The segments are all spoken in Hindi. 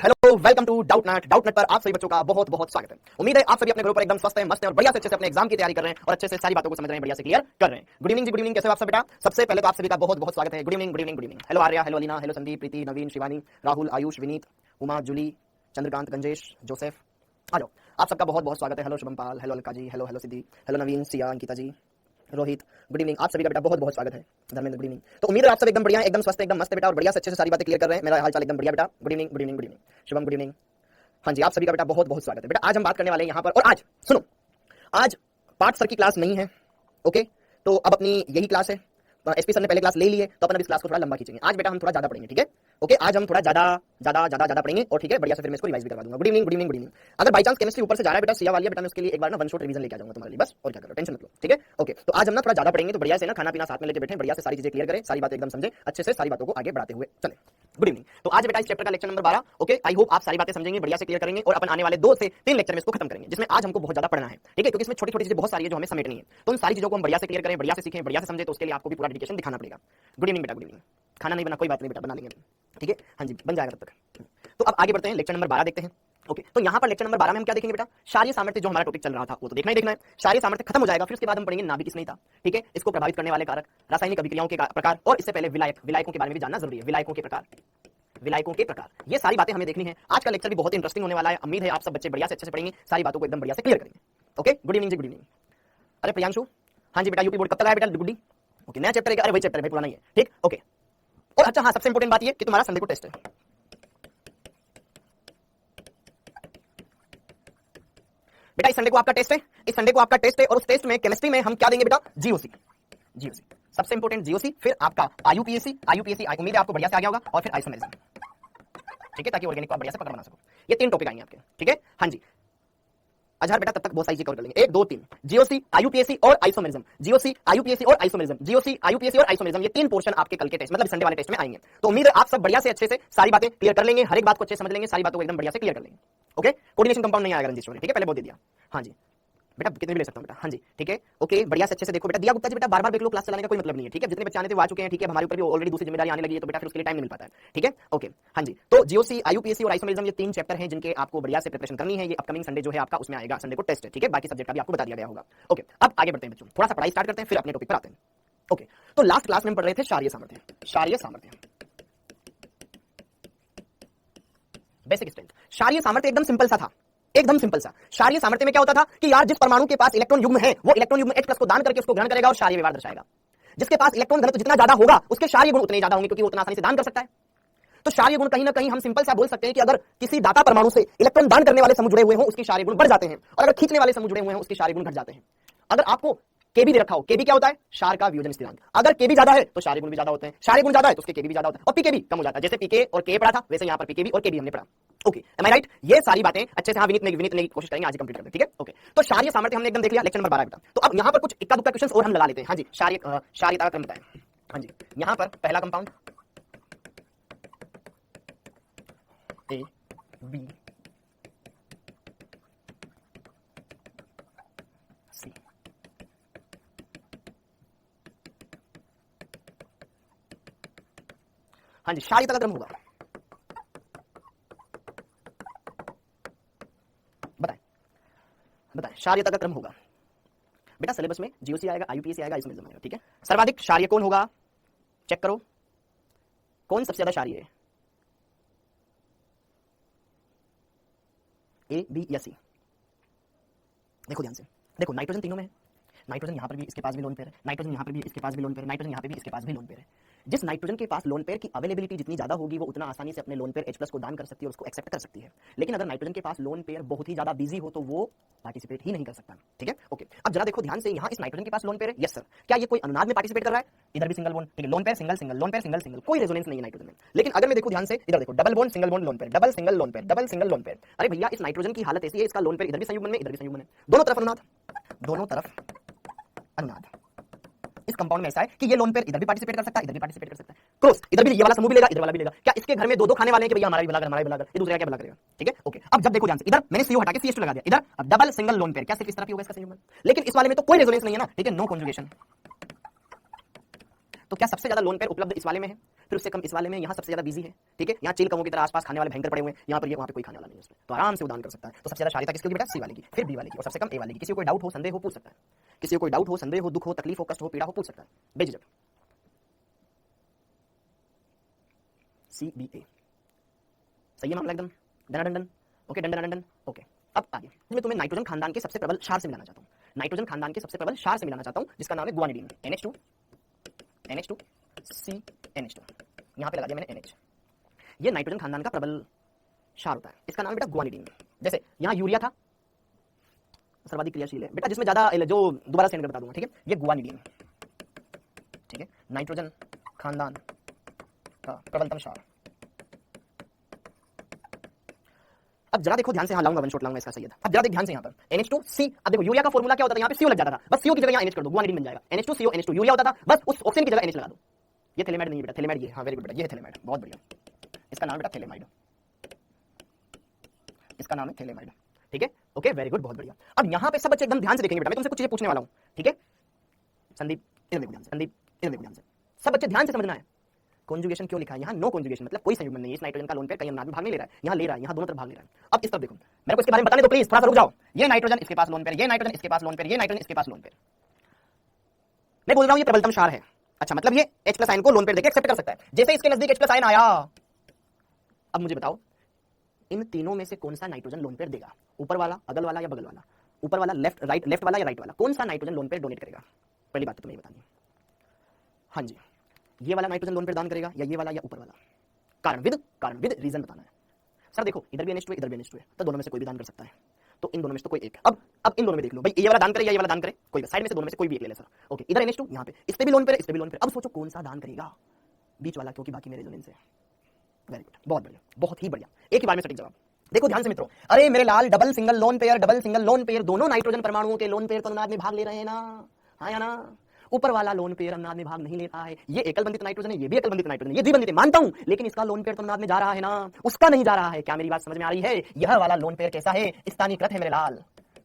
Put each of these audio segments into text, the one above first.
हेलो वेलकम टू डाउटनट पर आप सभी बच्चों का बहुत बहुत स्वागत है। उम्मीद है आप सभी अपने घरों पर एकदम स्वस्थ हैं, मस्त हैं और बढ़िया से अच्छे से अपने एग्जाम की तैयारी कर रहे हैं और अच्छे से सारी बातों को समझ रहे हैं, बढ़िया से क्लियर कर रहे हैं। गुड इवनिंग जी, गुड इवनिंग। कैसे हो आप सब बेटा? सबसे पहले तो आप सभी का बहुत बहुत स्वागत है। Good evening, good evening, good evening. Hello Arya, hello Alina, hello Sandeep, Preeti, Naveen, Shivani, Rahul, Ayush, Vineet, Uma, Julie, Chandrakant, Ganjesh, Joseph, आ जाओ। आप सबका बहुत बहुत स्वागत है। Hello Shubham Pal, hello Alka ji, hello hello Siddhi, hello Naveen, Siya, Ankita ji, Rohit, good evening. आप सभी का बेटा बहुत बहुत स्वागत है। Dharmendra, good evening. तो उम्मीद है आप सब एकदम बढ़िया, एकदम स्वस्थ, एकदम मस्त बेटा और बढ़िया से अच्छे से सारी बातें क्लियर कर रहे हैं। मेरा हालचाल एकदम बढ़िया बेटा। Good evening, good evening, good evening. Shubham, good evening. हाँ जी, आप सभी का बेटा बहुत बहुत स्वागत है। बेटा आज हम बात करने वाले हैं यहाँ पर, और आज सुनो, आज पाठ सर की क्लास नहीं है। ओके, तो अब अपनी यही क्लास है। एसपी सर ने पहले क्लास ले ली है, तो अपन इस क्लास को थोड़ा लंबा खींचेंगे। आज बेटा हम थोड़ा ज्यादा पढ़ेंगे, ठीक है? ओके, आज हम थोड़ा ज्यादा पढ़ेंगे और ठीक है, बढ़िया से फिर मैं इसको रिवाइज भी करवा दूंगा। Good evening, good evening, good evening. अगर बाई चांस केमिस्ट्री ऊपर से जा रहा है बेटा, सिया वाली है बेटा, मैं उसके लिए एक बार ना वन शॉट रिवीजन लेके आ जाऊंगा तुम्हारे लिए, बस और क्या करो, टेंशन मत लो, ठीक है? ओके, तो आज हम ना थोड़ा ज्यादा पढ़ेंगे, तो बढ़िया से ना खाना पीना साथ में लेके बैठे, बढ़िया से सारी चीजें क्लियर करें, सारी बातें एकदम समझे, अच्छे से सारी बातों को आगे बढ़ाते हुए चले। Good evening. तो आज बेटा इस चैप्टर का lecture number 12। Okay, I hope आप सारी बातें समझेंगे, बढ़िया से क्लियर करेंगे और अपन आने वाले 2 से 3 लेक्चर में इसको खत्म करेंगे, जिसमें आज हमको बहुत ज्यादा पढ़ना है, ठीक है? क्योंकि इसमें छोटी छोटी चीजें बहुत सारी है जो हमें समेटनी है, तो उन सारी चीजों को हम बढ़िया से क्लियर करें, बढ़िया से सीखें, बढ़िया से समझे, तो उसके लिए आपको भी पूरा डेडिकेशन दिखाना पड़ेगा। गुड इवनिंग बेटा, गुड इवनिंग। खाना नहीं बना कोई बात नहीं बेटा, बना लेंगे, ठीक है? हाँ जी, बन जाएगा तब तक। तो अब आगे बढ़ते हैं, लेक्चर नंबर 12 देखते हैं। ओके, तो यहाँ पर लेक्चर नंबर 12 में हम क्या देखेंगे बेटा? क्षारीय सामर्थ्य, जो हमारा टॉपिक चल रहा था वो तो देखना ही देखना है। क्षारीय सामर्थ्य खत्म हो जाएगा, फिर उसके बाद हम पढ़ेंगे नाभिक स्नेहिता, ठीक है? इसको प्रभावित करने वाले कारक, रासायनिक अभिक्रियाओं के प्रकार, और इससे पहले विलायकों के बारे में भी जानना जरूरी है। विलायकों के प्रकार, ये सारी बातें हमें देखनी है। आज का लेक्चर भी बहुत इंटरेस्टिंग होने वाला है। उम्मीद है आप सब बच्चे बढ़िया से अच्छे से पढ़ेंगे, सारी बातों को एकदम बढ़िया से क्लियर करेंगे। ओके, गुड इवनिंग जी, गुड इवनिंग। अरे प्रियांशु, हाँ जी बेटा, यूपी बोर्ड कब तक आया बेटा? गुड्डी, ओके, नया चैप्टर है? अरे वही चैप्टर है, पुराना ही है, ठीक? ओके, और अच्छा हाँ, सबसे इंपॉर्टेंट बात ये कि तुम्हारा संडे को टेस्ट है बेटा। इस संडे को आपका टेस्ट है, इस संडे को आपका टेस्ट है, और उस टेस्ट में केमिस्ट्री में हम क्या देंगे बेटा? जीओसी, सबसे इंपॉर्टेंट जीओसी, फिर आपका आईयूपीएसी, उम्मीद है आपको बढ़िया से आ गया होगा, और फिर आइसोमेरिज्म, ठीक है? ताकि ऑर्गेनिक को आप बढ़िया से पकड़ बना सको। ये 3 टॉपिक आएंगे आपके, ठीक है? हाँ जी, अजहर बेटा तब तक बहुत सारी चीजें कवर कर लेंगे। 1 2 3 जीओसी, आईयूपीएसी और आइसोमेरिज्म, जीओसी, आईयूपीएसी और आइसोमेरिज्म, जीओसी, आईयूपीएसी और आइसोमेरिज्म, ये 3 पोर्शन आपके कल के टेस्ट, मतलब संडे वाले टेस्ट में आएंगे। तो उम्मीद है आप सब बढ़िया से अच्छे से सारी बातें क्लियर कर लेंगे, हर एक बात को अच्छे से समझ लेंगे, सारी बातों को एकदम बढ़िया से क्लियर कर लेंगे। ओके, कोऑर्डिनेशन कंपाउंड नहीं आएगा रंजीत, ठीक है? पहले बोल दिया। हाँ जी बेटा, कितने भी ले सकता हूं बेटा? हाँ जी, ठीक है, ओके, बढ़िया से अच्छे से देखो बेटा। दिया गुप्ता जी बेटा, बार-बार देख लो, क्लास चलाने का कोई मतलब नहीं है, ठीक है? जितने बच्चे आने थे वो आ चुके हैं, ठीक है? हमारे ऊपर भी ऑलरेडी दूसरी जिम्मेदारी आने लगी है, तो बेटा फिर उसके लिए टाइम नहीं मिल पाता है, ठीक है? ओके, हाँ जी, तो जीओसी, आईयूपीएसी और आइसोमेरिज्म, ये 3 चैप्टर हैं जिनके आपको बढ़िया से प्रिपरेशन करनी है। ये अपकमिंग संडे जो है आपका, उसमें आएगा, संडे को टेस्ट है, ठीक है? बाकी सब्जेक्ट का भी आपको बता दिया गया होगा। ओके, अब आगे बढ़ते हैं बच्चों, थोड़ा सा पढ़ाई स्टार्ट करते हैं, फिर अपने टॉपिक पर आते हैं। ओके, तो लास्ट क्लास में हम पढ़ रहे थे क्षारीय सामर्थ्य, बेसिक स्ट्रेंथ। क्षारीय सामर्थ्य एकदम सिंपल सा था, एकदम सिंपल सा। क्षारीय सामर्थ्य में क्या होता था कि यार जिस परमाणु के पास इलेक्ट्रॉन युग्म है, वो इलेक्ट्रॉन युग्म H+ को दान करके उसको ग्रहण करेगा और क्षारीय व्यवहार दर्शाएगा। जिसके पास इलेक्ट्रॉन घनत्व जितना ज्यादा होगा, उसके क्षारीय गुण उतने ज्यादा होंगे, क्योंकि वो उतना आसानी से दान कर सकता है। तो क्षारीय गुण कहीं ना कहीं हम सिंपल सा बोल सकते हैं कि अगर किसी दाता परमाणु से इलेक्ट्रॉन दान करने वाले समूह जुड़े हुए हों, उसके क्षारीय गुण बढ़ जाते हैं, और अगर खींचने वाले समूह जुड़े हुए हों, उसके क्षारीय गुण घट जाते हैं। अगर आपको केबी दे रखा हो, केबी क्या होता है? क्षार का वियोजन स्थिरांक। अगर केबी ज्यादा है तो क्षारीय गुण भी ज्यादा होते हैं, क्षारीय गुण ज्यादा है तो उसके केबी भी ज्यादा होता है, और पीकेबी कम हो जाता है। जैसे पीके और के पढ़ा था, वैसे यहां पर पीकेबी और केबी हमने पढ़ा। ओके, एम आई राइट? ये सारी बातें अच्छे से हाँ विनीत ने कोशिश करेंगे आज कंप्लीट करते हैं, ठीक है? ओके, तो क्षारीय सामर्थ्य हमने एकदम देख लिया, लेक्चर नंबर 12 बेटा। तो अब यहां पर कुछ इक्का दुक्का क्वेश्चंस और हम लगा लेते हैं। हाँ जी, क्षारीयता का क्रम बताएं। हाँ जी, यहां पर पहला कंपाउंड ए बी सी, हाँ जी, क्षारीयता का क्रम होगा, बताएं क्षारीयता का क्रम होगा बेटा। सिलेबस में जीओसी आएगा, आईयूपीएसी आएगा, आइसोमेरिज्म आएगा, ठीक है? सर्वाधिक क्षारीय कौन होगा? चेक करो, कौन सबसे ज्यादा क्षारीय है? ए, बी या सी? देखो ध्यान से, देखो नाइट्रोजन तीनों में है। नाइट्रोजन यहां पर भी इसके पास भी लोन पेयर है, नाइट्रोजन यहां पर भी इसके पास भी लोन पेयर है, नाइट्रोजन यहां पे भी इसके पास भी लोन पेयर है। जिस नाइट्रोजन के पास लोन पेयर की अवेलेबिलिटी जितनी ज्यादा होगी, वो उतना आसानी से अपने लोन पेयर H+ को दान कर सकती है और उसको एक्सेप्ट कर सकती है। लेकिन अगर नाइट्रोजन के पास लोन पेयर बहुत ही ज्यादा बिजी हो, तो वो पार्टिसिपेट ही नहीं कर सकता, ठीक है? ओके, अब जरा देखो ध्यान से, यहाँ इस नाइट्रोजन के पास लोन पेयर है, यस सर। क्या ये कोई अनुनाद में पार्टिसिपेट कर रहा है? इधर भी सिंगल बॉन्ड, ठीक है? Lone pair single single, lone pair single single, कोई रेजोनेंस नहीं है नाइट्रोजन में। लेकिन अगर मैं देखो ध्यान से, इधर देखो, double bond single bond lone pair, double single lone pair, double single lone pair. अरे भैया, इस नाइट्रोजन की हालत ऐसी है, इसका लोन पेयर इधर भी संयुग्मन में, इधर भी संयुग्मन है, दोनों तरफ अनुनाद, दोनों तरफ अनुनाद। इस कंपाउंड में ऐसा है कि ये लोन पेयर इधर भी पार्टिसिपेट कर सकता है, इधर भी पार्टिसिपेट कर सकता है, क्रॉस, इधर भी ये वाला समूह भी लेगा, इधर वाला भी लेगा। क्या इसके घर में 2-2 खाने वाले हैं कि भैया हमारा भी भला कर, हमारा भी भला कर, ये दूसरे का क्या भला करेगा, ठीक है? ओके, अब जब देखो ध्यान से, इधर मैंने CO हटा के CH2 लगा दिया, इधर अब डबल सिंगल लोन पेयर, क्या सिर्फ इस तरफ ही होगा इसका संयुग्मन? लेकिन इस वाले में तो कोई रेजोनेंस नहीं है ना, ठीक है? नो कॉन्जुगेशन, तो क्या सबसे ज्यादा लोन पेयर उपलब्ध इस वाले में है, फिर उससे कम इस वाले में, यहाँ सबसे ज्यादा बिजी है, ठीक है, यहाँ चील कमों की तरह आसपास खाने वाले भयंकर पड़े हुए हैं, यहाँ पर ये, वहाँ पे कोई खाने वाला नहीं है उसमें, तो आराम से उदान कर सकता है। तो सबसे ज्यादा शारीरिक किसकी होगी बेटा, सी वाले की, फिर बी वाले की, और सबसे कम ए वाले की। किसी को कोई डाउट हो, संदेह हो, पूछ सकता है, किसी को कोई डाउट हो, संदेह हो, दुख हो, तकलीफ हो, कष्ट हो, पीड़ा हो, पूछ सकता है बेझिझक। सी बी ए सही है मामला एकदम, डन, ओके, डन, ओके। अब आगे मैं तुम्हें नाइट्रोजन खानदान के सबसे प्रबल क्षार से मिलाना चाहता हूँ, नाइट्रोजन खानदान के सबसे प्रबल क्षार से मिलाना चाहता हूँ, जिसका नाम है गुआनिडीन, NH2 CNH2, यहाँ पे लगा दिया मैंने NH। ये नाइट्रोजन खानदान का प्रबल क्षार होता है, इसका नाम है बेटा गुआनिडीन। जैसे यहाँ यूरिया था, सर्वाधिक क्रियाशील है बेटा, जिसमें ज्यादा जो दोबारा सेंड कर बता दूंगा, ठीक है, ये गुआनिडीन, ठीक है, नाइट्रोजन खानदान का प्रबलतम क्षार। अब जरा देखो ध्यान से, यहाँ लाऊंगा वन शॉट लाऊंगा इसका सैयद। अब जरा देख ध्यान से यहाँ पर NH2C, अब देखो यूरिया का फॉर्मूला क्या होता था, यहाँ पे CO लग जाता था, बस CO की जगह यहाँ NH कर दो, गुआनिडीन बन जाएगा, NH2CO NH2 यूरिया होता था, बस उस ऑक्सीजन की जगह NH लगा दो। ये थैलेमाइड नहीं है बेटा, थैलेमाइड ये, हाँ वेरी गुड बेटा, ये है थैलेमाइड, बहुत बढ़िया, इसका नाम बेटा थैलेमाइड, इसका नाम है थैलेमाइड, ठीक है, ओके वेरी गुड, बहुत बढ़िया। अब यहाँ पे सब बच्चे एकदम ध्यान से देखेंगे बेटा, मैं तुमसे कुछ चीजें पूछने वाला हूँ, ठीक है, संदीप इधर देखो ध्यान से, संदीप इधर देखो ध्यान से, सब बच्चे ध्यान से समझना है। कॉन्जुगेशन क्यों लिखा है यहाँ, नो कॉन्जुगेशन मतलब कोई संयुग्मन नहीं है, इस नाइट्रोजन का लोन पेयर कहीं अनुनाद में भाग नहीं ले रहा है, यहाँ ले रहा है, यहाँ दोनों तरफ भाग ले रहा है। अब इस तरफ देखो, मेरे को इसके बारे में बताने दो प्लीज, थोड़ा सा रुक जाओ। ये नाइट्रोजन इसके पास लोन पेयर, ये नाइट्रोजन इसके पास लोन पेयर, ये नाइट्रोजन इसके पास लोन पेयर, मैं बोल रहा हूँ ये प्रबलतम क्षार है। अच्छा मतलब ये H+ आयन को लोन पेयर देके एक्सेप्ट कर सकता है, जैसे इसके नजदीक H+ आयन आया। अब मुझे बताओ इन तीनों में से कौन सा नाइट्रोजन लोन पेयर देगा, ऊपर वाला, अगल वाला या बगल वाला, ऊपर वाला लेफ्ट राइट, लेफ्ट वाला या राइट वाला, कौन सा नाइट्रोजन लोन पेयर डोनेट करेगा, पहली बात तो तुम्हें बतानी है। हाँ जी, ये वाला नाइट्रोजन लोन पेयर दान करेगा या ये वाला या ऊपर वाला, कारण विद रीजन बताना है। सर देखो इधर भी NH2 है, इधर भी NH2 है, तो दोनों में से कोई भी दान कर सकता है, तो इन दोनों में से तो कोई एक। अब इन दोनों में देख लो भाई, ये वाला दान करे या ये वाला दान करे, कोई साइड में से दोनों में से कोई भी एक ले ले सर, ओके। इधर NH2, यहाँ पे इस पे भी लोन पेयर, इस पे भी लोन पेयर, अब सोचो कौन सा दान करेगा, बीच वाला, क्योंकि बाकी में रेजोनेंस है। वेरी गुड, बहुत बढ़िया, बहुत ही बढ़िया, एक ही बार में सटीक जवाब। देखो ध्यान से मित्रों, अरे मेरे लाल, डबल सिंगल लोन पेयर, दोनों नाइट्रोजन परमाणुओं के लोन पेयर तो अनुनाद में भाग ले रहे हैं ना, हाँ या ना। ऊपर वाला लोन पेयर अनुनाद में भाग नहीं ले रहा है, ये एकल बंधित नाइट्रोजन है, ये भी एकल बंधित नाइट्रोजन है, ये द्विबंधित है मानता हूं, लेकिन इसका लोन पेयर तो अनुनाद में जा रहा है ना, उसका नहीं जा रहा है। क्या मेरी बात समझ में आ रही है? यह वाला लोन पेयर कैसा है, स्थानीयकृत है मेरे लाल,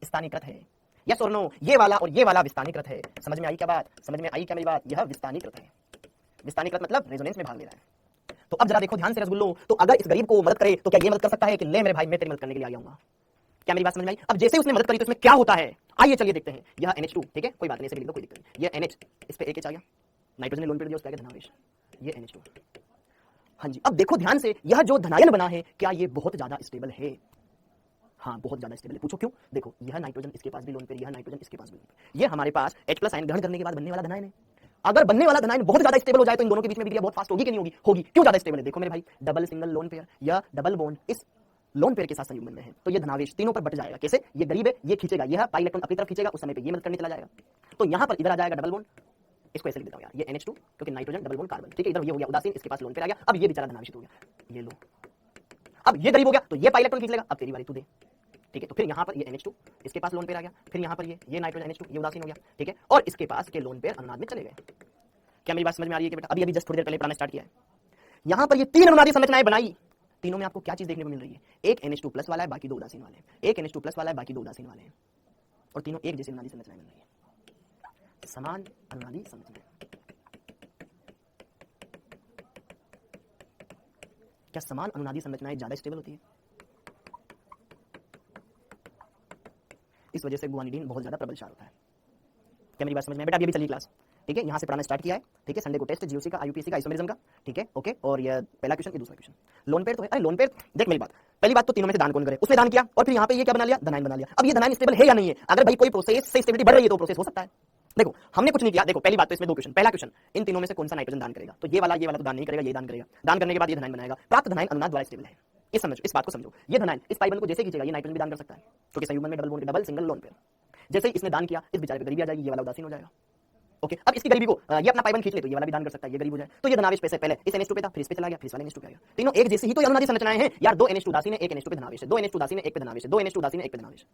स्थानीयकृत है, यस और नो, ये वाला और ये वाला विस्थानीकृत है। समझ में आई क्या बात, समझ में आई क्या मेरी बात, यह विस्थानीकृत है, विस्थानीकृत मतलब रेजोनेंस में भाग ले रहा है। तो अब जरा देखो ध्यान से रसगुल्लो, तो अगर इस गरीब को मदद करे तो क्या ये मदद कर सकता है कि ले मेरे भाई मैं तेरी मदद करने के लिए आ जाऊंगा? क्या मेरी बात समझ में आई? अब जैसे उसने मदद करी तो इसमें क्या होता है, आइए चलिए देखते हैं। यह NH2, ठीक है, कोई बात नहीं, इसे भी लिख दो, कोई दिक्कत नहीं। यह NH, इस पे एक आ गया, नाइट्रोजन ने लोन पेयर दिया, उसका धनावेश, ये NH2। हाँ जी, अब देखो ध्यान से, यह जो धनायन बना है क्या ये बहुत ज्यादा स्टेबल है? हाँ बहुत ज्यादा स्टेबल है। पूछो क्यों? देखो यह नाइट्रोजन इसके पास भी लोन पेयर, यह नाइट्रोजन इसके पास भी लोन पेयर, ये हमारे पास H+ आयन ग्रहण करने के बाद बनने वाला धनायन है। अगर बनने वाला धनायन बहुत ज्यादा स्टेबल हो जाए तो इन दोनों के बीच में विक्रिया बहुत फास्ट होगी कि नहीं होगी? होगी। क्यों ज्यादा स्टेबल है? देखो मेरे भाई, डबल सिंगल लोन पेयर या डबल बॉन्ड इस लोन पेयर के साथ संयुग्मन में है, तो ये धनावेश तीनों पर बट जाएगा। कैसे? ये गरीब है, ये खींचेगा, यह पाई इलेक्ट्रॉन अपनी तरफ खींचेगा, उस समय पे ये मदद करने चला जाएगा, तो यहां पर इधर आ जाएगा डबल बॉन्ड, इसको ऐसे लिख देता हूं यार, ये NH2 क्योंकि नाइट्रोजन डबल बॉन्ड कार्बन, ठीक है, इधर ये हो गया उदासीन, इसके पास लोन पेयर आ गया। अब ये बेचारा धनावेशित हो गया, ये लो, अब ये गरीब हो गया तो ये पाई इलेक्ट्रॉन खींच लेगा, अब तेरी बारी तू दे, ठीक है। तो फिर यहाँ पर ये NH2 इसके पास लोन पेयर आ गया, फिर यहाँ पर ये नाइट्रोजन NH2 ये उदासीन हो गया, ठीक है, और इसके पास के लोन पेयर अनुनाद में चले गए। क्या मेरी बात समझ में आ रही है कि बेटा? अभी जस्ट थोड़ी देर पहले पढ़ाना स्टार्ट किया है। यहाँ पर ये तीन अनुनादी संरचनाएं बनाई, तीनों में आपको क्या चीज देखने को मिल रही है? एक NH2+ वाला है, बाकी दो उदासीन वाले हैं, एक NH2+ वाला है, बाकी दो उदासीन वाले हैं, और तीनों एक जैसी अनुनादी संरचनाएं बन रही है, समान अनुनादी संरचनाएं। क्या समान अनुनादी संरचनाएं ज्यादा स्टेबल होती है? इस वजह से गुआनिडीन बहुत ज्यादा प्रबल क्षार होता है। क्या मेरी बात समझ में? बेटा अभी चलिए क्लास, ठीक है, यहाँ से पढ़ाना स्टार्ट किया है, ठीक है, संडे को टेस्ट GOC का, IUPAC का, आइसोमेरिज्म का, ठीक है, ओके, और ये पहला क्वेश्चन, ये दूसरा क्वेश्चन। लोन पेयर तो है, अरे लोन पेयर देख मेरी बात, पहली बात तो तीनों में से दान कौन करे, उसने दान किया, और फिर यहाँ पे ये क्या बना लिया, धनायन बना लिया। अब ये धनायन स्टेबल है या नहीं है? अगर भाई कोई प्रोसेस से स्टेबिलिटी बढ़ रही है तो प्रोसेस हो सकता है। देखो हमने कुछ नहीं किया, देखो पहली बात तो इसमें दो क्वेश्चन, पहला क्वेश्चन, इन तीनों में से कौन सा नाइट्रोजन दान करेगा? तो ये वाला तो दान नहीं करेगा, ये दान करेगा, दान करने के बाद ये धनायन बनाएगा, प्राप्त धनायन अनुनाद द्वारा स्टेबल है। इस समझो, इस बात को समझो, ये धनायन इस पाई बंध को जैसे खींचेगा ये नाइट्रोजन भी दान कर सकता है, क्योंकि संयुग्मन में double bond, double single lone pair, जैसे ही इसने दान किया इस बेचारे पे गरीबी आ जाएगी, ये वाला उदासीन हो जाएगा, ओके। अब इसकी गरीबी को ये अपना पाइबंद खींच ले तो ये वाला भी दान कर सकता है, ये गरीब हो जाए, तो ये धनावेश पैसे पहले इस NH2 पे था, फिर इस पे चला गया, फिर इस वाले NH2 पे आ गया, तीनों एक जैसी ही तो अनुनादी संरचनाएं हैं यार। दो NH2 उदासीन है, एक NH2 पे धनावेश है, दो NH2 उदासीन है, एक पे धनावेश है, दो NH2 उदासीन है, एक पे धनावेश।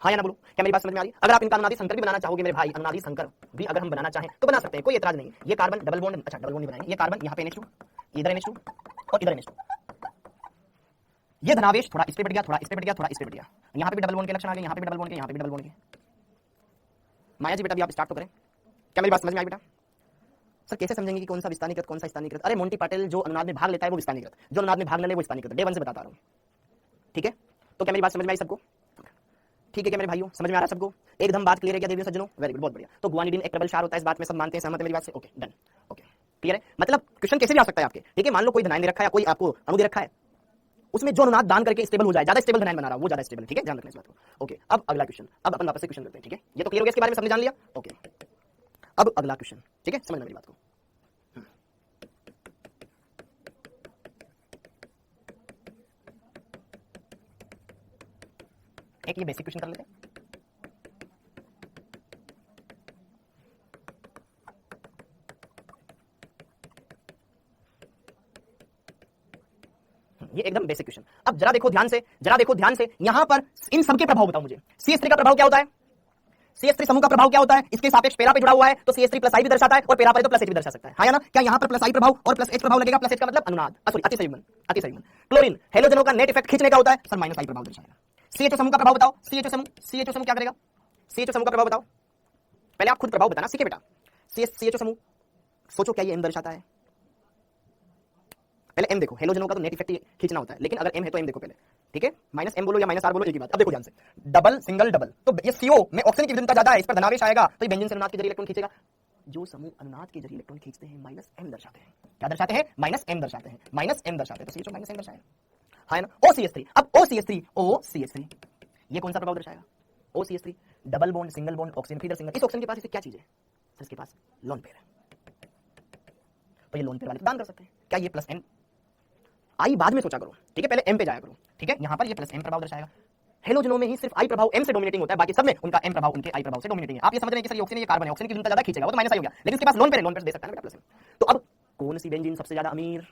हाँ या ना बोलो? क्या मेरी बात समझ में आ रही है? अगर आप इनका अनुनादी संकर भी बनाना चाहोगे मेरे भाई, अनुनादी संकर भी अगर हम बनाना चाहें तो बना सकते हैं, कोई एतराज नहीं। ये कार्बन डबल बॉन्ड, अच्छा डबल बॉन्ड नहीं बनाएंगे, ये कार्बन यहाँ पे NH2, इधर NH2 और इधर NH2, ये धनावेश थोड़ा इस पे बढ़ गया, थोड़ा इस पे बढ़ गया, थोड़ा इस पे बढ़ गया, यहाँ पे भी डबल बॉन्ड के लक्षण आ गए, यहाँ पे भी डबल बॉन्ड के, यहाँ पे भी डबल बॉन्ड के। माया जी बेटा भी आप स्टार्ट तो करें। क्या मेरी बात समझ में आई बेटा? सर कैसे समझेंगे कि कौन सा विस्थानीकृत कौन सा स्थानीकृत? अरे मोंटी पाटिल जो अनुनाद में भाग लेता है वो विस्थानीकृत, जो अनुनाद में भाग न ले वो स्थानीकृत। डे 1 से बताता रहा हूं, ठीक है? तो क्या मेरी बात समझ में आई सबको? ठीक है क्या मेरे भाइयों, समझ में आ रहा है सबको? एकदम बात क्लियर है क्या देवियों सज्जनों? वेरी गुड, बहुत बढ़िया। तो गुआनिडीन एक प्रबल क्षार होता है, इस बात में सब मानते हैं, सहमत है मेरी बात से? ओके डन, ओके क्लियर है। मतलब क्वेश्चन कैसे भी आ सकता है आपके, ठीक है? मान लो कोई धनायन दे रखा है, कोई आपको अणु दे रखा है, उसमें जो अनुनाद दान करके स्टेबल हो जाए, ज्यादा स्टेबल धनायन बना रहा है वो ज्यादा स्टेबल, ठीक है? ध्यान रखना इस बात को। ओके अब अगला क्वेश्चन, अब अपन वापस से क्वेश्चन करते हैं, ठीक है? ये तो क्लियर हो गया, इसके बारे में सबने जान लिया। ओके अब अगला क्वेश्चन, ठीक है? समझना मेरी बात को। एक ये बेसिक क्वेश्चन कर लेते हैं। ये एकदम बेसिक क्वेश्चन। अब जरा देखो ध्यान से, जरा देखो ध्यान से, यहां पर इन सबके प्रभाव बताओ मुझे। CH3 का प्रभाव क्या होता है? CH3 समूह का प्रभाव क्या होता है? इसके सापेक्ष पैरा पे जुड़ा हुआ है तो CH3 प्लस आई भी दर्शाता है और पैरा पर तो प्लस एच भी दर्शा सकता है, हाँ या ना? क्या यहां पर प्लस आई प्रभाव और प्लस एच प्रभाव लगेगा? प्लस एच का मतलब अनुनाद, सॉरी अतिसंयुग्मन, अतिसंयुग्मन। क्लोरीन हेलोजनों का नेट इफेक्ट खींचने का होता है, सर माइनस आई प्रभाव दर्शाएगा। CHO समूह का प्रभाव बताओ, CHO समूह क्या करेगा? CHO समूह का प्रभाव बताओ, पहले आप खुद प्रभाव बताना सीखे बेटा। CHO समूह सोचो क्या ये एम दर्शाता है? पहले एम देखो, हेलोजनों का तो नेट इफेक्ट खींचना होता है, लेकिन अगर एम है तो एम देखो पहले, ठीक है? माइनस एम बोलो या माइनस आर बोलो, एक ही बात। अब देखो ध्यान से, डबल सिंगल डबल, तो ये CO में ऑक्सीजन की विभिन्नता ज्यादा है, इस पर धनावेश आएगा तो ये बेंजीन से अनुनाद के जरिए इलेक्ट्रॉन खींचेगा। जो समूह अनुनाद के जरिए इलेक्ट्रॉन खींचते हैं माइनस एम दर्शाते हैं। क्या दर्शाते हैं? माइनस एम दर्शाते हैं, माइनस एम दर्शाते हैं, तो CHO माइनस एम दर्शाएगा, हाँ ना? OCH3, अब OCH3 ये कौन सा प्रभाव दर्शाएगा? OCH3 double bond single bond oxygen free single. इस ऑक्सीजन के पास इसे क्या चीज है? सर इसके पास लोन पेयर है, तो ये लोन पेयर वाले दान कर सकते हैं। क्या ये प्लस एम? आई बाद में सोचा करो, ठीक है? पहले एम पे जाया करो, ठीक है? यहां पर ये प्लस एम प्रभाव दर्शाएगा। हेलोजनों में ही सिर्फ आई प्रभाव एम से डोमिनेटिंग होता है, बाकी सब में उनका एम प्रभाव उनके आई प्रभाव से डोमिनेटिंग है। आप ये समझ रहे हैं कि सर ये ऑक्सीजन ये कार्बन है, ऑक्सीजन की विभिन्नता ज्यादा खींचेगा, वो तो माइनस आई हो गया, लेकिन इसके पास लोन पेयर दे सकता है ना प्लस एम। तो अब कौन सी बेंजीन सबसे ज्यादा अमीर,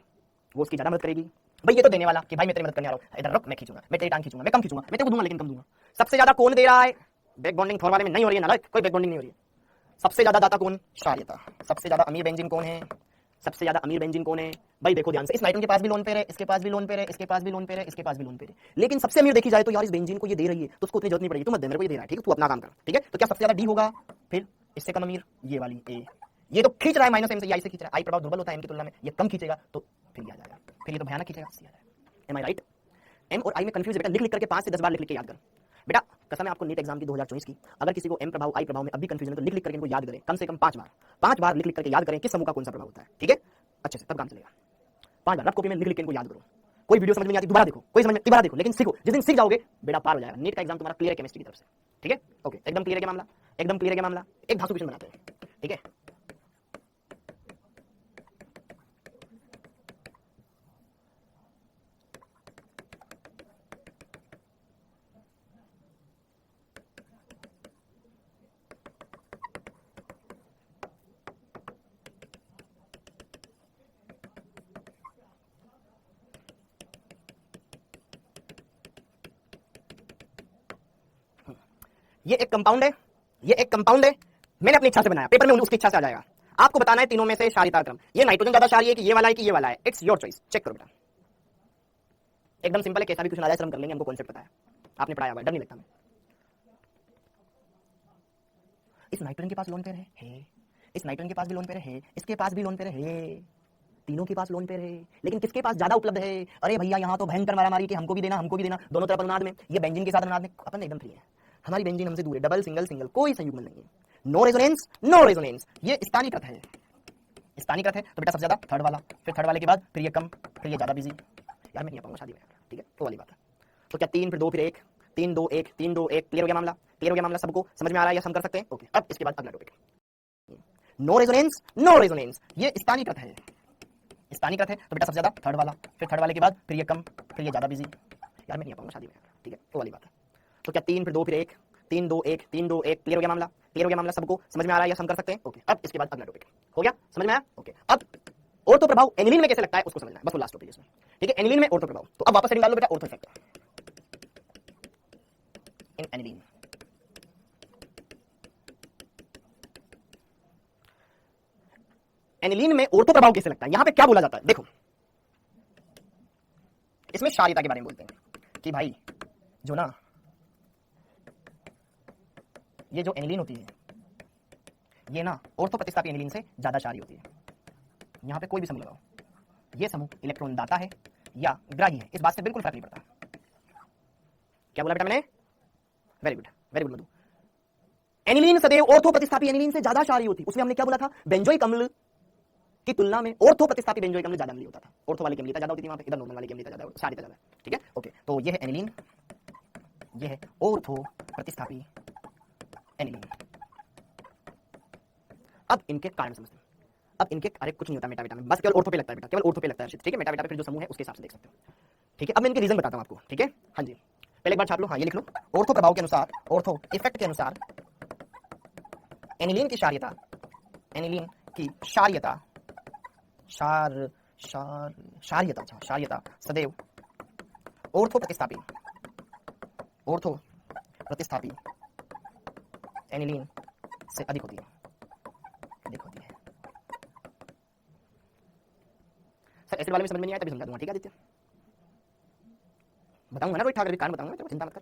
वो उसकी ज्यादा मदद करेगी? भाई ये तो देने वाला कि भाई मैं तेरी मदद करने आ रहा हूं, इधर रुक, मैं खींचूंगा, मैं तेरी टांग खींचूंगा, मैं कम खींचूंगा, मैं तेरे को दूंगा लेकिन कम दूंगा। सबसे ज्यादा कौन दे रहा है? बैक बॉन्डिंग थोर वाले में नहीं हो रही है ना, कोई बैक बॉन्डिंग नहीं हो रही है। सबसे ज्यादा दाता कौन? क्षारीयता। सबसे ज्यादा अमीर बेंजीन कौन है? सबसे ज्यादा अमीर बेंजीन कौन है? भाई देखो ध्यान से, इस नाइट्रोजन के पास भी लोन पेयर है, इसके पास भी लोन पेयर है, इसके पास भी लोन पेयर है, इसके पास भी लोन पेयर है, लेकिन सबसे अमीर देखी जाए तो यार इस बेंजीन को ये दे रही है तो उसको उतनी जरूरत नहीं पड़ेगी, तू मत दे, मेरे को ये दे रहा है, ठीक है? तू अपना काम कर, ठीक है? तो क्या सबसे ज्यादा डी होगा? फिर इससे कम अमीर ये वाली ए, ये तो खींच रहा है माइनस एम से, आई से खींच रहा है, आई प्रभाव दुर्बल होता है एम की तुलना में, ये कम खींचेगा तो फिर ये आ जाएगा, फिर ये तो भयानक खींचेगा, सी आ जाएगा। एम आई राइट? एम और आई में कंफ्यूज बेटा, लिख लिख करके 5 से 10 बार लिख लिख के याद कर बेटा। कसम है आपको नीट एग्जाम की 2024 की, अगर किसी को एम प्रभाव आई प्रभाव में अभी कंफ्यूजन है तो लिख लिख करके इनको याद करें, कम से कम 5 बार लिख लिख करके याद करें किस समूह का कौन सा प्रभाव होता है, ठीक है? अच्छे से तब काम चलेगा। 5 बार रफ कॉपी में लिख लिख के इनको याद करो। कोई वीडियो समझ में नहीं आती दोबारा देखो, कोई समझ में दोबारा देखो, लेकिन सीखो, जिस दिन सीख जाओगे बेटा पार हो जाएगा। नीट का एग्जाम तुम्हारा क्लियर है केमिस्ट्री की तरफ से, ठीक है? ओके एकदम क्लियर है क्या मामला? एकदम क्लियर है क्या मामला? एक धांसू क्वेश्चन बनाते हैं, ठीक है? ये एक कंपाउंड है, ये एक कंपाउंड है, मैंने अपनी इच्छा से बनाया, पेपर में उसकी इच्छा से आ जाएगा। आपको बताना है तीनों में से क्षारीयता क्रम, ये नाइट्रोजन ज्यादा क्षारीय है कि ये वाला है कि ये वाला है, इट्स योर चॉइस, चेक करो बेटा। एकदम सिंपल है, कैसा भी क्वेश्चन आ जाए सर हम कर लेंगे, हमको कॉन्सेप्ट पता है, आपने पढ़ाया हुआ है, डर नहीं लगता हमें। इस नाइट्रोजन के पास लोन पेयर है, इस नाइट्रोजन के पास भी लोन पेयर है, इसके पास भी लोन पेयर है, तीनों के पास लोन पेयर है, लेकिन किसके पास ज्यादा उपलब्ध है? अरे भैया यहाँ तो भयंकर मारामारी कि हमको भी देना, हमको भी देना, दोनों तरफ अनुनाद में। ये बेंजीन के साथ अनुनाद में अपन एकदम फ्री है, हमारी बेंजीन हमसे दूर है, डबल सिंगल सिंगल कोई संयुग्मन नहीं है, नो रेजोनेंस नो रेजोनेंस। ये स्थानीकृत है, स्थानीकृत है तो बेटा सबसे ज्यादा थर्ड वाला, फिर थर्ड वाले के बाद फिर ये कम, फिर ये ज्यादा बिजी। यार मैं नहीं आ पाऊंगा शादी में, ठीक है? वो वाली बात है। तो क्या 3 फिर 2 फिर 1, 3 2 1 3 2 1, क्लियर हो गया मामला? क्लियर हो गया मामला? सबको समझ में आ रहा है या हम कर सकते हैं? ओके अब इसके बाद अगला topic, no resonance no resonance. ये स्थानीकृत है, स्थानीकृत है तो बेटा सबसे ज्यादा थर्ड वाला, फिर थर्ड वाले के बाद फिर ये कम, फिर ये ज्यादा बिजी। यार मैं नहीं आ पाऊंगा शादी में, ठीक है? वो वाली बात है। तो क्या 3 फिर 2 फिर 1, 3 2 1 3 2 1, क्लियर हो गया मामला? क्लियर हो गया मामला? सबको समझ में आ रहा है या हम कर सकते हैं? ओके अब इसके बाद अगला टॉपिक हो गया, समझ में आया? ओके अब ऑर्थो प्रभाव एनिलीन में कैसे लगता है उसको समझना है, बस वो लास्ट टॉपिक इसमें, ठीक है? एनिलीन में ऑर्थो प्रभाव, तो अब वापस हेडिंग डाल दो बेटा, ortho effect in aniline. Aniline में ऑर्थो प्रभाव कैसे लगता है, यहां पे क्या बोला जाता है? देखो इसमें क्षारीयता के बारे में बोलते हैं कि भाई जो ना ये जो एनिलीन होती है ये ना ऑर्थो प्रतिस्थापी एनिलीन से ज्यादा क्षारीय होती है। यहां पे कोई भी समूह लगाओ, ये समूह इलेक्ट्रॉन दाता है या ग्राही है, इस बात से बिल्कुल फर्क नहीं पड़ता। क्या बोला बेटा मैंने? वेरी गुड, वेरी गुड मधु। एनिलीन सदैव ऑर्थो प्रतिस्थापी एनिलीन से ज्यादा क्षारीय होती। उसमें हमने क्या बोला था? बेंजोइक अम्ल की तुलना में ऑर्थो प्रतिस्थापी बेंजोइक अम्ल ज्यादा अम्लीय होता था। ऑर्थो वाली की अम्लीयता ज्यादा होती थी वहां पे, इधर नॉर्मल वाली की अम्लीयता ज्यादा, क्षारीयता ज्यादा। ठीक है, ओके। तो ये है एनिलीन, ये है ऑर्थो प्रतिस्थापी एनिलीन। अब इनके कारण समझते हैं। अब इनके, अरे कुछ नहीं होता मेटा बेटा में, बस केवल ऑर्थो पे लगता है बेटा, केवल ऑर्थो पे लगता है। ठीक है, मेटा बेटा पे फिर जो समूह है उसके हिसाब से देख सकते हो। ठीक है, अब मैं इनके रीजन बताता हूं आपको। ठीक है, हाँ जी, पहले एक बार छाप लो। हाँ, ये लिख लो। ऑर्थो प्रभाव के अनुसार, ऑर्थो इफेक्ट के अनुसार एनिलीन की क्षारीयता, एनिलीन की क्षारीयता, क्षारीयता सदैव ऑर्थो प्रतिस्थापी एनिलीन से अधिक होती है, सर एसिड वाले में समझ में नहीं आया तभी समझा दूंगा। ठीक है आदित्य, बताऊंगा ना, कोई ठाकर कारण बताऊंगा, तो चिंता मत कर।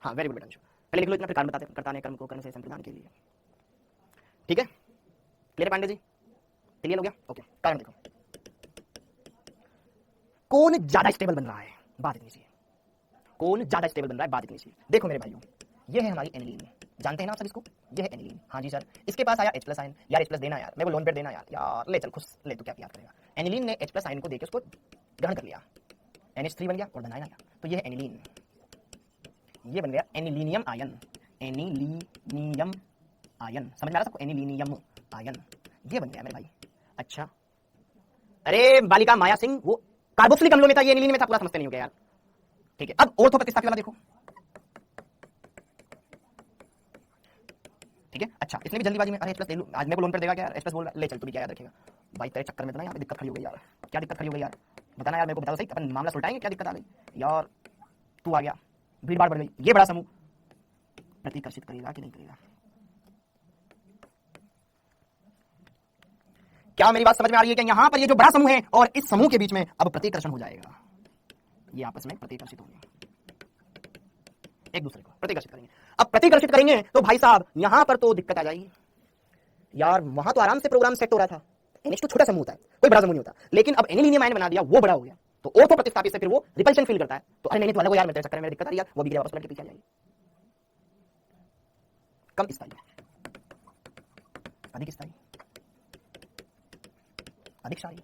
हाँ वेरी गुड बेटा, पहले लिख लो इतना, फिर कारण बताते। करता है कर्म को करने से संप्रदान के लिए। ठीक है, क्लियर पांडे जी? क्लियर हो गया? ओके। कारण देखो, कौन ज्यादा स्टेबल बन रहा है, बात इतनी सी है। कौन ज्यादा स्टेबल बन रहा है, बात इतनी सी है। देखो मेरे भाइयों, ये है हमारी एनिलीन, जानते हैं ना आप सब इसको? ये है एनिलीन। हाँ जी सर, इसके पास आया H+ आयन। यार H+ देना यार, मेरे को लोन पेड देना यार। यार ले चल खुश ले, तू क्या प्यार करेगा। एनिलीन ने H+ आयन को देके उसको ग्रहण कर लिया, NH3 बन गया और धनायन आया, तो ये है एनिलीन। ये बन गया एनिलीनियम आयन, एनिलीनियम आयन। समझ में आ रहा सबको? एनिलीनियम आयन ये बन गया मेरे भाई। अच्छा, अरे बालिका माया सिंह, वो कार्बोक्सिलिक अम्लों में था, ये एनिलीन में था, पूरा समझते नहीं हो गया यार। ठीक है, अब ऑर्थो प्रतिस्थापी वाला देखो। ठीक है, अच्छा इसने भी जल्दीबाजी में, अरे H+ ले लूं, आज मेरे को लोन पर देगा क्या यार, H+ बोल रहा है, ले चल तू भी क्या याद रखेगा भाई। तेरे चक्कर में तो ना यहाँ पे दिक्कत खड़ी हो गई यार। क्या दिक्कत खड़ी हो गई यार, बताना यार मेरे को, बता सही, अपन मामला सुलटाएंगे। क्या दिक्कत आ गई यार? तू आ गया, भीड़ भाड़ बढ़ गई। ये बड़ा समूह प्रतिकर्षित करेगा कि नहीं करेगा? क्या मेरी बात समझ में आ रही है? कि यहां पर ये जो बड़ा समूह है और इस समूह के बीच में अब प्रतिकर्षण हो जाएगा, ये आपस में प्रतिकर्षित होंगे, एक दूसरे को प्रतिकर्षित करेंगे। अब प्रतिकर्षित करेंगे तो भाई साहब यहां पर तो दिक्कत आ जाएगी यार। वहां तो आराम से प्रोग्राम सेट हो रहा था, NH2 छोटा समूह होता है, कोई बड़ा समूह नहीं होता, लेकिन अब एनिलीनियम आयन बना दिया, वो बड़ा हो गया, तो ऑर्थो प्रतिस्थापी से फिर वो रिपल्शन फील करता है। तो अरे नहीं तो अलग हो यार, मेरे चक्कर में दिक्कत आ रही है, वो भी गिरा वापस लड़के पीछे आ जाएगी। कम स्थायी, अधिक स्थायी, अधिक क्षारीय,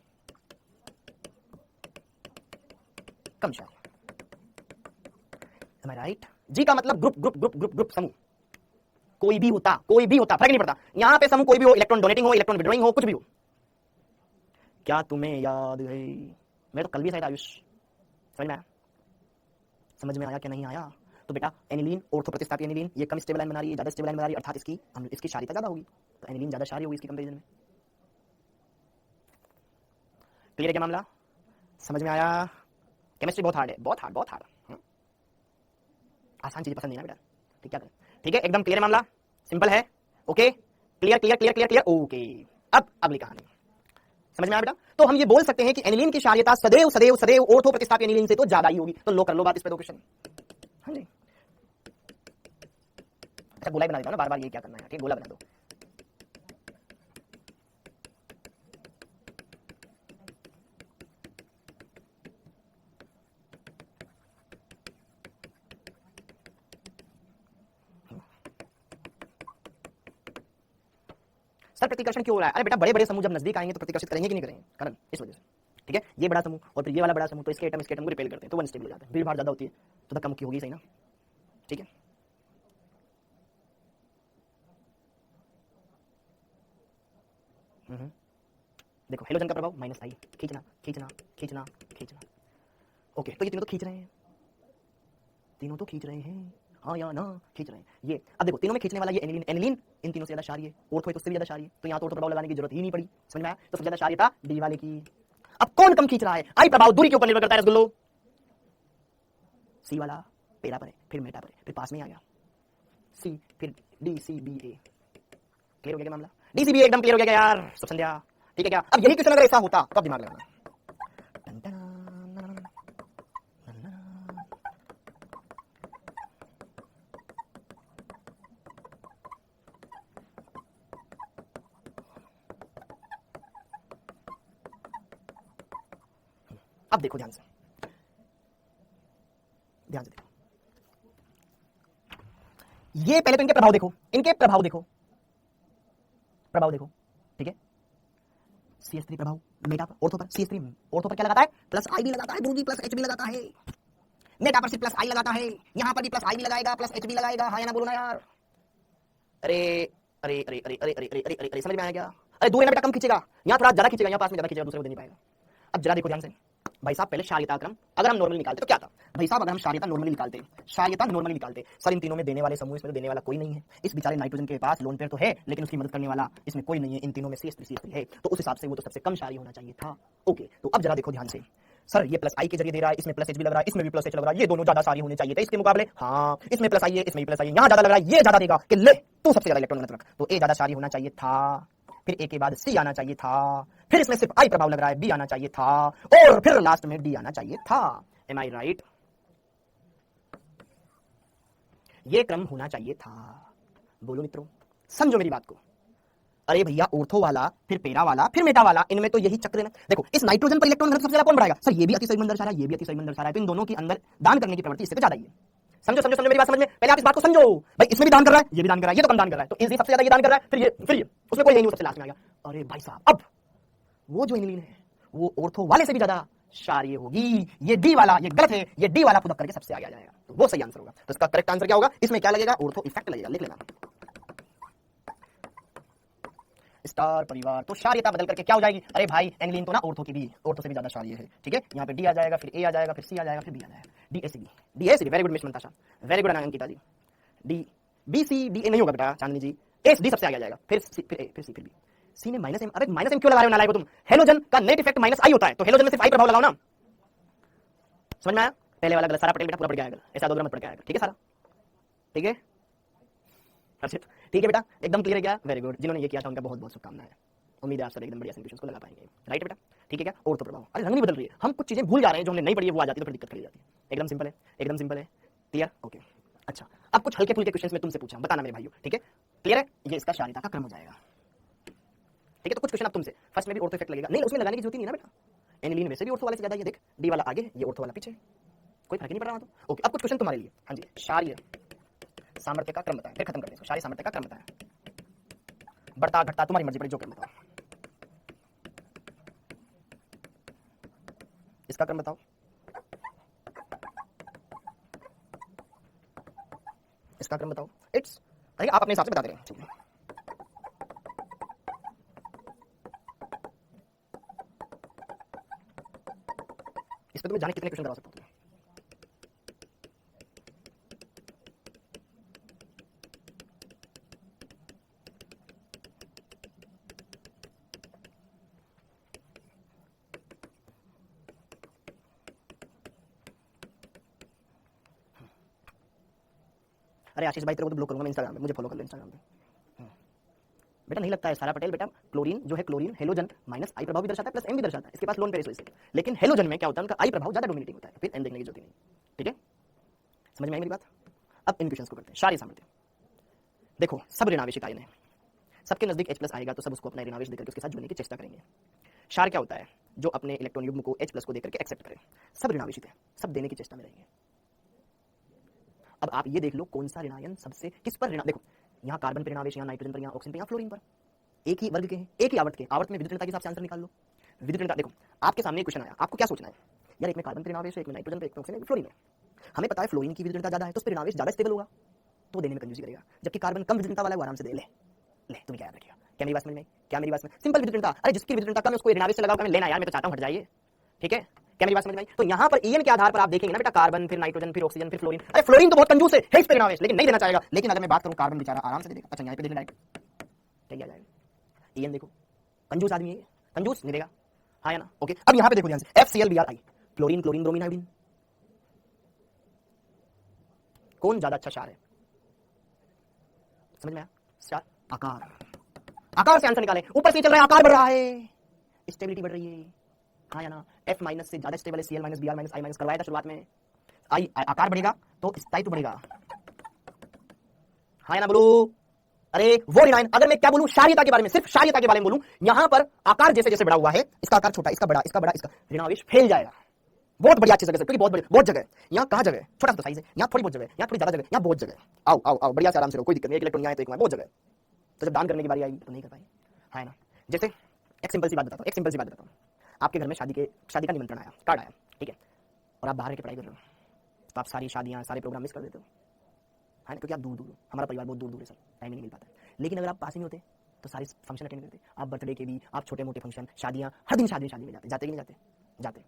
कम क्षारीय। Am I right? जी का मतलब group group group group group, समूह कोई भी होता, फर्क नहीं पड़ता। यहां पे समूह कोई भी हो, इलेक्ट्रॉन डोनेटिंग हो, इलेक्ट्रॉन विड्रॉइंग हो, कुछ भी हो। क्या तुम्हें याद है? मैं तो कल भी शायद आयुष, समझ में आया? समझ में आया क्या नहीं आया? तो बेटा एनिलीन ऑर्थो प्रतिस्थापी एनिलीन, ये कम स्टेबल आयन बना रही है, ज्यादा स्टेबल आयन बना रही है, अर्थात इसकी क्षारीयता ज्यादा होगी, तो एनिलीन ज्यादा क्षारीय होगी इसकी कंपैरिजन में। क्लियर है क्या मामला? समझ में आया? केमिस्ट्री बहुत हार्ड है, बहुत हार्ड, बहुत हार्ड। आसान चीजें पसंद नहीं ना बेटा, ठीक है? ठीक है, एकदम क्लियर है मामला, सिंपल है। Okay, clear clear clear clear clear, okay. अब अगली कहानी समझ में आया बेटा? तो हम ये बोल सकते हैं कि एनिलीन की क्षारीयता सदैव सदैव सदैव ऑर्थो प्रतिस्थापी एनिलीन से तो ज्यादा ही होगी। तो लो कर लो बात इस पे, दो क्वेश्चन। हाँ जी, अच्छा गोला बना देता हूं ना, बार बार ये क्या करना है, ठीक, गोला बना दो। सर प्रतिकर्षण क्यों हो रहा है? अरे बेटा बड़े बड़े समूह जब नजदीक आएंगे तो प्रतिकर्षित करेंगे कि नहीं करेंगे? कारण इस वजह से। ठीक है, ये बड़ा समूह और फिर ये वाला बड़ा समूह, तो इसके एटम को रिपेल करते हैं, तो वन स्टेबल हो जाता है। भीड़ भाड़ ज्यादा होती है तो धक्का मुक्की होगी, सही ना? ठीक है, देखो हेलोजन का प्रभाव माइनस आई, खींचना खींचना खींचना खींचना। ओके, तो ये तीनों तो खींच रहे हैं, तीनों तो खींच रहे हैं, हाँ या ना, खींच रहे हैं। ये अब देखो तीनों में खींचने वाला ये एनिलीन, एनिलीन इन तीनों से ज्यादा क्षारीय है, ऑर्थो है तो उससे भी ज्यादा क्षारीय है, तो यहाँ तो ऑर्थो प्रभाव लगाने की जरूरत ही नहीं पड़ी। समझ में आया? तो सबसे ज्यादा क्षारीयता डी वाले की। अब कौन कम खींच रहा है? आई प्रभाव दूरी के ऊपर निर्भर करता है रसगुल्लो। सी वाला पेरा पर है, फिर मेटा पर है, फिर पास में आ गया सी, फिर DCBA। क्लियर हो गया क्या मामला? DCBA एकदम क्लियर हो गया क्या यार? सब संध्या ठीक है क्या? अब यही क्वेश्चन अगर ऐसा होता तो अब दिमाग लगाना। अब देखो ध्यान से, ध्यान से देखो, ये पहले तो इनके प्रभाव देखो, इनके प्रभाव देखो, प्रभाव देखो, ठीक है। CH3 प्रभाव मेटा पर, ऑर्थो पर, CH3 ऑर्थो पर क्या लगाता है, प्लस आई भी लगाता है, दूसरी प्लस एच भी लगाता है, मेटा पर से प्लस आई लगाता है, यहां पर भी प्लस आई भी लगाएगा, प्लस एच भी लगाएगा, हाँ या ना बोलो ना यार। अरे अरे अरे अरे अरे अरे अरे अरे अरे समझ में आया क्या? अरे दूर है ना बेटा, कम खींचेगा, यहां थोड़ा ज्यादा खींचेगा, यहां पास में ज्यादा खींचेगा, दूसरे को दे नहीं पाएगा। अब जरा देखो ध्यान से भाई साहब, पहले शार्यता क्रम अगर हम नॉर्मली निकालते तो क्या था भाई साहब, अगर हम शार्यता नॉर्मली निकालते, शार्यता नॉर्मली निकालते सर, इन तीनों में देने वाले समूह, इसमें तो देने वाला कोई नहीं है, इस बेचारे नाइट्रोजन के पास लोन पेयर तो है लेकिन उसकी मदद करने वाला इसमें कोई नहीं है, इन तीनों में CH3 है, तो उस हिसाब से वो तो सबसे कम शार्य होना चाहिए था। ओके, तो अब जरा देखो ध्यान से, सर ये प्लस आई के जरिए दे रहा है, इसमें प्लस एच भी लग रहा है, इसमें भी प्लस एच लग रहा है, ये दोनों ज्यादा शार्य होने चाहिए थे इसके मुकाबले, हाँ इसमें प्लस आई है, इसमें भी प्लस आई है, यहां ज्यादा लग रहा है, ये ज्यादा देगा कि ले तू सबसे ज्यादा इलेक्ट्रॉन रख, तो ए ज्यादा शार्य होना चाहिए था, फिर ए के बाद सी आना चाहिए था, फिर इसमें सिर्फ आई प्रभाव लग रहा है, बी आना चाहिए था, और फिर लास्ट में डी आना चाहिए था। एम आई राइट? ये क्रम होना चाहिए था। बोलो मित्रों, समझो मेरी बात को। अरे भैया ऑर्थो वाला, फिर पेरा वाला, फिर मेटा वाला, इनमें तो यही चक्र है ना। देखो इस नाइट्रोजन पर इलेक्ट्रॉन घनत्व सबसे ज्यादा कौन बढ़ाएगा? सर ये भी अतिशय मंद दर्शा रहा है, ये भी अतिशय मंद दर्शा रहा है, तो इन दोनों के अंदर दान करने की प्रवृत्ति इससे तो ज्यादा ही है। समझो समझो समझो मेरी बात, समझ में, पहले आप इस बात को समझो भाई, इसमें भी दान कर रहा है, ये भी दान कर रहा है, ये तो कम दान कर रहा है, तो इसी सबसे ज्यादा ये दान कर रहा है, फिर ये उसमें कोई नहीं, वो सबसे लास्ट में आएगा। अरे भाई साहब, अब वो जो एनिलीन है वो ऑर्थो वाले से भी ज्यादा क्षारीय होगी, ये डी वाला, ये गलत है, ये डी वाला खुद करके सबसे आगे आ जाएगा, तो वो सही आंसर होगा। तो इसका करेक्ट आंसर क्या होगा? इसमें क्या लगेगा? ऑर्थो इफेक्ट लगेगा, लिख लेना स्टार परिवार। तो क्षारीयता बदल करके क्या हो जाएगी? अरे भाई एनिलीन तो ना ऑर्थो की भी, ऑर्थो से भी ज्यादा क्षारीय है, ठीक है। यहाँ पे डी आ जाएगा, फिर ए आ जाएगा, फिर सी आ जाएगा, फिर बी आ जाएगा, डी एसिडी, डी एसिडी, very good miss Mantasha, very good Ankita ji. D B C D A नहीं होगा बेटा चांदनी जी, एस डी सबसे आगे आ जाएगा, फिर सी, फिर ए, फिर सी, फिर बी, सी में माइनस एम। अरे माइनस एम क्यों लगा रहे हो नालायक हो तुम? हेलोजन का नेट इफेक्ट माइनस आई होता है, तो हेलोजन में सिर्फ आई प्रभाव लगाओ ना। समझ में आया? पहले वाला गलत, सारा पटेल बेटा पूरा पड़ गया, ऐसा दो मत पड़ गया, ठीक है सारा, ठीक है अर्षित, ठीक है बेटा, एकदम क्लियर है क्या? वेरी गुड, जिन्होंने ये किया था उनका बहुत बहुत शुभकामनाएं, उम्मीद है आप सब एकदम बढ़िया क्वेश्चन को लगा पाएंगे, राइट बेटा, ठीक है क्या? और तो प्रभाव, अरे रंग नहीं बदल रही है, हम कुछ चीजें भूल जा रहे हैं जो हमने नहीं पढ़ी है, वो आ जाती है तो फिर दिक्कत कर जाती है। एकदम सिंपल है, एकदम सिंपल है, क्लियर? ओके, अच्छा अब कुछ हल्के फुल्के क्वेश्चन में तुमसे पूछा, बताना मेरे भाइयों, ठीक है? क्लियर है? ये इसका क्षारीयता का क्रम हो जाएगा, ठीक है। तो कुछ क्वेश्चन अब तुमसे, फर्स्ट में भी ऑर्थो इफेक्ट लगेगा, नहीं उसमें लगाने की जरूरत नहीं है ना बेटा, एनिलीन में से भी ऑर्थो वाले से ज्यादा, ये देख डी वाला आगे, ये ऑर्थो वाला पीछे, कोई फर्क नहीं पड़ रहा तो। ओके, अब कुछ क्वेश्चन तुम्हारे लिए, हाँ जी, क्षारीय सामर्थ्य का क्रम बताएं, फिर खत्म कर दें। क्षारीय सामर्थ्य का क्रम बताएं, बढ़ता घटता तुम्हारी मर्जी पड़ी, जो क्रम बताओ, इसका क्रम बताओ, इसका क्रम बताओ। इट्स अरे आप अपने हिसाब से बता दे रहे हैं, ठीक है। इस पे तुम्हें जाने कितने क्वेश्चन करवा सकता हूं? अरे आशीष भाई तेरे को तो ब्लॉक करूंगा मैं इंस्टाग्राम पे, मुझे फॉलो कर ले इंस्टाग्राम पे। बेटा नहीं लगता है सारा पटेल, बेटा क्लोरीन जो है, क्लोरीन हेलोजन माइनस आई प्रभाव भी दर्शाता है, प्लस एम भी दर्शाता है, इसके पास लोन पेयर इसलिए, लेकिन हेलोजन में क्या होता है, उनका आई प्रभाव ज्यादा डोमिनेटिंग होता है, फिर एम देखने की जरूरत नहीं, ठीक है। समझ में आई मेरी बात? अब इन क्वेश्चंस को करते हैं। क्षारीय सामर्थ्य देखो, सब ऋणावेशिक आयन है, सबके नजदीक H+ आएगा तो सब उसको अपना ऋणावेश देकर के उसके साथ जुड़ने की चेष्टा करेंगे। क्षार क्या होता है? जो अपने इलेक्ट्रॉन युग्म को H+ को देकर के एक्सेप्ट करे, सब ऋणावेशिक है, सब देने की चेष्टा में रहेंगे। अब आप ये देख लो कौन सा ऋणायन सबसे किस पर ऋण, देखो यहाँ कार्बन पर ऋणावेश, यहाँ नाइट्रोजन पर, यहाँ ऑक्सीजन पर, यहाँ फ्लोरीन पर, एक ही वर्ग के हैं, एक ही आवर्त के, आवर्त में विद्युत ऋणता के हिसाब से आंसर निकाल लो। विद्युत ऋणता देखो, आपके सामने क्वेश्चन आया, आपको क्या सोचना है यार, एक में कार्बन पर ऋणावेश है, एक में नाइट्रोजन पर, एक में ऑक्सीजन, एक फ्लोरीन है। हमें पता है फ्लोरीन की विद्युत ऋणता ज्यादा है, तो उस पर ऋणावेश ज्यादा स्टेबल होगा, तो देने में कंजूसी करेगा, जबकि कार्बन कम विद्युत ऋणता वाला है, वो आराम से दे ले। तुम क्या याद रखिएगा? क्या मेरी बात समझ में? क्या मेरी बात में? सिंपल विद्युत ऋणता, अरे जिसकी विद्युत ऋणता कम है उसको ऋणावेश से लगाओ, मैं लेना यार, मैं तो चाहता हूं हट जाइए, ठीक है। क्या मेरी बात समझ में आई? तो यहाँ पर EN के आधार पर आप देखेंगे ना बेटा, कार्बन फिर नाइट्रोजन फिर ऑक्सीजन फिर फ्लोरीन, अरे फ्लोरीन तो बहुत कंजूस है इस पे ऋणावेश, लेकिन नहीं देना चाहेगा, लेकिन अगर मैं बात करूं कार्बन बेचारा आराम से दे देगा। अच्छा यहाँ पे देख डायरेक्ट क्या आ जाएगा, EN देखो कंजूस आदमी है, कंजूस नहीं देगा, हाँ या ना? ओके, अब यहाँ पे देखो ध्यान से, FCl chlorine chlorine bromine iodine, कौन ज्यादा अच्छा क्षार है? समझ में आया? क्षार आकार, आकार से आंसर निकाले, ऊपर से चल रहा है, आकार बढ़ रहा है, स्टेबिलिटी बढ़ रही है, हाँ या ना? F- से ज्यादा स्टेबल है, Cl- Br- I- करवाया था शुरुआत में, आकार बढ़ेगा तो स्थायित्व बढ़ेगा, हाँ या ना बोलू? अरे वो ऋणायन, अगर मैं क्या बोलूं क्षारीयता के बारे में, सिर्फ क्षारीयता के बारे में बोलूं, यहां पर आकार जैसे जैसे बड़ा हुआ है, इसका आकार छोटा, इसका बड़ा, इसका बड़ा, इसका ऋणावेश फैल जाएगा, बहुत बढ़िया अच्छी जगह से, क्योंकि बहुत जगह है। यहाँ कहाँ जगह है? छोटा सा साइज है, यहाँ थोड़ी बहुत जगह है, यहाँ थोड़ी ज्यादा जगह, यहाँ बहुत जगह है। आओ आओ आओ, बढ़िया से आराम से रहो, कोई दिक्कत नहीं। एक इलेक्ट्रॉन यहाँ है तो एक वहाँ, बहुत जगह है। तो जब दान करने की बारी आएगी तो नहीं कर पाएंगे, है ना। जैसे एक सिंपल सी बात बताता हूँ, एक सिंपल सी बात बताता हूँ। आपके घर में शादी का निमंत्रण आया, कार्ड आया, ठीक है, और आप बाहर के पढ़ाई कर रहे हो, तो आप सारी शादियाँ सारे प्रोग्राम मिस कर देते हो, है ना, क्योंकि आप दूर दूर हो, हमारा परिवार बहुत दूर दूर है सर, टाइम ही नहीं मिल पाता है। लेकिन अगर आप पास ही होते तो सारे फंक्शन अटेंड करते, आप बर्थडे के भी, आप छोटे मोटे फंक्शन, शादियाँ, हर दिन शादी में जाते, जाते कि नहीं जाते? जाते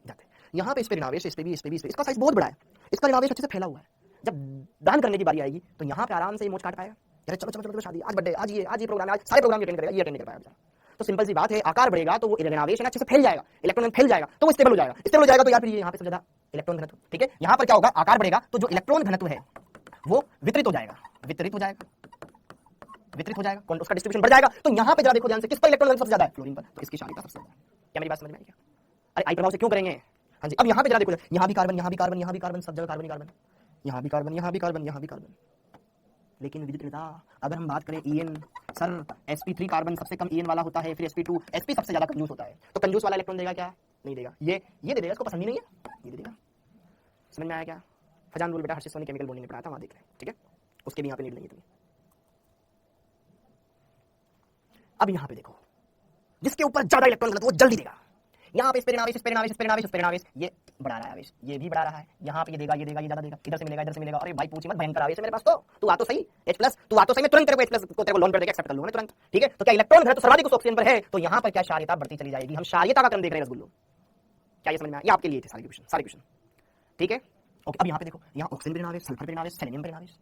जाते। यहाँ पे इस पे ऋणावेश, इस पे भी, इसका साइज बहुत बड़ा है, इसका ऋणावेश अच्छे से फैला हुआ है। जब दान करने की बारी आएगी तो यहाँ पे आराम से मोच काट पाएगा, अरे चलो चलो चलो शादी, आज बर्थडे, आज ये प्रोग्राम, आज सारे प्रोग्राम अटेंड करेगा, ये अटेंड कर पाएगा। तो सिंपल सी बात है, आकार बढ़ेगा तो वो ऋणावेश है ना अच्छे से फैल जाएगा, इलेक्ट्रॉन फैल जाएगा तो वो स्टेबल हो जाएगा। स्टेबल हो जाएगा तो यार फिर यहाँ पे सबसे ज्यादा इलेक्ट्रॉन घनत्व, ठीक है, यहाँ पर क्या होगा, आकार बढ़ेगा तो जो इलेक्ट्रॉन घनत्व है वो वितरित हो जाएगा, वितरित हो जाएगा, वितरित हो जाएगा, उसका डिस्ट्रीब्यूशन बढ़ जाएगा। तो यहाँ पे जरा देखो ध्यान से, किस पर इलेक्ट्रॉन सबसे ज्यादा है? फ्लोरीन पर, तो इसकी क्षारीयता सबसे ज्यादा है। क्या मेरी बात समझ में आई क्या? अरे आई प्रभाव से क्यों करेंगे? हाँ जी, अब यहाँ पे जरा देखो, यहाँ भी कार्बन, यहाँ भी कार्बन, यहाँ भी कार्बन, सब जगह कार्बन ही कार्बन, यहाँ भी कार्बन, यहाँ भी कार्बन, यहाँ भी कार्बन। लेकिन विचित्रता, अगर हम बात करें EN, सर sp3 कार्बन सबसे कम EN वाला होता है, फिर sp2, sp सबसे ज्यादा कंजूस होता है, तो कंजूस वाला इलेक्ट्रॉन देगा क्या? नहीं देगा, ये दे देगा, इसको पसंद ही नहीं है, ये दे देगा। समझ में आया क्या? फजान रूल बेटा हर्षित सोनी केमिकल बॉन्डिंग में पढ़ाया था, वहां देख रहे हैं, ठीक है, उसके भी यहाँ पे नीड नहीं है तुम्हें। अब यहाँ पे देखो, जिसके ऊपर ज्यादा इलेक्ट्रॉन घनत्व वो जल्दी देगा। यहाँ पे इस पे ऋणावेश, इस पे ऋणावेश, इस पे ऋणावेश, इस पे ऋणावेश, ये बढ़ा रहा है आवेश, ये भी बढ़ा रहा है, यहाँ पे ये देगा, ये देगा, ये ज्यादा देगा, इधर से मिलेगा, इधर से मिलेगा। अरे भाई पूछी मत, भयंकर आवेश है मेरे पास तो, तू आ तो सही H+, तू आ तो सही, मैं तुरंत तेरे को लोन कर देगा, एक्सेप्ट कर लूंगा तुरंत, ठीक है। तो क्या इलेक्ट्रॉन घनत्व सर्वाधिक उस ऑक्सीजन पर है, तो यहाँ पर क्या क्षारीयता बढ़ती चली जाएगी। हम क्षारीयता का क्रम देख रहे हैं रसगुल्लो, क्या ये समझ में आया? ये आपके लिए थे सारे क्वेश्चन, ठीक है। ओके, अब यहाँ पे देखो, यहाँ ऑक्सीजन पर ऋणावेश, सल्फर पर ऋणावेश, सेलेनियम पर ऋणावेश,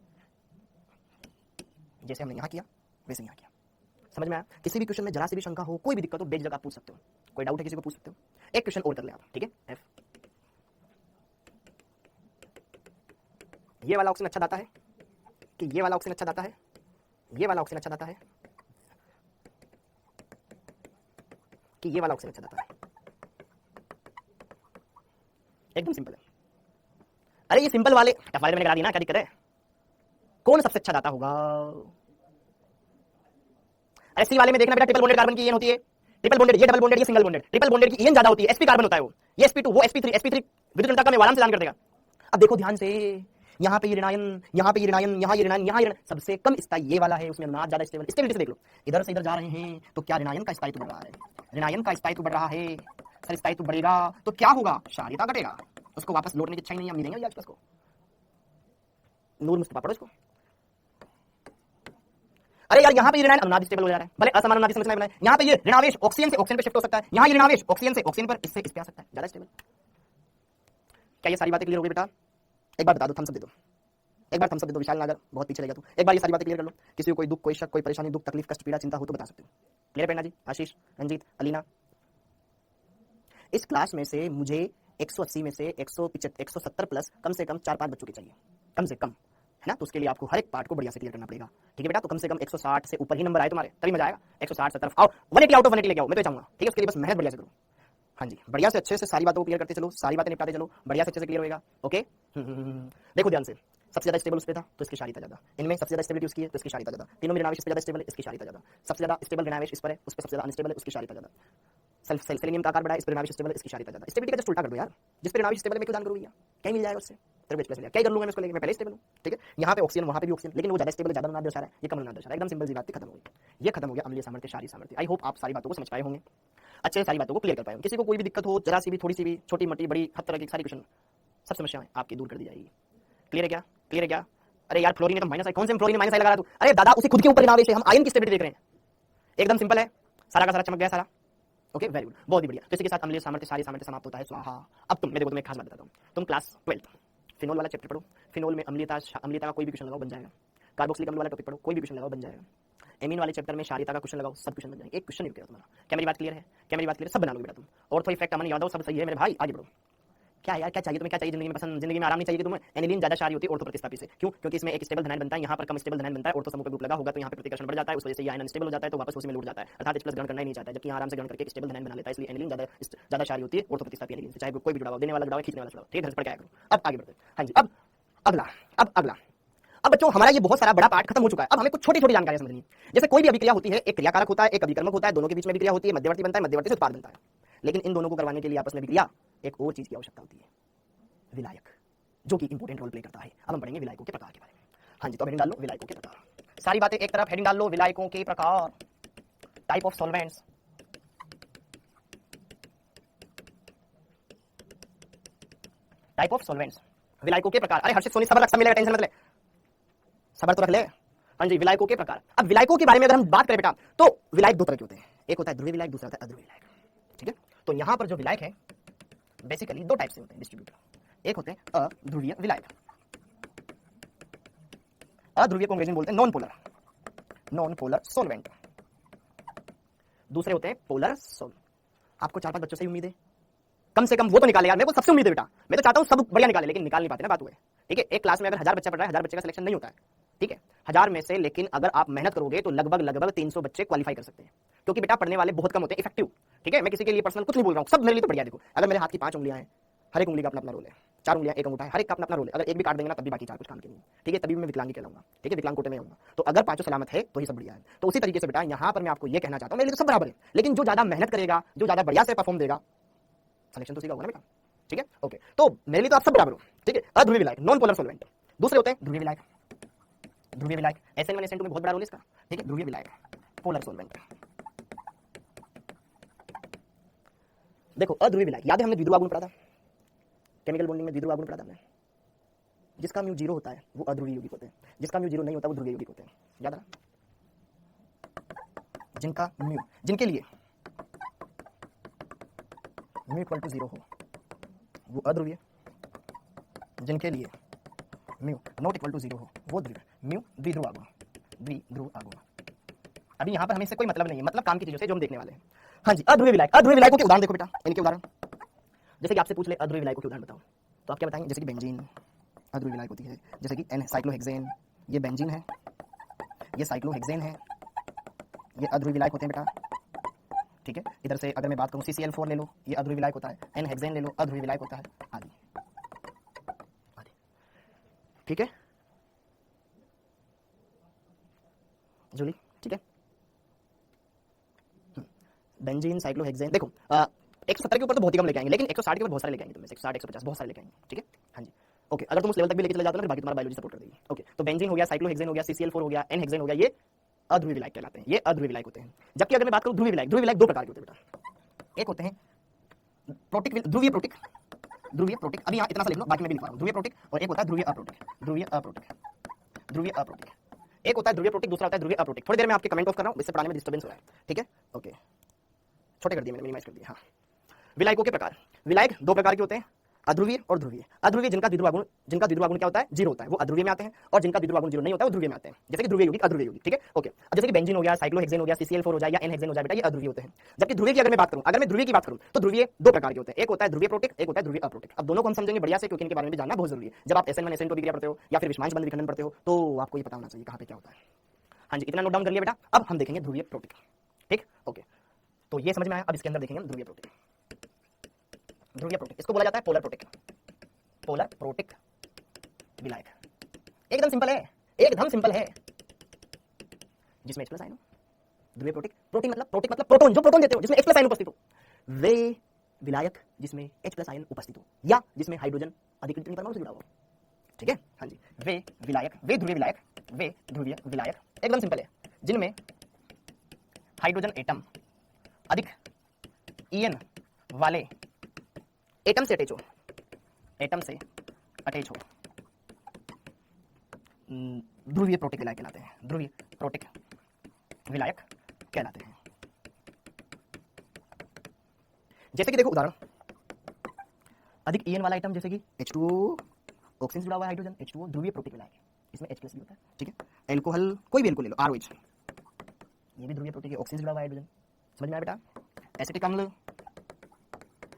जैसे हमने यहाँ किया वैसे यहाँ किया। समझ में आया? किसी भी क्वेश्चन में जरा सी भी शंका हो, कोई भी दिक्कत हो, बेझिझक आप पूछ सकते हो, कोई डाउट है किसी को पूछ सकते हो। एक क्वेश्चन और कर ले आप, ठीक है। F, ये वाला ऑक्सीजन अच्छा दाता है कि ये वाला ऑक्सीजन अच्छा दाता है? ये वाला ऑक्सीजन अच्छा दाता है कि ये वाला ऑक्सीजन अच्छा दाता है? एकदम सिंपल है। अरे ये सिंपल वाले F वाले मैंने करा दी ना, क्या दिक्कत है? कौन सबसे अच्छा दाता होगा? अरे सी वाले में देखना बेटा, ट्रिपल बॉन्डेड कार्बन की EN होती है, ट्रिपल बॉन्डेड, ये डबल बॉन्डेड, ये सिंगल बॉन्डेड। ट्रिपल बॉन्डेड की EN ज्यादा होती है, sp कार्बन होता है वो, ये sp2, वो sp3, sp3 विद्युत ऋणता में आराम से दान कर देगा। अब देखो ध्यान से, यहाँ पे ये ऋणायन, यहाँ पे ये ऋणायन, यहाँ ये ऋणायन, यहाँ ये सबसे कम स्थायी ये वाला है, उसमें अनुनाद ज्यादा स्टेबल। स्टेबिलिटी से देख लो, इधर से इधर जा रहे हैं तो क्या ऋणायन का स्थायित्व बढ़ रहा है? ऋणायन का स्थायित्व बढ़ रहा है, सर स्थायित्व बढ़ेगा तो क्या होगा? क्षारीयता घटेगा, उसको वापस लौटने की इच्छा ही नहीं, हम मिलेंगे आज को। नूर मुस्तफा पढ़ो इसको। अरे यार यहाँ पे ये ऋणायन अनुनाद स्टेबल हो जा रहा है, भले असमान अनुनाद संरचना बनाए, यहाँ पे ये ऋणावेश ऑक्सीजन से ऑक्सीजन पे शिफ्ट हो सकता है, यहाँ ये ऋणावेश ऑक्सीजन से ऑक्सीजन पर इससे इस पे आ सकता है, ज्यादा स्टेबल। क्या ये सारी बातें क्लियर हो गई बेटा? एक बार बता दो, थम्स अप दे दो, एक बार थम्स अप दे दो। विशाल नागर बहुत पीछे रह गया तू, एक बार ये सारी बातें क्लियर कर लो। किसी को कोई दुख, कोई शक, कोई परेशानी, दुख, तकलीफ, कष्ट, पीड़ा, चिंता हो तो बता सकते हो। क्लियर प्रेरणा जी, आशीष, रंजीत, अलीना। इस क्लास में से मुझे 180 में से 170 प्लस कम से कम 4-5 बच्चों की चाहिए, कम से कम, है ना। तो उसके लिए आपको हर एक पार्ट को बढ़िया से क्लियर करना पड़ेगा, ठीक है बेटा। तो कम से कम 160 से ऊपर ही नंबर आए तुम्हारे, तभी मजा आएगा। 160 70 आओ, 180 आउट ऑफ 180 लेके आओ, मैं तो चाहूंगा, ठीक है। उसके लिए बस मेहनत बढ़िया से करो, हाँ जी, बढ़िया से अच्छे से सारी बातों को क्लियर करते चलो, सारी बातें निपटाते चलो, बढ़िया से अच्छे से क्लियर होगा। ओके, देखो ध्यान से, सबसे ज्यादा स्टेबल उस पे था तो इसकी क्षारीयता ज्यादा, इनमें सबसे ज्यादा स्टेबिलिटी उसकी है तो इसकी क्षारीयता ज्यादा, तीनों में ऋणावेश इस पे ज्यादा स्टेबल है, इसकी क्षारीयता ज्यादा, सबसे ज्यादा स्टेबल ऋणावेश इस पर है, उस पे सबसे ज्यादा अनस्टेबल है, उसकी क्षारीयता ज्यादा। सेलेनियम का आकार बड़ा है, इस पर ऋणावेश स्टेबल है, इसकी क्षारीयता ज्यादा। स्टेबिलिटी का जस्ट उल्टा कर दो यार, जिस पे ऋणावेश स्टेबल है मैं क्यों दान करूंगा? क्या मिल जाएगा उससे? तेरे H+ मिलेगा, क्या कर लूंगा मैं उसको लेके? मैं पहले स्टेबल हूं, ठीक है। यहाँ पे ऑक्सीजन, वहां पे भी ऑक्सीजन, लेकिन वो ज्यादा स्टेबल है, ज्यादा अनुनाद दर्शा रहा है, ये कम अनुनाद दर्शा रहा है। एकदम सिंपल सी बात खत्म हो गई, ये खत्म हो गया अम्लीय सामर्थ्य, क्षारीय सामर्थ्य। आई होप आप सारी बातों को समझ पाए होंगे, अच्छे से सारी बातों को क्लियर कर पाए होंगे। किसी को कोई भी दिक्कत हो, जरा सी भी, थोड़ी सी भी, छोटी मोटी बड़ी, हर तरह की सारी क्वेश्चन, सब समस्याएं आपकी दूर कर दी जाएगी। क्लियर है क्या? क्लियर है क्या? अरे यार फ्लोरीन तो माइनस है, कौन से फ्लोरीन माइनस लगा रहा तू? अरे दादा उसी खुद के ऊपर ऋणावेश है, हम आयन की स्टेबिलिटी देख रहे हैं, एकदम सिंपल है, सारा का सारा चमक गया सारा। ओके वेरी गुड, बहुत ही बढ़िया। तो इसी के साथ अम्लीय सामर्थ्य, क्षारीय सामर्थ्य समाप्त होता है, स्वाहा। अब तुम, मैं देखो तुम्हें खास बात बताता हूँ, तुम क्लास 12 फिनोल वाला चैप्टर पढ़ो, फिनोल में अम्लीयता का कोई भी क्वेश्चन लगाओ बन जाएगा। कार्बोक्सिलिक अम्ल वाला टॉपिक पढ़ो, कोई भी क्वेश्चन लगाओ बन जाएगा। एमीन वाले चैप्टर में क्षारीयता का क्वेश्चन लगाओ, सब क्वेश्चन बन जाएंगे, एक क्वेश्चन नहीं रुकेगा तुम्हारा। क्या मेरी बात क्लियर है? क्या मेरी बात क्लियर? सब बना लोगे बेटा तुम। ऑर्थो इफेक्ट, अमन यादव, सब सही है मेरे भाई, आगे बढ़ो। क्या यार, क्या चाहिए तुम्हें? क्या चाहिए जिंदगी में? पसंद जिंदगी में आराम नहीं चाहिए तुम्हें? एनिलीन ज्यादा क्षारीय होती है ऑर्थो प्रतिस्थापी से, क्यों? क्योंकि इसमें एक स्टेबल धनायन बनता है, यहाँ पर कम स्टेबल धनायन बनता है, ऑर्थो समूह का ग्रुप लगा होगा तो यहाँ पे प्रतिकर्षण बढ़ जाता है, उस वजह से ये आयन अनस्टेबल हो जाता है, तो वापस उसी में लौट जाता है, अर्थात H+ ग्रहण करना ही नहीं चाहता है, जबकि आराम से ग्रहण करके एक स्टेबल धनायन बना लेता है। इसलिए एनिलीन ज्यादा क्षारीय होती है ऑर्थो प्रतिस्थापी एनिलीन से, चाहे कोई भी जुड़ा, देने वाला जुड़ा, खींचने वाला जुड़ा, ठीक है। पढ़ के आया करो। अब आगे बढ़ते हैं, हाँ जी। अब अगला अब बच्चों हमारा ये बहुत सारा बड़ा पार्ट खत्म हो चुका है। अब हमें कुछ छोटी छोटी जानकारी समझनी है। जैसे कोई भी अभिक्रिया होती है, एक क्रियाकारक होता है, एक अभिकर्मक होता है, दोनों के बीच में अभिक्रिया होती है, मध्यवर्ती बनता है, मध्यवर्ती से उत्पाद बनता है। लेकिन इन दोनों को करवाने के लिए आपस में भी क्रिया एक और चीज की आवश्यकता होती है, विलायक, जो कि इंपॉर्टेंट रोल प्ले करता है। अब हम पढ़ेंगे विलायकों के प्रकार के बारे में। हाँ जी, तो हेडिंग डाल लो विलायकों के प्रकार। सारी बातें एक तरफ, हेडिंग डाल लो विलायकों के प्रकार, type of solvents. Type of solvents, विलायकों के प्रकार। अरे हर्षित सोनी सबर रख, सब मिलेगा, टेंशन मत ले, सबर तो रख ले। हाँ जी, विलायकों के प्रकार। अब विलायकों के बारे में अगर हम बात करें बेटा, तो विलायक दो तरह के होते हैं, एक होता है ध्रुवीय विलायक, दूसरा होता है अध्रुवीय विलायक। ठीक है, तो यहां पर जो विलायक है बेसिकली दो टाइप से होते हैं डिस्ट्रीब्यूटर। एक होते हैं अध्रुवीय विलायक, अध्रुवीय को अंग्रेजी में बोलते हैं नॉन पोलर सॉल्वेंट। दूसरे होते हैं पोलर सॉल्व। आपको 4-5 बच्चों से उम्मीद है, कम से कम वो तो निकाले यार, मेरे को सबसे उम्मीद है बेटा, मैं तो चाहता हूं सब बढ़िया निकाले, लेकिन निकाल नहीं पाते ना, बात हुआ है। ठीक है, एक क्लास में अगर 1000 बच्चा पढ़ रहा है, 1000 बच्चे का सिलेक्शन नहीं होता है। ठीक है, 1000 में से, लेकिन अगर आप मेहनत करोगे तो लगभग 300 बच्चे क्वालिफाई कर सकते हैं, क्योंकि बेटा पढ़ने वाले बहुत कम होते हैं इफेक्टिव। ठीक है, मैं किसी के लिए पर्सनल कुछ नहीं बोल रहा हूं, सब मेरे लिए तो बढ़िया। देखो, अगर मेरे हाथ की 5 उंगलियां हैं, हर एक उंगली का अपना अपना रोल है, 4 उंगलियां, एक अंगूठा है, हर एक का अपना अपना रोल है। अगर एक भी काट देंगे ना, तब भी बाकी 4 कुछ काम के नहीं। ठीक है, तभी मैं विकलांगी कहलाऊंगा। ठीक है, विकलांग कोटे में आऊंगा। तो अगर 5 सलामत है तो ही सब बढ़िया है। तो उसी तरीके से बेटा यहां पर मैं आपको ये कहना चाहता हूं, मेरे लिए तो सब बराबर है, लेकिन जो ज्यादा मेहनत करेगा, जो ज्यादा बढ़िया से परफॉर्म देगा, सिलेक्शन तो सीधा होगा ना बेटा। ठीक है, ओके, तो मेरे लिए तो आप सब बराबर हो। ठीक है, अध्रुवीय विलायक, नॉन पोलर सॉल्वेंट। दूसरे होते हैं ध्रुवीय विलायक, SN1 SN2 में बहुत बड़ा रोल है इसका। ठीक है, ध्रुवीय विलायक, पोलर सॉल्वेंट। देखो, अध्रुवीय विलायक, याद है हमने द्विध्रुव आगुन पढ़ा था, केमिकल बॉन्डिंग में द्विध्रुव आगुन पढ़ा था हमने। जिसका म्यू 0 होता है वो अध्रुवीय यौगिक होते हैं, जिसका म्यू 0 नहीं होता वो ध्रुवीय यौगिक होते हैं। याद है, जिनका म्यू, जिनके लिए म्यू इक्वल टू 0 हो वो अध्रुवीय, जिनके लिए म्यू नॉट इक्वल टू 0 हो वो ध्रुवीय। म्यू द्विध्रुव आगुन। अभी यहाँ पर हमें इससे कोई मतलब नहीं है, मतलब काम की चीजों से जो हम देखने वाले हैं। हाँ जी, अध्रुवीय विलायक, अध्रुवीय विलायकों के उदाहरण देखो बेटा, इनके उदाहरण। जैसे कि आपसे पूछ ले अध्रुवीय विलायकों के उदाहरण बताओ, तो आप क्या बताएंगे? जैसे कि बेंजीन अध्रुवीय विलायक होती है, जैसे कि एन साइक्लोहेक्सेन, ये बेंजीन है, ये साइक्लोहेक्सेन है, ये अध्रुवीय विलायक होते हैं बेटा। ठीक है, इधर से अगर मैं बात करूं CCl4 ले लो, ये अध्रुवीय विलायक होता है, एन हेक्सेन ले लो, अध्रुवीय विलायक होता है, आदि। ठीक है जूली, ठीक है। बेंजीन, साइक्लोहेक्सेन, देखो 170 के ऊपर तो बहुत ही कम लेके आएंगे, लेकिन 160 के ऊपर बहुत सारे लेके आएंगे, तुम 160 150 बहुत सारे लेके आएंगे। ठीक है, हाँ जी, ओके, अगर तुम उस लेवल तक भी लेके चले जाते हो ना, बाकी तुम्हारा बायोलॉजी सपोर्ट कर देगी। ओके, तो बेंजीन हो गया, साइक्लोहेक्सेन हो गया, CCl4 हो गया, एन हेक्सेन हो गया, ये अध्रुवीय विलायक कहलाते हैं, ये अध्रुवीय विलायक होते हैं। जबकि अगर मैं बात करूं ध्रुवीय विलायक, ध्रुवीय विलायक दो प्रकार के होते हैं बेटा। एक होते हैं प्रोटिक, ध्रुवीय प्रोटिक, अभी यहाँ इतना सा लिख लो, बाकी मैं भी लिख रहा हूँ, ध्रुवीय प्रोटिक, और एक होता है ध्रुवीय अप्रोटिक, एक होता है ध्रुवीय प्रोटिक, दूसरा होता है ध्रुवीय अप्रोटिक। थोड़ी देर में आपके कमेंट ऑफ कर रहा हूँ, इससे पढ़ाने में डिस्टर्बेंस हो रहा है। ठीक है, ओके, छोटे कर दिए मैंने, मिनिमाइज कर दिया। हाँ, विलायकों के प्रकार, विलायक दो प्रकार के होते हैं, अध्रुवीय और ध्रुवीय। अध्रुवीय जिनका द्विध्रुव आगुन क्या होता है? 0 होता है, वो अध्रुवीय में आते हैं, और जिनका द्विध्रुव आगुन 0 नहीं होता है वो ध्रुवीय में आते हैं, जैसे कि ध्रुवीय यौगिक, अध्रुवीय यौगिक। ठीक है, ओके, अब जैसे कि बेंजीन हो गया, साइक्लोहेक्सेन हो गया, CCl4 हो जाए या एन हेक्सेन हो जाए बेटा, ये अध्रुवीय होते हैं। जबकि ध्रुवीय की अगर मैं बात करूं, अगर मैं ध्रुवीय की बात करूं, तो ध्रुवीय दो प्रकार के होते हैं, एक होता है ध्रुवीय प्रोटिक, एक होता है ध्रुवीय अप्रोटिक। अब दोनों को हम समझेंगे बढ़िया से, क्योंकि इनके बारे में भी जानना बहुत जरूरी है। जब आप SN1 SN2 विक्रिया पढ़ते हो या फिर विषमांश बंध विखंडन पढ़ते हो, तो आपको ये पता होना चाहिए कहां पे क्या होता है। हाँ जी, इतना नोट डाउन कर लिया बेटा। अब हम देखेंगे ध्रुवीय प्रोटिक। ठीक, ओके, तो ये समझ में आया। अब इसके अंदर देखेंगे ध्रुवीय प्रोटिक। इसको बोला जाता है पोलर प्रोटिक विलायक। एकदम सिंपल है, जिसमें H+ आयन हो। ध्रुवीय प्रोटिक, प्रोटिक मतलब प्रोटॉन, जो प्रोटॉन देते हो, जिसमें H+ आयन उपस्थित हो, वे विलायक जिसमें H+ आयन उपस्थित हो, या जिसमें हाइड्रोजन अधिकृत परमाणु से जुड़ा हो। ठीक है, हाँ जी, वे ध्रुवीय विलायक एकदम सिंपल है, जिनमें हाइड्रोजन एटम अधिक EN वाले एटम से अटैच हो, ध्रुवीय प्रोटिक विलायक कहलाते हैं, जैसे कि देखो उदाहरण, अधिक EN वाला आइटम जैसे कि H2O, ऑक्सीजन जुड़ा हुआ है, हाइड्रोजन H2O, ध्रुवीय प्रोटिक विलायक है, इसमें H+ भी होता है। ठीक है, एल्कोहल, कोई भी एल्कोहल ले लो, ROH, ये भी ध्रुवीय प्रोटिक है, ऑक्सीजन जुड़ा हुआ है, हाइड्रोजन। समझ में आया बेटा? एसिटिक अम्ल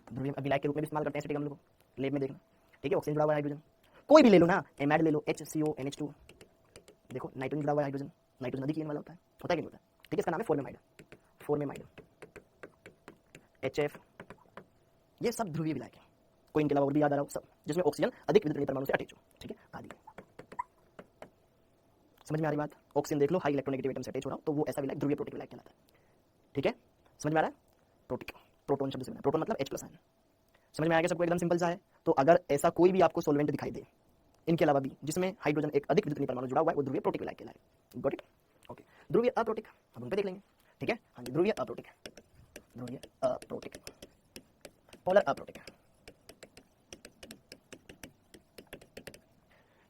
ध्रुवीय विलायक के रूप में भी इस्तेमाल करते हैं, एसिटिक अम्ल को लैब में देखना। ठीक है, ऑक्सीजन जुड़ा हुआ है, हाइड्रोजन, कोई भी ले लो ना, एमाइड ले लो, HCO NH2, देखो नाइट्रोजन जुड़ा हुआ है, हाइड्रोजन अधिक EN वाला होता है कि नहीं होता? ठीक है, इसका नाम है फॉर्मेमाइड, HF, ये सब ध्रुवीय विलायक है। कोई इनके अलावा और भी याद आ रहा हो, सब जिसमें ऑक्सीजन अधिक विद्युत परमाणु से अटैच हो। ठीक है, आदि। समझ में आ रही बात? ऑक्सीजन देख लो, हाई इलेक्ट्रोनेगेटिव एटम से अटैच हो रहा हो, तो वो ऐसा विलायक ध्रुवीय प्रोटिक विलायक कहलाता है। ठीक है, समझ में आ रहा है? प्रोटिक, प्रोटॉन शब्द से बना, प्रोटॉन मतलब H+ आयन। समझ में आ गया सबको, एकदम सिंपल सा है। तो अगर ऐसा कोई भी आपको सॉल्वेंट दिखाई दे इनके अलावा भी जिसमें हाइड्रोजन एक अधिक विद्युत परमाणु जुड़ा हुआ है, वो ध्रुवीय प्रोटिक विलायक कहलाएगा। Got it? ओके, ध्रुवीय अप्रोटिक अब उन पे देख लेंगे। ठीक है, हाँ जी, ध्रुवीय अप्रोटिक, ध्रुवीय अप्रोटिक, पोलर अप्रोटिक,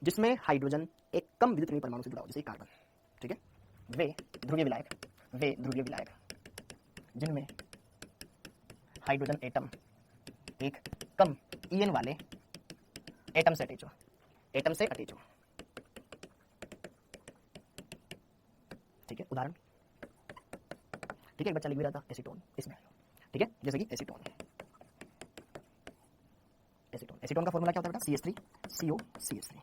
जिसमें हाइड्रोजन एक कम विद्युत परमाणु से जुड़ा हो, जैसे कार्बन। ठीक है, वे ध्रुवीय विलायक, वे ध्रुवीय विलायक जिनमें हाइड्रोजन एटम एक कम ईएन वाले एटम से अटैच हो, एटम से अटैच हो। ठीक है, उदाहरण, ठीक है, एक बच्चा लिख भी रहा था एसीटोन, इसमें। ठीक है, जैसे कि एसीटोन, एसीटोन, एसीटोन का फॉर्मूला क्या होता है बेटा? CH3 CO CH3।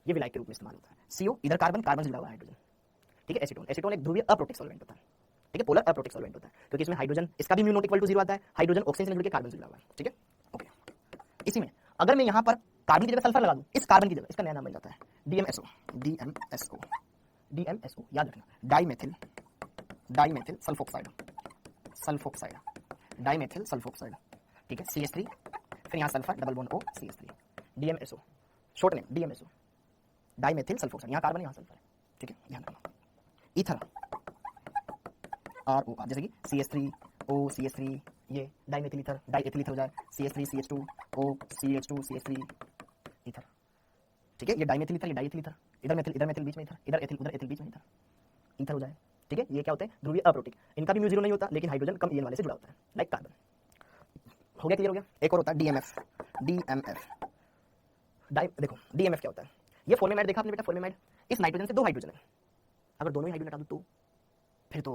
ये विलायक के रूप में इस्तेमाल होता है। CO इधर कार्बन, कार्बन से जुड़ा हुआ हाइड्रोजन। ठीक है, एसीटोन, एसीटोन एक ध्रुवीय अप्रोटिक सॉल्वेंट होता है। ठीक है, पोलर अप्रोटिक सॉल्वेंट होता है, क्योंकि इसमें हाइड्रोजन, इसका भी म्यू नॉट इक्वल टू 0 आता है, हाइड्रोजन ऑक्सीजन से जुड़ के कार्बन से जुड़ा हुआ है। ठीक है, ओके। इसी में अगर मैं यहाँ पर कार्बन की जगह सल्फर लगा दूं, इस कार्बन की जगह इसका नया नाम बन जाता है DMSO, DMSO, DMSO, याद रखना, dimethyl, dimethyl sulphoxide, sulphoxide, dimethyl sulphoxide. ठीक है, CH3, फिर यहाँ sulphur, double bond O, CH3, DMSO, short name DMSO, dimethyl sulphoxide. यहाँ कार्बन, यहाँ सल्फर है। ठीक है, ध्यान रखना। ईथर, ROR, जैसे कि CH3O CH3, ये डाइमेथिल ईथर, डाइएथिल ईथर हो जाए, CH3 CH2O CH2 CH3 ether. ठीक है, ये डाइमेथिल ईथर, ये डाइएथिल ईथर, इधर मेथिल बीच में ईथर, इधर एथिल, उधर एथिल बीच में ईथर, ईथर हो जाए। ठीक है, ये क्या होते हैं? ध्रुवीय अप्रोटिक। इनका भी म्यू 0 नहीं होता, लेकिन हाइड्रोजन कम ईएन वाले से जुड़ा होता है, लाइक कार्बन। हो गया, क्लियर हो गया? एक और होता है DMF, DMF, देखो DMF क्या होता है? ये फॉर्मेमाइड देखा आपने बेटा, फॉर्मेमाइड, इस नाइट्रोजन से 2 हाइड्रोजन है, अगर दोनों ही हाइड्रोजन हटा दो तो फिर तो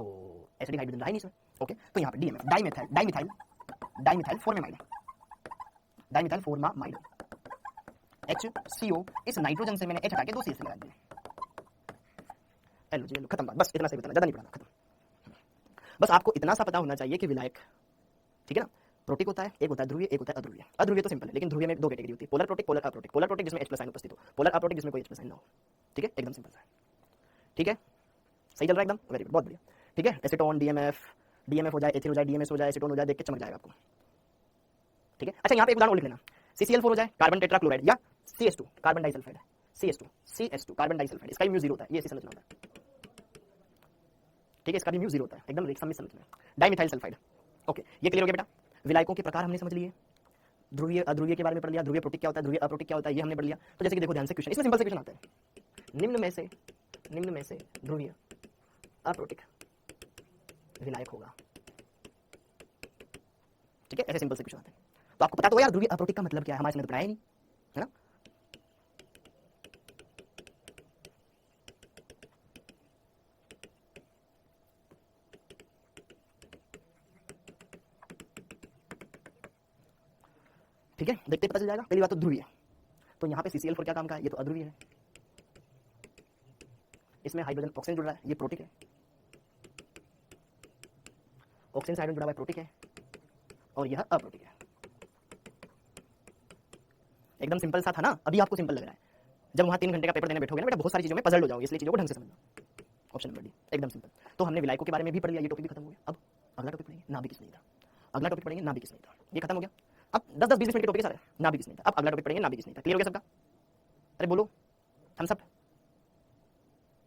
एसिडिक हाइड्रोजन रहा ही नहीं इसमें। ओके, तो यहाँ पे DMF, dimethyl, dimethyl, dimethyl formamide, dimethyl formamide, HCO, इस नाइट्रोजन से मैंने H हटा के 2 CH लगा दिए, एलो जी, खत्म बात, बस इतना से बताना, ज्यादा नहीं पढ़ाना, खत्म। बस आपको इतना सा पता होना चाहिए कि विलायक, ठीक है ना, प्रोटिक होता है, एक होता है ध्रुवीय, एक होता है अध्रुवीय। अध्रुवीय तो सिंपल है, लेकिन ध्रुवीय में 2 कैटेगरी होती है, polar protic, polar aprotic. Polar protic जिसमें H+ आयन उपस्थित हो, पोलर अप्रोटिक जिसमें कोई H+ आयन ना हो। ठीक है, एकदम सिंपल है। ठीक है, सही चल रहा है एकदम, वेरी गुड, बहुत बढ़िया। ठीक है, एसीटोन, DMF हो जाए, एथिल हो जाए, DMS हो जाए, एसीटोन हो जाए, देख के चमक जाएगा आपको। ठीक है, अच्छा यहाँ पे एक उदाहरण और लिख लेना, CCl4 हो जाए, कार्बन टेट्राक्लोराइड, या CH2 carbon disulphide, CH2 carbon disulphide, इसका भी म्यू 0 होता है, ये ऐसे समझना होता है। ठीक है, इसका भी म्यू 0 होता है, एकदम रेखा में समझना। Dimethyl sulphide. ओके, ये क्लियर हो गया बेटा? विलायकों के प्रकार हमने समझ लिए, ध्रुवीय अध्रुवीय के बारे में पढ़ लिया, ध्रुवीय प्रोटिक क्या होता है, ध्रुवीय अप्रोटिक क्या होता है, ये हमने पढ़ लिया। तो जैसे कि देखो ध्यान से क्वेश्चन, इसमें सिंपल से क्वेश्चन आता है, निम्न में से ध्रुवीय अप्रोटिक विलायक होगा। ठीक है, ऐसे सिंपल से क्वेश्चन आते हैं। तो आपको पता तो यार ध्रुवीय अप्रोटिक का मतलब क्या है, हमारे इसमें तो पढ़ाया ही नहीं, है ना? ठीक है, देखते पता चल जाएगा। पहली बात तो ध्रुवीय, तो यहाँ पे CCl4 क्या काम का है, ये तो अध्रुवीय है, इसमें हाइड्रोजन ऑक्सीजन जुड़ रहा है, ये प्रोटिक है, ऑक्सीजन से हाइड्रोजन जुड़ा हुआ है, प्रोटिक है, और यह अप्रोटिक है। एकदम सिंपल सा था ना, अभी आपको सिंपल लग रहा है, जब वहां 3 घंटे का पेपर देने बैठोगे ना बेटा, बहुत सारी चीजों में पजल हो जाओगे, इसलिए चीजों को ढंग से समझना। ऑप्शन नंबर डी, एकदम सिंपल। तो हमने विलायकों के बारे में भी पढ़ लिया, ये टॉपिक भी खत्म हो गया। अब अगला टॉपिक पढ़ेंगे, नाभिक स्नेहिता। अगला टॉपिक पढ़ेंगे नाभिक स्नेहिता, ये खत्म हो गया। अब 10-10 20 मिनट के टॉपिक सारे नाभिक स्नेहिता। अब अगला टॉपिक पढ़ेंगे नाभिक स्नेहिता। क्लियर हो गया सबका? अरे बोलो थम्स अप।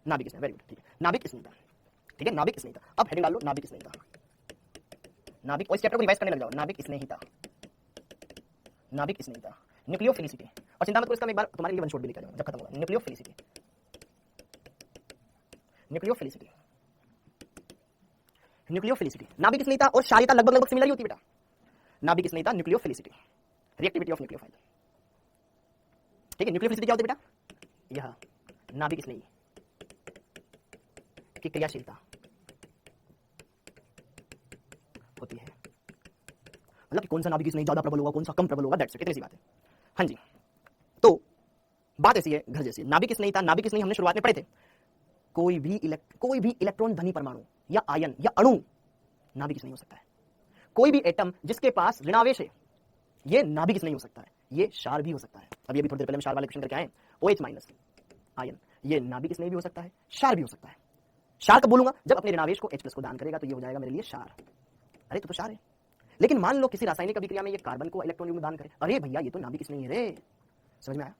नाभिक स्नेहिता, वेरी गुड। ठीक है, नाभिक स्नेहिता। ठीक है, नाभिक स्नेहिता। अब हेडिंग डाल लो, नाभिक स्नेहिता। नाभिक, और इस चैप्टर को रिवाइज करने लग जाओ। नाभिक स्नेहिता, नाभिक स्नेहिता, न्यूक्लियोफिलिसिटी। और चिंता मत करो, इसका मैं एक बार तुम्हारे लिए वन शॉट भी लेकर आ जाऊंगा जब खत्म होगा। Nucleophilicity, nucleophilicity, nucleophilicity. नाभिक स्नेहिता और क्षारीयता लगभग सिमिलर ही होती है बेटा। नाभिक Snehita, nucleophilicity, reactivity of nucleophile. ठीक है, न्यूक्लियोफिलिसिटी क्या होती है बेटा? यह नाभिक स्नेही की क्रियाशीलता होती है, मतलब कि कौन सा नाभिक स्नेही ज्यादा प्रबल होगा, कौन सा कम प्रबल होगा, दैट्स इट, इतनी सी बात है। हाँ जी, तो बात ऐसी है घर जैसी। नाभिक स्नेहिता, नाभिक स्नेही हमने शुरुआत में पढ़े थे, कोई भी इलेक्ट्रॉन धनी परमाणु या आयन या अणु नाभिक स्नेही हो सकता है। कोई भी एटम जिसके पास ऋणावेश है, ये नाभिक स्नेही हो सकता है। ये क्षार भी हो सकता है। अभी थोड़ी देर पहले हम क्षार वाले क्वेश्चन करके आए, OH- आयन, ये नाभिक स्नेही भी हो सकता है, क्षार भी हो सकता है। क्षार कब बोलूंगा? जब अपने ऋणावेश को H+ को दान करेगा, तो ये हो जाएगा मेरे लिए क्षार। अरे तो क्षार है। लेकिन मान लो किसी रासायनिक अभिक्रिया में ये कार्बन को इलेक्ट्रॉन युग्म दान करे, अरे भैया ये तो नाभिक स्नेही है रे। समझ में आया?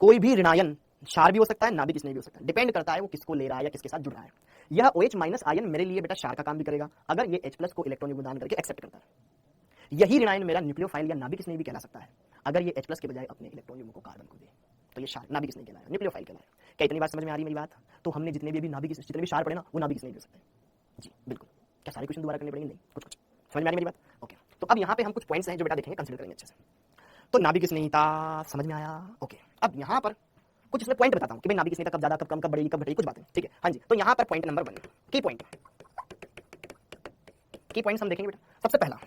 कोई भी ऋणायन क्षार भी हो सकता है, नाभिक स्नेही भी हो सकता है, डिपेंड करता है वो किसको ले रहा है या किसके साथ जुड़ रहा है। यह OH माइनस आयन मेरे लिए बेटा क्षार का काम भी करेगा अगर ये H प्लस को इलेक्ट्रॉन युग्म दान करके एक्सेप्ट करता है। यही ऋणायन मेरा न्यूक्लियोफाइल या नाभिक स्नेही भी कहला सकता है अगर ये H प्लस के बजाय अपने इलेक्ट्रॉन युग्म को कार्बन को दे, तो ये क्षार नाभिक स्नेही कहलाएगा, न्यूक्लियोफाइल कहलाएगा। क्या इतनी बात समझ में आ रही है मेरी बात? तो हमने जितने भी नाभिक जितने भी क्षार पढ़े ना वो नाभिक स्नेही हो सकते हैं जी, बिल्कुल। क्या सारे क्वेश्चन दोबारा करने पड़ेंगे? नहीं, कुछ कुछ समझ में आ रही मेरी बात? ओके, तो अब यहाँ पे हम कुछ पॉइंट्स हैं जो बेटा देखेंगे, कंसीडर करेंगे अच्छे से। तो नाभिक स्नेहिता समझ में आया? ओके, अब यहाँ पर कुछ इसमें पॉइंट बताता हूँ कि भाई नाभिक स्नेहिता कब ज्यादा कब कम कब बढ़ेगी कब घटेगी, कुछ बातें, ठीक है? हाँ जी, तो यहाँ पर पॉइंट नंबर 1 की पॉइंट हम देखेंगे बेटा। सबसे पहला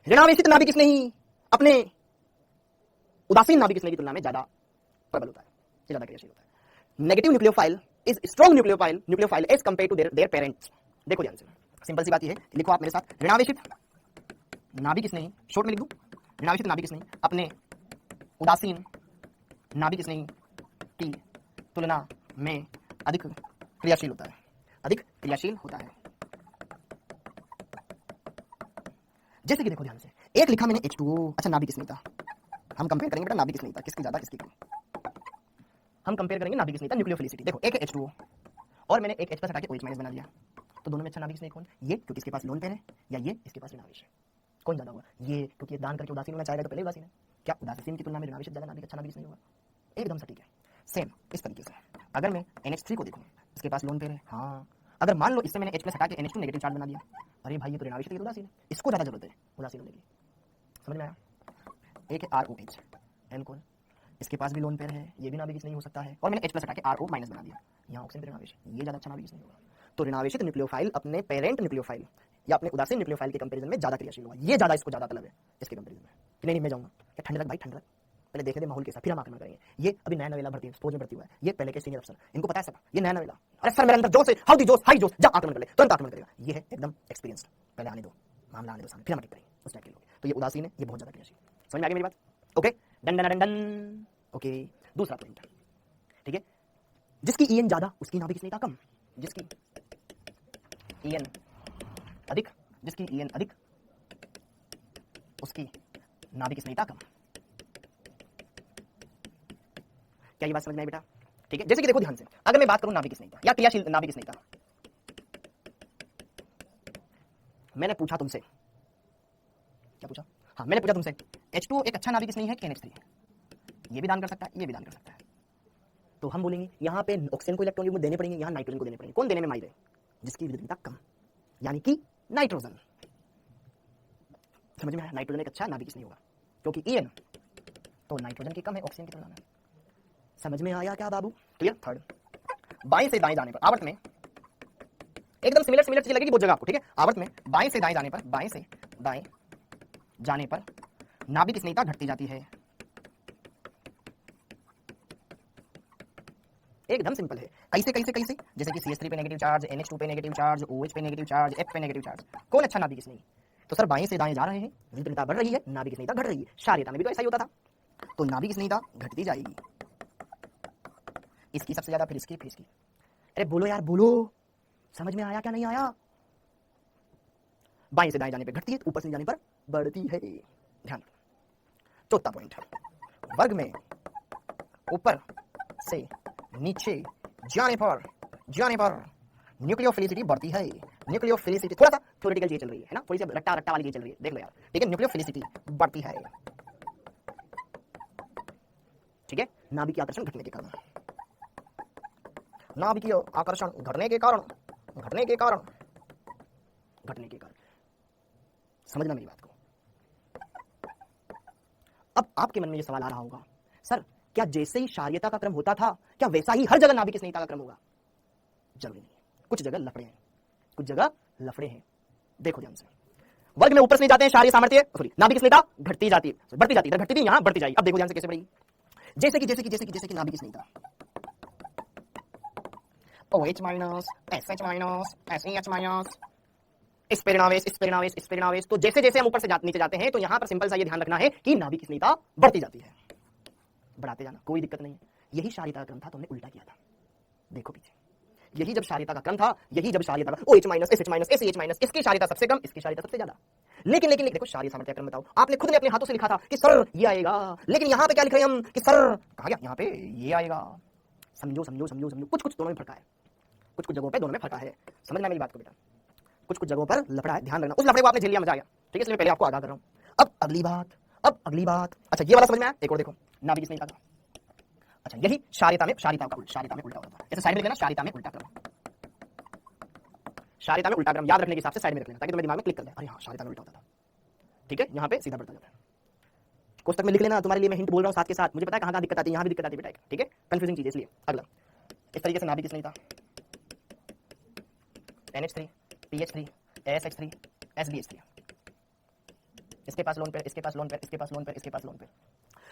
ऋणावेशित नाभिक स्नेही अपने उदासीन नाभिक स्नेही की तुलना में ज्यादा प्रबल होता है, ज्यादा क्रियाशील होता है। Negative nucleophile is strong nucleophile as compare to their parents. देखो ध्यान से, सिंपल सी बात ये है, लिखो आप मेरे साथ, ऋणावेशित नाभिक स्नेही, शॉर्ट में लिख दूं, ऋणावेशित नाभिक स्नेही अपने उदासीन नाभिक स्नेही की तुलना में अधिक क्रियाशील होता है, अधिक क्रियाशील होता है। जैसे कि देखो ध्यान से, एक लिखा मैंने H2O, अच्छा नाभिक स्नेहिता हम कंपेयर करेंगे बेटा, नाभिक स्नेहिता किसकी ज्यादा किसकी कम, हम कंपेयर करेंगे नाभिक स्नेहिता न्यूक्लियोफिलिसिटी। देखो एक H2O और मैंने एक H प्लस हटा के OH माइनस बना दिया, तो दोनों में अच्छा नाभिक स्नेही कौन? ये क्योंकि इसके पास लोन पेयर है, या ये इसके पास ऋणावेश है, कौन ज्यादा होगा? ये क्योंकि दान करके उदासीन होना चाहेगा तो पहले उदासीन है। क्या उदासीन की तुलना में ऋणावेश ज्यादा नाभिक अच्छा नाभिक स्नेही होगा? एकदम सटीक है। सेम इस तरीके से अगर मैं NH3 को देखूं, इसके पास लोन पेयर है, हाँ, अगर मान लो इससे मैंने H प्लस हटा के NH2 नेगेटिव चार्ज बना दिया, अरे भाई ये तो ऋणावेश है, उदासीन है, इसको ज्यादा जरूरत है उदासीन होने की। समझ में आया? एक है ROH एल्कोहल, इसके पास भी लोन पेयर है, ये भी नाभिक स्नेही हो सकता है, और मैंने H प्लस हटा के RO माइनस बना दिया, यहाँ ऑक्सीजन ऋणावेश, ये ज्यादा अच्छा नाभिक स्नेही होगा। तो ऋणावेशित न्यूक्लियोफाइल अपने पेरेंट न्यूक्लियोफाइल या अपने उदासीन न्यूक्लियोफाइल के कंपैरिजन में ज्यादा क्रियाशील होगा, ये ज्यादा इसको ज्यादा तलब है इसके कंपैरिजन में। नहीं मैं जाऊंगा क्या, ठंड लग भाई, ठंड लग, पहले देखने दे माहौल कैसा, फिर हम आक्रमण करेंगे। ये अभी नया नवेला भर्ती है, फौज में भर्ती हुआ है, ये पहले के सीनियर अफसर, इनको पता है सब, ये नया नवेला, अरे सर मेरे अंदर जोश है, हाउ दी जोश, हाई जोश, जा आक्रमण कर ले, तुरंत आक्रमण करेगा। ये है एकदम एक्सपीरियंस्ड, पहले आने दो, मामला आने दो सामने, फिर हम अटैक करेंगे, उस टाइप के लोग। तो ये उदासीन है, ये बहुत ज्यादा क्रियाशील। समझ में आ गई मेरी बात? Okay, done done done done. Okay, दूसरा पॉइंट, ठीक है, जिसकी EN ज्यादा उसकी नाभिक स्नेहिता कम, जिसकी EN अधिक, जिसकी EN अधिक उसकी नाभिक स्नेहिता कम। क्या ये बात समझ में आई बेटा? ठीक है, जैसे कि देखो ध्यान से, अगर मैं बात करूं नाभिक स्नेहिता या क्रियाशील नाभिक स्नेहिता, मैंने पूछा तुमसे, क्या पूछा? हाँ मैंने पूछा तुमसे, H2O एक अच्छा नाभिक स्नेही है कि NH3? ये भी दान कर सकता है, ये भी दान कर सकता है। तो हम बोलेंगे यहाँ पे ऑक्सीजन को इलेक्ट्रॉन युग्म देने पड़ेंगे, यहाँ नाइट्रोजन को देने पड़ेंगे। कौन देने में माहिर है? जिसकी विद्युतता कम, यानी कि नाइट्रोजन। समझ में आया? नाइट्रोजन एक अच्छा नाभिक स्नेही होगा क्योंकि EN तो नाइट्रोजन की कम है ऑक्सीजन की तुलना में। समझ में आया क्या बाबू? क्लियर? थर्ड, बाएं से दाएं जाने पर आवर्त में एकदम सिमिलर चीज लगेगी बहुत जगह आपको, ठीक है? आवर्त में बाएं से दाएं जाने पर, बाएं से दाएं जाने पर नाभिक स्नेहिता घटती जाती है। एकदम सिंपल है। कैसे कैसे कैसे? जैसे कि CH3 पे नेगेटिव चार्ज, NH2 पे नेगेटिव चार्ज, OH पे नेगेटिव चार्ज, F पे नेगेटिव चार्ज, कौन अच्छा नाभिक स्नेही? तो सर बाएं से दाएं जा रहे हैं, विद्युतता बढ़ रही है, नाभिक स्नेहिता घट रही है। क्षारीयता में भी तो ऐसा ही होता था, तो नाभिक स्नेहिता घटती जाएगी, इसकी सबसे ज्यादा, फिर इसकी, फिर इसकी। अरे बोलो यार बोलो, समझ में आया क्या नहीं आया? बाएं से दाएं जाने पर घटती है, ऊपर से जाने पर बढ़ती है। ध्यान। चौथा पॉइंट, वर्ग में ऊपर से नीचे जाने पर न्यूक्लियोफिलिसिटी बढ़ती है। न्यूक्लियोफिलिसिटी थोड़ा सा थ्योरेटिकल चीज चल रही है ना, थोड़ी सी रट्टा रट्टा वाली चीज चल रही है, देख लो यार, ठीक है? न्यूक्लियोफिलिसिटी बढ़ती है, ठीक है? नाभिकीय आकर्षण घटने के कारण, नाभिकीय आकर्षण घटने के कारण, समझना मेरी बात को। अब आपके मन में ये सवाल आ रहा होगा, सर क्या जैसे ही क्षारीयता का क्रम होता था, क्या वैसा ही हर जगह नाभिक स्नेहिता का क्रम होगा? जरूरी नहीं, कुछ जगह लफड़े हैं, कुछ जगह लफड़े हैं। देखो ध्यान से, वर्ग में ऊपर से जाते हैं, क्षारीय सामर्थ्य सॉरी नाभिक स्नेहिता घटती जाती है, बढ़ती जाती है, घटती थी, यहां बढ़ती जाएगी। अब देखो ध्यान से कैसे बढ़ेगी, जैसे कि नाभिक Snehita OH minus, SH minus, SEH minus, इस पे ऋणावेश। तो जैसे जैसे हम ऊपर से नीचे जाते हैं, तो यहां पर सिंपल सा ये ध्यान रखना है कि नाभिक स्नेहिता बढ़ती जाती है, बढ़ाते जाना, कोई दिक्कत नहीं है। यही क्षारीयता का क्रम था, तुमने उल्टा किया था। देखो पीछे, यही जब क्षारीयता का क्रम था, यही जब क्षारीयता का OH minus SH minus ACH minus, इसकी क्षारीयता सबसे कम, इसकी क्षारीयता सबसे ज्यादा। लेकिन लेकिन देखो क्षारीय सामर्थ्य क्रम बताओ, आपने खुद ने अपने हाथों से लिखा था कि सर ये आएगा, लेकिन यहाँ पे क्या लिख रहे हैं हम कि सर कहा गया यहाँ पे ये आएगा। समझो समझो समझो समझो, कुछ कुछ दोनों में फर्क है, कुछ कुछ जगहों पे दोनों में फर्क है। समझना मेरी बात को बेटा, कुछ कुछ जगहों पर लफड़ा है, ध्यान रखना। उस लफड़े को आपने झेल लिया, मजा आ गया, ठीक है, इसलिए पहले आपको आगाह कर रहा हूँ। अब अगली बात, अच्छा ये वाला समझ में आया। एक और देखो, नाभिक स्नेहिता का, अच्छा यही क्षारीयता में उल्टा होता था। ऐसे साइड में लिखना, क्षारीयता में उल्टा क्रम, क्षारीयता में उल्टा क्रम याद रखने के हिसाब से साइड में रख लेना, ताकि तुम्हारे दिमाग में क्लिक कर जाए, अरे हाँ क्षारीयता में उल्टा होता था, ठीक है। यहाँ पे सीधा बढ़ता जाता है, कोष्टक में लिख लेना, तुम्हारे लिए मैं हिंट बोल रहा हूँ साथ के साथ, मुझे पता है कहाँ दिक्कत आती है, यहाँ भी दिक्कत आती है बेटा, ठीक है, कंफ्यूजिंग चीज है इसलिए। अगला इस तरीके से नाभिक Snehita, NH3 PH3 ASH3 SBH3, इसके पास लोन पे, इसके पास लोन पे, इसके पास लोन पे, इसके पास लोन पे।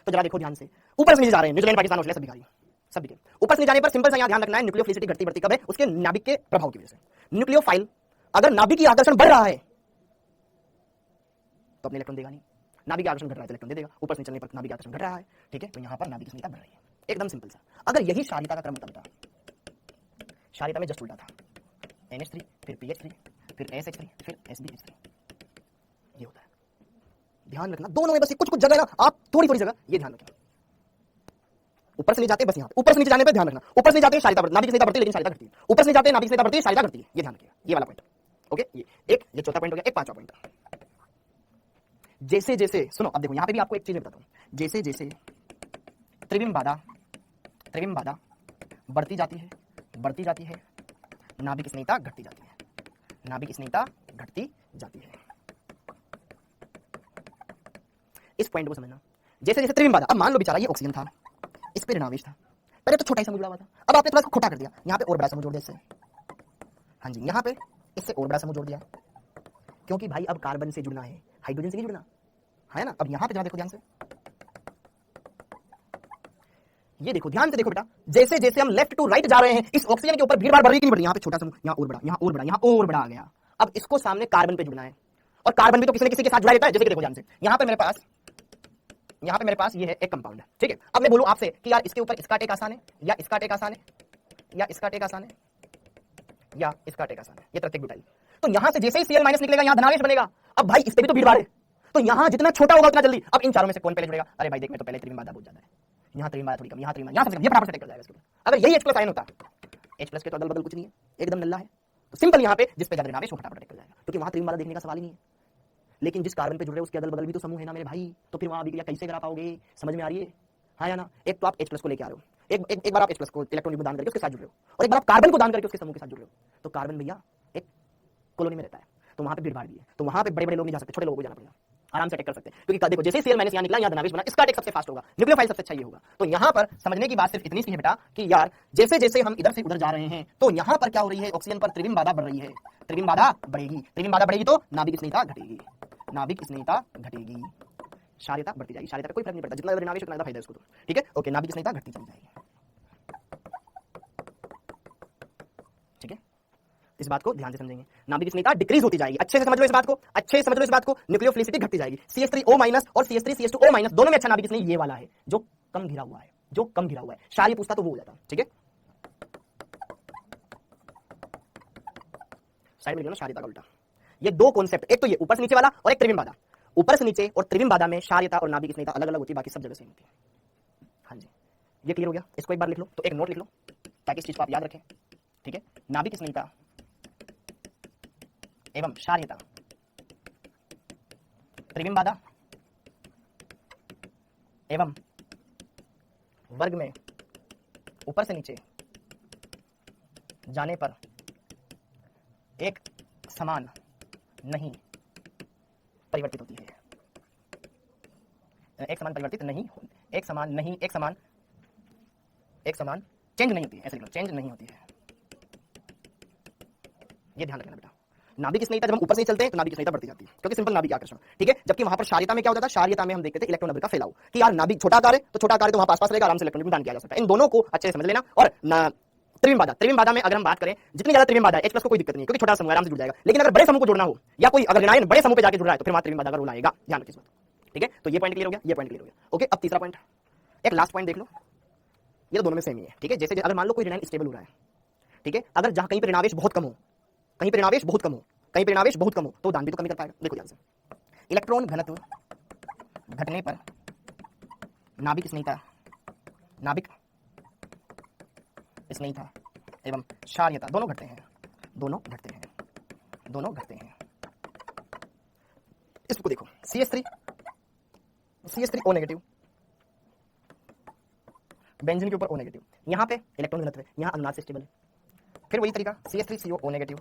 तो जरा देखो ध्यान से, ऊपर से नीचे जा रहे हैं, न्यूजीलैंड पाकिस्तान ऑस्ट्रेलिया सब भिखारी, सब के ऊपर से जाने पर सिंपल सा यहाँ ध्यान रखना है, न्यूक्लियोफिलिसिटी घटती बढ़ती कब है, उसके नाभिक के प्रभाव की वजह से। न्यूक्लियोफाइल अगर नाभिक की आकर्षण बढ़ रहा है तो अपने इलेक्ट्रॉन देगा नहीं, नाभिक आकर्षण घट रहा है तो इलेक्ट्रॉन दे देगा, ऊपर से चलने पर नाभिक आकर्षण घट रहा है, ठीक है, तो यहाँ पर नाभिक स्नेहिता बढ़ रही है, एकदम सिंपल सा। अगर यही क्षारीयता का क्रम होता बेटा, क्षारीयता में जस्ट उल्टा था, NH3 फिर PH3 फिर ASH3 फिर SBH3, ये होता है। ध्यान रखना दोनों में, बस कुछ कुछ जगह ना आप थोड़ी जगह ये ध्यान रखना, ऊपर से नहीं जाते, बस यहाँ ऊपर से नीचे जाने पे ध्यान रखना, ऊपर से नहीं जाते क्षारीयता बढ़ती, नाभिक स्नेहिता बढ़ती है लेकिन क्षारीयता घटती है, ऊपर से नहीं जाते नाभिक स्नेहिता बढ़ती है क्षारीयता घटती है, ये ध्यान रखिए, ये वाला पॉइंट, ओके। ये चौथा पॉइंट हो गया। एक पांचवा पॉइंट, जैसे जैसे सुनो, अब देखो यहाँ पे भी आपको एक चीज बताता हूँ, जैसे जैसे त्रिविम बाधा बढ़ती जाती है नाभिक स्नेहिता घटती जाती है, नाभिक स्नेहिता घटती जाती है। इस पॉइंट को समझना, जैसे जैसे त्रिविम बाधा, अब मान लो बेचारा ये ऑक्सीजन था, इस पे ऋणावेश था, पहले तो छोटा ही समूह जुड़ा हुआ था, अब आपने थोड़ा सा खोटा कर दिया, यहाँ पे और बड़ा समूह जोड़ दिया इससे, हाँ जी, यहाँ पे इससे और बड़ा समूह जोड़ दिया, क्योंकि भाई अब कार्बन से जुड़ना है, हाइड्रोजन से नहीं जुड़ना है ना। अब यहाँ पे जरा देखो ध्यान से, ये देखो ध्यान से देखो बेटा, जैसे जैसे हम लेफ्ट टू राइट जा रहे हैं, इस ऑक्सीजन के ऊपर भीड़ भाड़ बढ़ रही कि नहीं बढ़ रही, यहाँ पे छोटा समूह, यहाँ और बड़ा, यहाँ और बड़ा, यहाँ और बड़ा आ गया। अब इसको सामने कार्बन पे जुड़ना है, और कार्बन भी तो किसी न किसी के साथ जुड़ा रहता है, जैसे कि देखो ध्यान से, यहाँ पे मेरे पास ये है एक कंपाउंड है, ठीक है। अब मैं बोलूं आपसे कि यार इसके ऊपर इसका टेक आसान है, या इसका टेक आसान है, या इसका टेक आसान है, या इसका टेक आसान है, ये प्रत्येक ब्यूटाइल, तो यहां से जैसे ही Cl माइनस निकलेगा यहाँ धनावेश बनेगा। अब भाई इस पे भी तो भीड़ भाड़ है, तो यहाँ जितना छोटा होगा उतना जल्दी। अब इन चारों में से कौन पहले जुड़ेगा, अरे भाई देख मैं तो पहले त्रिविम बाधा बहुत ज्यादा है, यहाँ त्रिविम बाधा थोड़ी कम, यहाँ त्रिविम, यहाँ सबसे कम, ये फटाफट से टेक कर जाएगा इसके ऊपर। अगर यही H+ आयन होता, H+ के तो अदल बदल कुछ नहीं है, एकदम नल्ला है, तो सिंपल यहाँ पे जिस पे ज्यादा ऋणावेश वो फटाफट टेक कर जाएगा, क्योंकि वहां त्रिविम बाधा देखने का सवाल ही नहीं है। लेकिन जिस कार्बन पे जुड़ रहे हैं उसके अदल बदल भी तो समूह है ना मेरे भाई, तो फिर वहां अभिक्रिया कैसे करा पाओगे, समझ में आ रही है, हाँ या ना। एक तो आप H+ को लेके आ रहे हो, एक बार आप H+ को इलेक्ट्रॉन को दान करके उसके साथ जुड़ रहे हो, और एक बार आप कार्बन को दान करके उसके समूह के साथ जुड़ रहे हो, तो कार्बन भैया एक कॉलोनी में रहता है, तो वहां पे भीड़ भाड़ भी है, तो वहां पे बड़े बड़े लोग नहीं जा सकते, छोटे लोगों को जाना पड़ेगा, आराम से टेक कर सकते हैं। क्योंकि देखो जैसे Cl माइनस यहाँ निकला, यहाँ धनावेश बना, इसका टेक सबसे फास्ट होगा, न्यूक्लियोफाइल सबसे अच्छा ये होगा। तो यहाँ पर समझने की बात सिर्फ इतनी सी है बेटा कि यार जैसे जैसे हम इधर से उधर जा रहे हैं, तो यहाँ पर क्या हो रही है, ऑक्सीजन पर त्रिविम बाधा बढ़ रही है, त्रिविम बाधा बढ़ेगी तो नाभिक स्नेहिता घटेगी, नाभिक स्नेहिता घटेगी, क्षारीयता बढ़ती जाएगी, क्षारीयता कोई फर्क नहीं पड़ता, जितना ऋणावेश उतना फायदा है उसको, तो ठीक है, ओके, नाभिक स्नेहिता घटती चली जाएगी, ठीक है। इस बात को ध्यान से समझेंगे, नाभिक स्नेहिता डिक्रीज होती जाएगी, अच्छे से समझ लो इस बात को, अच्छे से समझ लो इस बात को, न्यूक्लियोफिलिसिटी घटती जाएगी, CH3O- और CH3CH2O- दोनों में अच्छा नाभिक स्नेही ये वाला है जो कम घिरा हुआ है, जो कम घिरा हुआ है, क्षारीय पूछता तो वो हो जाता, ठीक है। साइड में लिखना क्षारीयता का उल्टा, ये दो कॉन्सेप्ट, एक तो ये ऊपर से नीचे वाला और एक त्रिविम बाधा, ऊपर से नीचे और त्रिविम बाधा में क्षारीयता और नाभिक स्नेहिता अलग अलग होती है, बाकी सब जगह सेम होती है, हाँ जी। ये क्लियर हो गया, इसको एक बार लिख लो, तो एक नोट लिख लो ताकि इस चीज को आप याद रखें, ठीक है। नाभिक स्नेहिता एवं क्षारीयता, त्रिविम बाधा एवं वर्ग में ऊपर से नीचे जाने पर एक समान नहीं परिवर्तित होती है, एक समान परिवर्तित नहीं, एक समान नहीं, एक समान चेंज नहीं होती है, ऐसे लिखो, चेंज नहीं होती है, ये ध्यान रखना बेटा। नाभिक स्नेहिता जब हम ऊपर से चलते हैं तो नाभिक स्नेहिता बढ़ती जाती है, क्योंकि सिंपल नाभिक आकर्षण, ठीक है। जबकि वहां पर क्षारीयता में क्या होता था, क्षारीयता में हम देखते थे इलेक्ट्रॉन नंबर का फैलाव, कि यार नाभिक छोटा आकार है तो छोटा आकार है तो वहां पास रहेगा, आराम से इलेक्ट्रॉन दान किया जा सकता है। इन दोनों को अच्छे से समझ लेना। और त्रिविम बाधा में अगर हम बात करें, जितनी ज्यादा त्रिविम बाधा है H+ को कोई दिक्कत नहीं है, क्योंकि छोटा समूह आराम से जुड़ जाएगा, लेकिन अगर बड़े समूह को जोड़ना हो या कोई अगर ऋणायन बड़े समूह पे जाके जुड़ रहा है तो फिर वहां त्रिविम बाधा का रोल आएगा, ध्यान रखिए, ठीक है। तो ये पॉइंट क्लियर हो गया, ये पॉइंट क्लियर हो गया, ओके। अब तीसरा पॉइंट, एक लास्ट पॉइंट देख लो, ये तो दोनों में सेम ही है, ठीक है। जैसे अगर मान लो कोई ऋणायन स्टेबल हो रहा है, ठीक है। अगर जहां कहीं पर ऋणावेश बहुत कम हो, कहीं पर ऋणावेश बहुत कम हो, कहीं पर ऋणावेश बहुत कम हो, तो दान भी तो कमी कर पाएगा। देखो ध्यान से, इलेक्ट्रॉन घनत्व घटने पर नाभिक स्नेहिता, नाभिक स्नेहिता एवं क्षारीयता दोनों घटते हैं, दोनों घटते हैं, दोनों घटते हैं। इसको देखो, CH3O नेगेटिव, बेंजीन के ऊपर O नेगेटिव, यहाँ पे इलेक्ट्रॉन घनत्व है, यहाँ अनुनाद से स्टेबल है। फिर वही तरीका, CH3CO नेगेटिव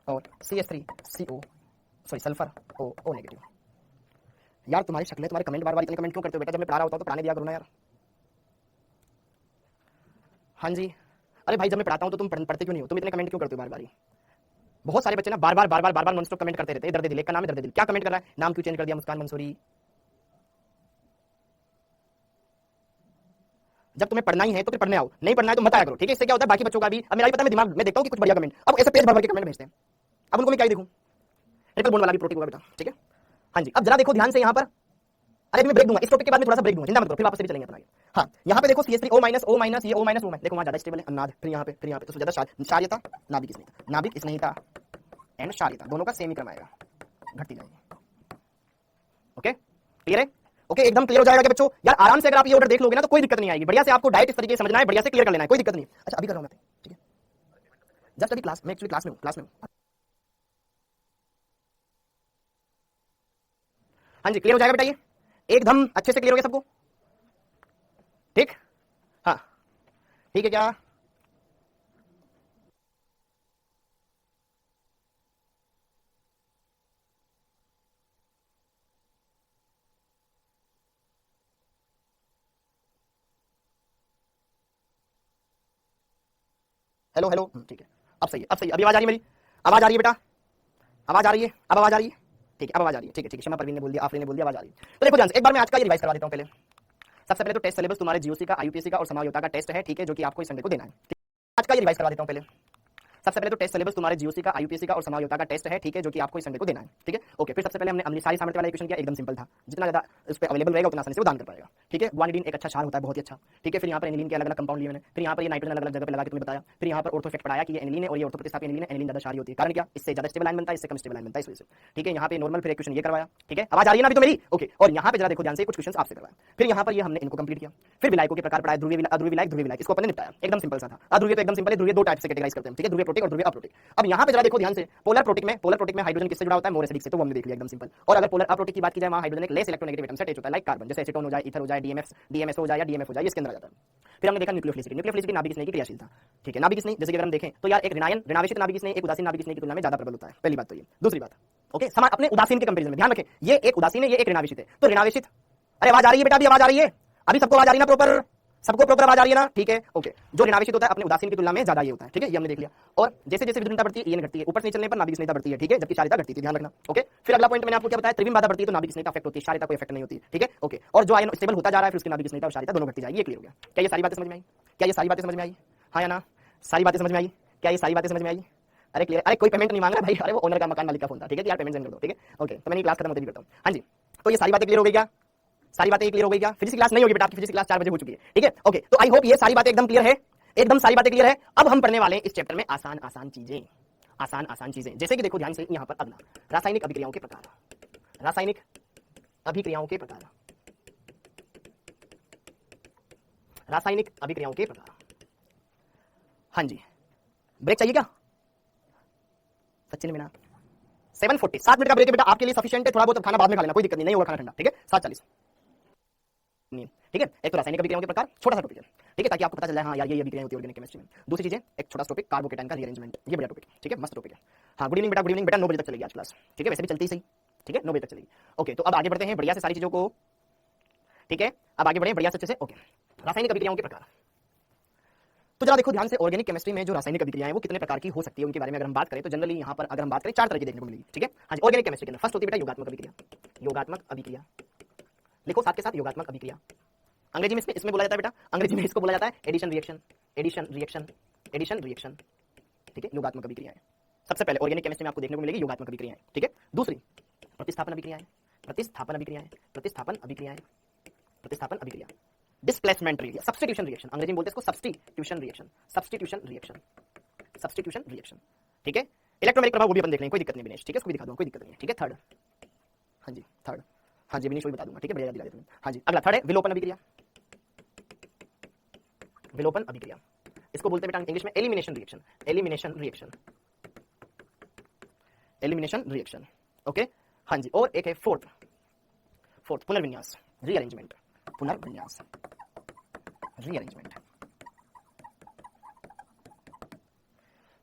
और CH3CO सल्फर O नेगेटिव। यार तुम्हारी शक्लें, तुम्हारे कमेंट बार बार इतने कमेंट क्यों करते हो बेटा? जब मैं पढ़ा रहा होता हूँ तो पढ़ाने दिया करो ना यार। हाँ जी, अरे भाई जब मैं पढ़ाता हूँ तो तुम पढ़ते क्यों नहीं हो? तुम इतने कमेंट क्यों करते हो बार बार? बहुत सारे बच्चे ना बार बार नॉनस्टॉप कमेंट करते रहते हैं। दर्द दिल, एक का नाम है दर्द दिल, क्या कमेंट कर रहा है? नाम क्यों चेंज कर दिया मुस्कान मंसूरी? जब तुम्हें पढ़ना ही है तो फिर पढ़ने आओ, नहीं पढ़ना है तो मत आया करो, ठीक है? इससे क्या होता है बाकी बच्चों का भी, अब मेरा भी पता है, मैं दिमाग में देखता हूँ कि कुछ बढ़िया कमेंट, अब ऐसे पेज भर भर के कमेंट भेजते हैं, अब उनको मैं क्या ही देखूं? ट्रिपल बॉन्ड वाला भी प्रोटीन होगा बेटा, ठीक है? हाँ जी, अब जरा देखो ध्यान से यहाँ पर, अरे मैं ब्रेक दूंगा इस टॉपिक के बाद, में थोड़ा सा ब्रेक दूंगा, चिंता मत करो, फिर वापस भी चलेंगे अपना। हाँ, यहाँ पे देखो CH3O माइनस O माइनस, ये O माइनस O, देखो वहाँ ज्यादा स्टेबल है अनुनाद, फिर यहाँ पे तो ज्यादा क्षारीयता, नाभिक स्नेहिता एंड क्षारीयता दोनों का सेम ही क्रम आएगा, घटती जाएगी। ओके, क्लियर है? ओके, एकदम क्लियर हो जाएगा कि बच्चों यार आराम से अगर आप ये ऑर्डर देख लोगे ना तो कोई दिक्कत नहीं आएगी। बढ़िया से आपको डायरेक्ट इस तरीके से समझना है, बढ़िया से क्लियर कर लेना है, कोई दिक्कत नहीं। अच्छा अभी कर रहा हूं मैं, ठीक है? जस्ट अभी क्लास में, एक्चुअली क्लास में हूं। हाँ जी, क्लियर हो जाएगा बेटा, ये एकदम अच्छे से क्लियर हो गया सबको? ठीक, हाँ ठीक है क्या? हेलो हेलो, ठीक है, अब सही है, अब सही है, अभी आवाज आ रही है मेरी? आवाज आ रही है बेटा? आवाज आ रही है? अब आवाज आ रही है? ठीक है, अब आवाज आ रही है, ठीक है ठीक है। शमा परवीन ने बोल दिया, आफरीन ने बोल दिया, आवाज आ रही है। तो देखो ध्यान से, एक बार मैं आज का ये रिवाइज करवा देता हूं। पहले सबसे पहले तो टेस्ट सिलेबस तुम्हारे जीओसी का, आईयूपीएससी का और समायोजिता का टेस्ट है, ठीक है, जो कि आपको इस संडे को देना है। आज का ये रिवाइज करवा देता हूं। पहले सबसे पहले तो टेस्ट सिलेबस तुम्हारे जीओसी का, आईयूपीएससी का और समायोजिता का टेस्ट है, ठीक है, जो कि आपको इस संडे को देना है, ठीक है? ओके, फिर सबसे पहले हमने अम्लीय सारी सामर्थ्य वाला इक्वेशन किया, एकदम सिंपल था, जितना ज्यादा उस पर अवेलेबल रहेगा उतना आसानी से वो दान कर पाएगा, ठीक है? गुआनिडीन एक अच्छा क्षार होता है, बहुत ही अच्छा, ठीक है? फिर यहाँ पर एनिलीन के अलग अलग कंपाउंड लिए मैंने, फिर यहाँ पर ये नाइट्रोजन अलग अलग जगह पे लगा के तुम्हें बताया, फिर यहाँ पर ऑर्थो इफेक्ट पढ़ाया कि ये एनिलीन है और ये ऑर्थो प्रतिस्थापी एनिलीन है, एनिलीन ज्यादा क्षारीय होती है, कारण क्या? इससे ज्यादा स्टेबल आयन बनता है, इससे कम स्टेबल आयन बनता है, इस वजह से, ठीक है? यहाँ पे नॉर्मल फिर इक्वेशन ये करवाया, ठीक है? आवाज आ रही है ना अभी तो मेरी? ओके, और यहाँ पे जरा देखो ध्यान से, कुछ क्वेश्चन आपसे करवाया, फिर यहाँ पर ये हमने इनको कंप्लीट किया, फिर विलायकों के प्रकार पढ़ाया, ध्रुवीय अध्रुवीय विलायक, ध्रुवीय विलायक, इसको अपने निपटाया, एकदम सिंपल सा था। अध्रुवीय तो एकदम सिंपल है, ध्रुवीय दो टाइप से कैटेगराइज करते हैं, ठीक है? ध्रुवीय प्रोटिक और ध्रुवीय अप्रोटिक। अब यहाँ पे जरा देखो ध्यान से, पोलर प्रोटिक में हाइड्रोजन किससे जुड़ा होता है? मोर एसिडिक से, तो वो हमने देख लिया, एकदम सिंपल। और अगर पोलर अप्रोटिक की बात की जाए, वहां हाइड्रोजन एक लेस इलेक्ट्रोनेगेटिव एटम से अटैच होता है, लाइक कार्बन, जैसे एसीटोन हो जाए, ईथर हो जाए, डीएमएस हो जाए या डीएमएफ हो जाए, इसके अंदर आ जाता है। फिर हमने देखा न्यूक्लियोफिलिसिटी नाभिक स्नेह की क्रियाशीलता, ठीक है? नाभिक स्नेह जैसे कि अगर हम देखें तो यार एक ऋणावेशित नाभिक स्नेह एक उदासीन नाभिक स्नेह की तुलना में ज्यादा प्रबल होता है, पहली बात तो ये। दूसरी बात, ओके, समान अपने उदासीन के कंपैरिजन में ध्यान रखें, ये एक उदासीन है, ये एक ऋणावेशित है, तो ऋणावेशित, अरे आवाज आ रही है बेटा? अभी आवाज आ रही है? अभी सबको आवाज आ रही है ना प्रॉपर? सबको प्रॉपर आवाज आ रही है ना? ठीक है, ओके। जो ऋणावेशित होता है अपने उदासीन की तुलना में ज्यादा ये होता है, ठीक है? ये हमने देख लिया। और जैसे जैसे विद्युतता बढ़ती है ये घटती है, ऊपर से चलने पर नाभिक स्नेहता बढ़ती है, ठीक है, जबकि क्षारीयता घटती है, ध्यान रखना, ओके? फिर अगला पॉइंट मैंने आपको क्या बताया, त्रिविम बाधा बढ़ती है तो नाभिक स्नेहता अफेक्ट होती है, क्षारीयता कोई अफेक्ट नहीं होती, ठीक है, ओके? और जो आयन स्टेबल होता जा रहा है फिर उसकी नाभिक स्नेहता और क्षारीयता दोनों घटती जाएगी, ये क्लियर हो गया? क्या ये सारी बातें समझ में आई? क्या ये सारी बातें समझ में आई? हाँ या ना? सारी बातें समझ में आई? क्या ये सारी बातें समझ में आई? अरे क्लियर? अरे कोई पेमेंट नहीं मांग रहा भाई, अरे वो ओनर का, मकान मालिक का फोन था, ठीक है? यार पेमेंट सेंड कर दो, ठीक है, ओके? तो मैंने क्लास खत्म होते भी करता हूँ। हाँ जी, तो ये सारी बातें क्लियर हो गई क्या? सारी बातें क्लियर हो गई क्या? फिजिक्स क्लास नहीं होगी बेटा, आपकी फिजिक्स क्लास 4 बजे हो चुकी है, ठीक है, ओके? तो आई होप ये सारी बातें एकदम क्लियर है, एकदम सारी बातें क्लियर है। अब हम पढ़ने वाले हैं इस चैप्टर में आसान आसान चीजें, जैसे कि देखो ध्यान से यहाँ पर अगला रासायनिक अभिक्रियाओं के प्रकार, रासायनिक अभिक्रियाओं के प्रकार, रासायनिक अभिक्रियाओं के प्रकार। हाँ जी, ब्रेक चाहिए क्या? सचिन मीना 7:40, 7 मिनट का ब्रेक है बेटा, आपके लिए सफिशिएंट है। थोड़ा बहुत खाना बाद में खा लेना, कोई दिक्कत नहीं होगा, खाना ठंडा, ठीक है? 7:40, ठीक है? एक तो रासायनिक अभिक्रियाओं के प्रकार, छोटा सा टॉपिक है, ठीक है, ताकि आपको पता चल जाए हाँ यार ये अभिक्रियाएं होती है ऑर्गेनिक केमिस्ट्री में। दूसरी चीज है एक छोटा टॉपिक कार्बोकेटाइन का रीअरेंजमेंट, ये बढ़िया टॉपिक है, ठीक है, मस्त टॉपिक है। हाँ, गुड इवनिंग बेटा, गुड इवनिंग बेटा, 9 बजे तक चलेगी आज क्लास, ठीक है? वैसे भी चलती सही, ठीक है, 9 बजे तक चलेगी, ओके? तो अब आगे बढ़ते हैं बढ़िया से सारी चीजों को, ठीक है? अब आगे बढ़े बढ़िया से अच्छे से, ओके? रासायनिक अभिक्रियाओं के प्रकार, तो जरा देखो ध्यान से, ऑर्गेनिक केमिस्ट्री में जो रासायनिक अभिक्रियाएं वो कितने प्रकार की हो सकती है उनके बारे में अगर हम बात करें तो जनरली यहाँ पर अगर हम बात करें 4 तरह की देखने को मिलेगी, ठीक है? हाँ जी, ऑर्गेनिक केमिस्ट्री के अंदर फर्स्ट होती है बेटा योगात्मक अभिक्रिया, योगात्मक अभिक्रिया, लिखो साथ के साथ योगात्मक अभिक्रिया। अंग्रेजी में इसमें बोला जाता है बेटा, अंग्रेजी में इसको बोला जाता है addition reaction, addition reaction, addition reaction, ठीक है? योगात्मक अभिक्रियाएं सबसे पहले ऑर्गेनिक केमिस्ट्री में आपको देखने को मिलेगी योगात्मक अभिक्रियाएं, ठीक है? दूसरी प्रतिस्थापन अभिक्रियाएं, प्रतिस्थापन अभिक्रियाएं, प्रतिस्थापन अभिक्रियाएं, प्रतिस्थापन अभिक्रिया, डिस्प्लेसमेंट रिएक्शन, सब्स्टिट्यूशन रिएक्शन, अंग्रेजी में बोलते हैं इसको substitution reaction, substitution reaction, substitution reaction, ठीक है। इलेक्ट्रोमैग्नेटिक प्रभाव वो भी अपन देख लेंगे, कोई दिक्कत नहीं विनेश, ठीक है, उसको भी दिखा दूंगा, कोई दिक्कत नहीं है, ठीक है। थर्ड, हाँ जी थर्ड, हाँ जी विनेश वही बता दूंगा, ठीक है, बढ़िया दिला देता हूं। हाँ जी अगला थर्ड है विलोपन अभिक्रिया। विलोपन अभिक्रिया इसको बोलते हैं बेटा इंग्लिश में elimination reaction, elimination reaction, elimination reaction, okay. हाँ जी और एक है फोर्थ, फोर्थ पुनर्विन्यास, रीअरेंजमेंट, पुनर्विन्यास, रीअरेंजमेंट।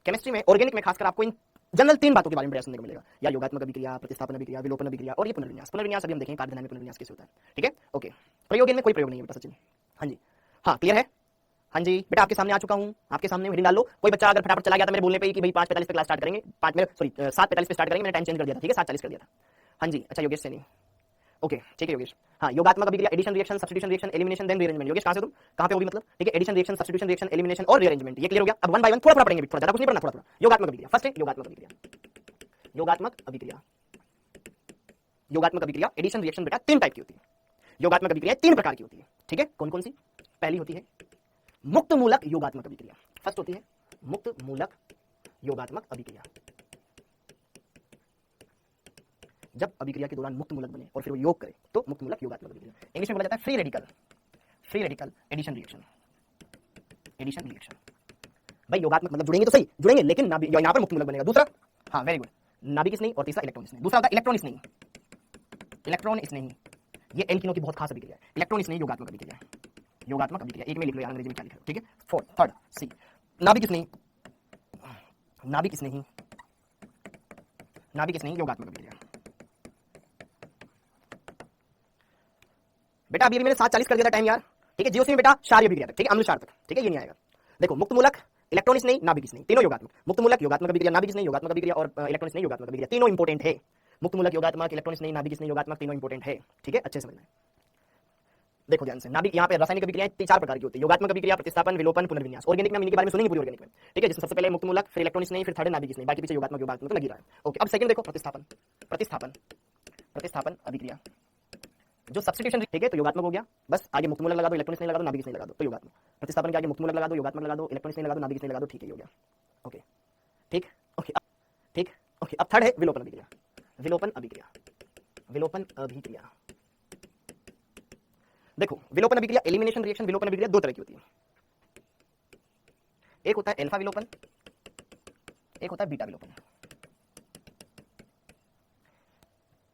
केमिस्ट्री में ऑर्गेनिक में खासकर आपको इन जनरल तीन बातों के बारे में बढ़िया सुनने को मिलेगा, या योगात्मक अभिक्रिया, प्रतिस्थापन अभिक्रिया, विलोपन अभिक्रिया और ये पुनर्विन्यास। पुनर्विन्यास अभी हम देखेंगे कार्बन में पुनर्विन्यास कैसे होता है, ठीक है, ओके। प्रयोग में कोई प्रयोग नहीं है बेटा सचिन, हाँ जी हाँ क्लियर है, हाँ जी बेटा आपके सामने आ चुका हूं, आपके सामने हेडिंग डाल लो। कोई बच्चा अगर फटाफट चला गया था मेरे बोलने पे कि भाई 5:45 पे क्लास स्टार्ट करेंगे, 7:45 पे स्टार्ट करेंगे, मैंने टाइम चेंज कर दिया था, ठीक है 7:40 कर दिया था। हाँ जी अच्छा योगेश सैनी, ओके ठीक है योगेश। हाँ योगात्मक अभिक्रिया addition reaction, substitution reaction, elimination then rearrangement. Yogesh कहां से तुम, कहां पे होगी मतलब, ठीक है, addition reaction, substitution reaction, elimination और रीअरेंजमेंट, ये क्लियर हो गया। अब वन बाय वन थोड़ा थोड़ा पढ़ेंगे, थोड़ा ज्यादा कुछ नहीं पढ़ना, थोड़ा थोड़ा। योगात्मक अभिक्रिया फर्स्ट है, योगात्मक अभिक्रिया, योगात्मक अभिक्रिया, योगात्मक अभिक्रिया एडिशन रिएक्शन बेटा तीन टाइप की होती है। योगात्मक अभिक्रिया तीन प्रकार की होती है, ठीक है, कौन कौन सी। पहली होती है मुक्त मूलक योगात्मक अभिक्रिया, फर्स्ट होती है मुक्त मूलक योगात्मक अभिक्रिया। जब अभिक्रिया के दौरान मुक्त मूलक बने और फिर वो योग करे तो मुक्त मूलक योगात्मक अभिक्रिया। इंग्लिश में बोला जाता है free radical, free radical addition reaction, addition reaction. भाई योगात्मक मतलब जुड़ेंगे तो सही जुड़ेंगे, लेकिन यहाँ पर मुक्त मूलक बनेगा। दूसरा हाँ वेरी गुड, नाभिक स्नेही और तीसरा इलेक्ट्रॉन स्नेही। दूसरा होता है इलेक्ट्रॉन स्नेही, इलेक्ट्रॉन स्नेही ये एल्किनों की बहुत खास अभिक्रिया है। इलेक्ट्रॉन स्नेही योगात्मक अभिक्रिया, योगात्मक अभिक्रिया एक में लिख लो यार, अंग्रेजी में क्या लिखा है, ठीक है। फोर्थ थर्ड सी नाभिक स्नेही, नाभिक स्नेही, नाभिक स्नेही योगात्मक अभिक्रिया। बेटा अभी मैंने 7:40 कर दिया था टाइम यार, ठीक है। जीओसी में बेटा क्षारीय अभिक्रिया तक, ठीक है, अम्ल क्षार तक, ठीक है, ये नहीं आएगा। देखो मुक्त मूलक, इलेक्ट्रॉन स्नेही, नाभिक स्नेही, तीनों योगात्मक। मुक्त मूलक योगात्मक अभिक्रिया, नाभिक स्नेही योगात्मक अभिक्रिया और इलेक्ट्रॉन स्नेही योगात्मक अभिक्रिया, तीनों इंपॉर्टेंट है। मुक्त मूलक योगात्मक, इलेक्ट्रॉन स्नेही, नाभिक स्नेही योगात्मक, तीनों इंपॉर्टेंट है, ठीक है, अच्छे से समझना है। देखो ध्यान से, नाभिक यहाँ पे रासायनिक अभिक्रियाएं चार प्रकार की होती है, योगात्मक अभिक्रिया, प्रतिस्थापन, विलोपन, पुनर्विन्यास। ऑर्गेनिक में इनके बारे में सुनेंगे पूरी ऑर्गेनिक में, ठीक है, जिसमें सबसे पहले मुक्त मूलक, फिर इलेक्ट्रॉन स्नेही, फिर थर्ड नाभिक स्नेही, बाकी पीछे योगात्मक योगात्मक तो लगी रहा है, ओके। अब सेकंड देखो प्रतिस्थापन, प्रतिस्थापन, प्रतिस्थापन अभिक्रिया जो सब्स्टिट्यूशन, ठीक है, तो योगात्मक हो गया, बस आगे मुक्त मूलक लगा दो, इलेक्ट्रॉन स्नेही लगा दो, नाभिक स्नेही लगा दो, तो योगात्मक। प्रतिस्थापन के आगे मुक्त मूलक लगा दो, योगात्मक लगा दो, इलेक्ट्रॉन स्नेही लगा दो, नाभिक स्नेही लगा दो, ठीक है, हो गया, ओके ठीक, ओके ठीक, ओके। अब थर्ड है विलोपन अभिक्रिया, विलोपन अभिक्रिया, विलोपन अभिक्रिया। देखो विलोपन अभिक्रिया एलिमिनेशन रिएक्शन, विलोपन अभिक्रिया दो तरह की होती है, एक होता है अल्फा विलोपन, एक होता है बीटा विलोपन।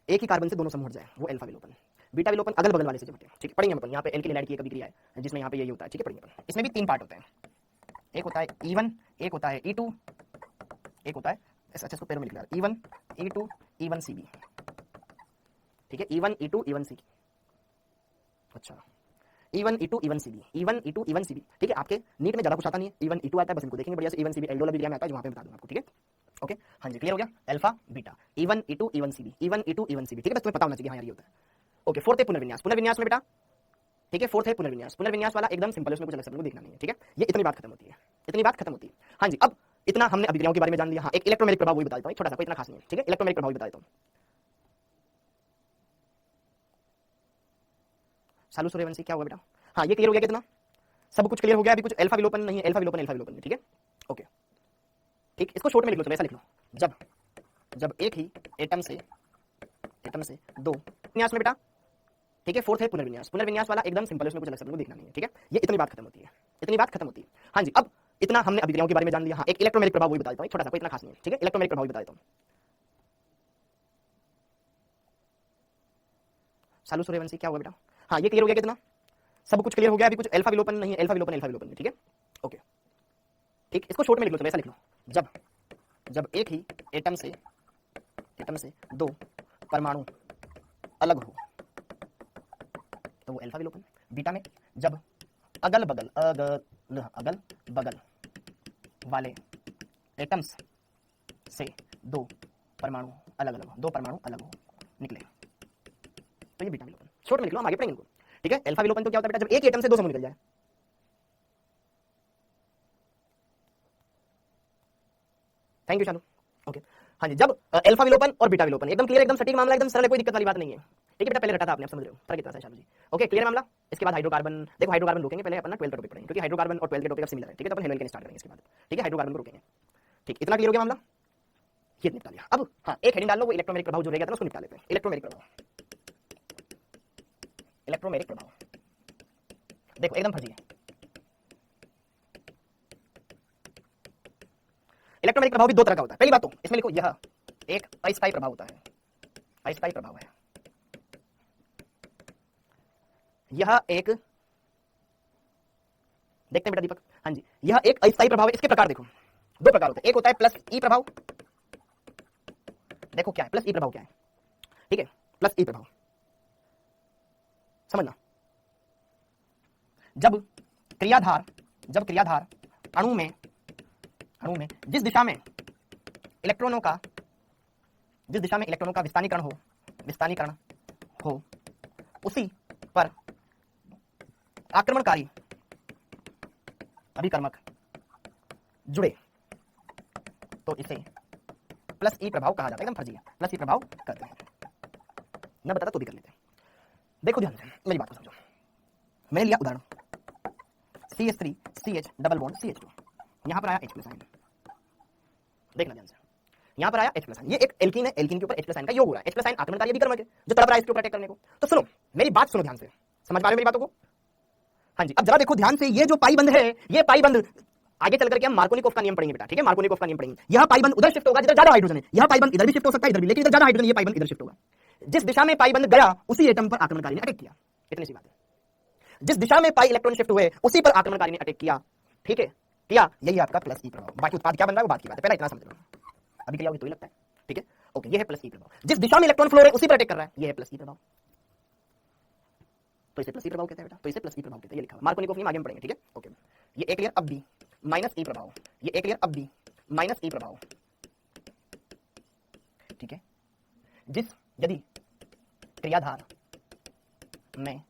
एक ही कार्बन से दोनों समूह हट जाए वो अल्फा विलोपन। बीटा विलोपन अगल बगल वाले से जब हटे, ठीक है, पढ़ेंगे अपन। यहाँ पे एल्किल हैलाइड की एक अभिक्रिया है जिसमें यहाँ पे यही होता है, ठीक है, पढ़ेंगे अपन। इसमें भी तीन पार्ट होते हैं, एक होता है E1, एक होता है E2, एक होता है अच्छा इसको पैरों में लिख लिया E1 E2 E1 CB, ठीक है, E1 E2 E1 CB, अच्छा E1 E2 E1 CB, E1 E2 E1 CB, ठीक है। आपके नीट में ज्यादा कुछ आता नहीं है, E1 E2 आता है, बस इनको देखेंगे बढ़िया से। E1 CB एल्डोल अभिक्रिया में आता है, जो वहां पे बता दूंगा आपको, ठीक है, ओके हाँ जी क्लियर हो गया। Alpha beta E1 E2 E1 CB, E1 E2 E1 CB, ठीक है, बस तुम्हें पता होना चाहिए हाँ यार ये होता है, ओके। फोर्थ है पुनर्विन्यास, पुनर्विन्यास में बेटा, ठीक है, फोर्थ है पुनर्विन्यास। पुनर्विन्यास वाला एकदम सिंपल है, उसमें कुछ अलग से देखना नहीं है, ठीक है, ये इतनी बात खत्म होती है, इतनी बात खत्म होती है। हाँ जी अब इतना हमने अभिक्रियाओं के बारे में जान लिया। हाँ एक इलेक्ट्रोमैग्नेटिक प्रभाव वही बता देता हूँ, छोटा सा, कोई इतना खास नहीं है, ठीक है, इलेक्ट्रोमैग्नेटिक प्रभाव बता देता हूँ। सालू सूर्यवंशी क्या हुआ बेटा, हाँ ये क्लियर हो गया, कितना सब कुछ क्लियर हो गया। अभी कुछ अल्फा विलोपन नहीं है, अल्फा विलोपन, अल्फा विलोपन, ठीक है, ओके ठीक। इसको शॉर्ट में लिख लो, ऐसा लिख लो, जब एक ही एटम से दो विन्यास में बेटा, ठीक है। फोर्थ है पुनर्विन्यास, पुनर्विन्यास वाला एकदम सिंपल है, उसमें कुछ अलग से देखना नहीं है, ठीक है, ये इतनी बात खत्म होती है, इतनी बात खत्म होती है। हाँ जी अब इतना हमने अभिक्रियाओं के बारे में जान लिया। हाँ एक इलेक्ट्रोमैग्नेटिक प्रभाव वही बता देता हूँ, छोटा सा, कोई इतना खास नहीं है, ठीक है, इलेक्ट्रोमैग्नेटिक प्रभाव बता देता हूँ। सालू सूर्यवंशी क्या हुआ बेटा, हाँ ये क्लियर हो गया, कितना सब कुछ क्लियर हो गया। अभी कुछ अल्फा विलोपन नहीं है, अल्फा विलोपन, अल्फा विलोपन, ठीक है, ओके ठीक। इसको शॉर्ट में लिख लो, ऐसा लिख लो, जब एक ही एटम से दो परमाणु अलग हो तो वो अल्फा विलोपन। बीटा में जब अगल बगल वाले एटम्स से दो परमाणु अलग हो निकले तो ये बीटा विलोपन। शॉर्ट में लिख लो, हम आगे पढ़ेंगे इनको, ठीक है। अल्फा विलोपन तो क्या होता है बेटा, जब एक एटम से दो समूह निकल जाए। थैंक यू शालू, ओके हाँ जी। जब अल्फा विलोपन और बीटा विलोपन एकदम क्लियर, एकदम सटीक मामला, एकदम सरल है, कोई दिक्कत वाली बात नहीं है, ठीक है बेटा। पहले रटा था आपने, आप समझ रहे हो फर्क कितना है शालू जी, ओके क्लियर मामला। इसके बाद हाइड्रोकार्बन, देखो हाइड्रोकार्बन रोकेंगे पहले अपन ना 12 का टॉपिक पढ़ेंगे, क्योंकि हाइड्रोकार्बन और 12 के टॉपिक सिमिलर है, ठीक है, तो अपन हेलोजन स्टार्ट करेंगे इसके बाद, ठीक है, हाइड्रोकार्बन को रोकेंगे। ठीक, इतना क्लियर हो गया मामला, ये निपटा लिया। अब हाँ, एक हेडिंग डाल लो, वो इलेक्ट्रोमैग्नेटिक प्रभाव जो रह गया था उसको निपटा लेते हैं। इलेक्ट्रोमैग्नेटिक प्रभाव, इलेक्ट्रोमैग्नेटिक प्रभाव देखो एकदम फर्जी है। इलेक्ट्रोमैग्नेटिक प्रभाव भी दो तरह का होता है। पहली बात तो इसमें लिखो, यह एक अस्थायी प्रभाव होता है, अस्थायी प्रभाव है। यह एक, देखते हैं बेटा दीपक, हाँ जी, यह एक अस्थायी प्रभाव है। इसके प्रकार देखो, दो प्रकार होते हैं। एक होता है प्लस ई प्रभाव, देखो क्या है प्लस ई प्रभाव, क्या है, ठीक है, प्लस ई प्रभाव समझना। जब क्रियाधार अणु में जिस दिशा में इलेक्ट्रॉनों का विस्थानीकरण हो उसी पर आक्रमणकारी अभिकर्मक जुड़े तो इसे प्लस ई प्रभाव कहा जाता है। एकदम फर्जी है, प्लस ई प्रभाव कहते हैं। मैं बताता तो भी कर लेते हैं। देखो ध्यान से मेरी बात को समझो। मैंने लिया उदाहरण CH3 CH double bond CH2, यहां पर आया H+ आयन, देखना ध्यान से, यहां पर आया H+ आयन, ये एक एल्कीन है, एल्कीन के ऊपर H+ आयन का योग हो रहा है। H+ आयन आक्रमणकारी अभिकर्मक है जो तड़प रहा है इसके ऊपर अटैक करने को। तो सुनो मेरी बात, सुनो ध्यान से, समझ पा रहे हो मेरी बातों को? हाँ जी, अब जरा देखो ध्यान से, ये जो पाई बंद है, ये पाई बंद आगे चल करके हम मार्कोनिकोव का नियम पढ़ेंगे बेटा, ठीक है, मार्कोनिकोव का नियम पढ़ेंगे। यह पाई बंद उधर शिफ्ट होगा जिधर ज्यादा हाइड्रोजन है, यह पाई बंद इधर भी शिफ्ट हो सकता है, इधर भी, लेकिन इधर ज्यादा हाइड्रोजन, ये पाई बंद इधर शिफ्ट होगा। जिस दिशा में पाई बंद गया उसी एटम पर आक्रमणकारी ने अटैक किया, इतनी सी बात है। जिस दिशा में पाई इलेक्ट्रॉन शिफ्ट हुए उसी पर आक्रमणकारी ने अटैक किया, ठीक है, किया, यही आपका प्लस ई प्रभाव। बाकी उत्पाद क्या बन रहा है वो बात की बात है, पहले इतना समझ लो, अभी क्लियर होगी तो ही लगता है, ठीक है, ओके, ये है प्लस ई प्रभाव। जिस दिशा में इलेक्ट्रॉन फ्लो है उसी पर अटैक कर रहा है, ये है प्लस ई प्रभाव। तो इसे प्लस ई प्रभाव कहते हैं बेटा, तो इसे प्लस ई प्रभाव कहते हैं, ये लिखा है मार्कोनिकोव नियम, आगे हम पढ़ेंगे, ठीक है, ओके। ये एक लेयर अब भी माइनस ई प्रभाव, ये एक लेयर अब भी माइनस ई प्रभाव, ठीक है। यदि क्रियाधार में,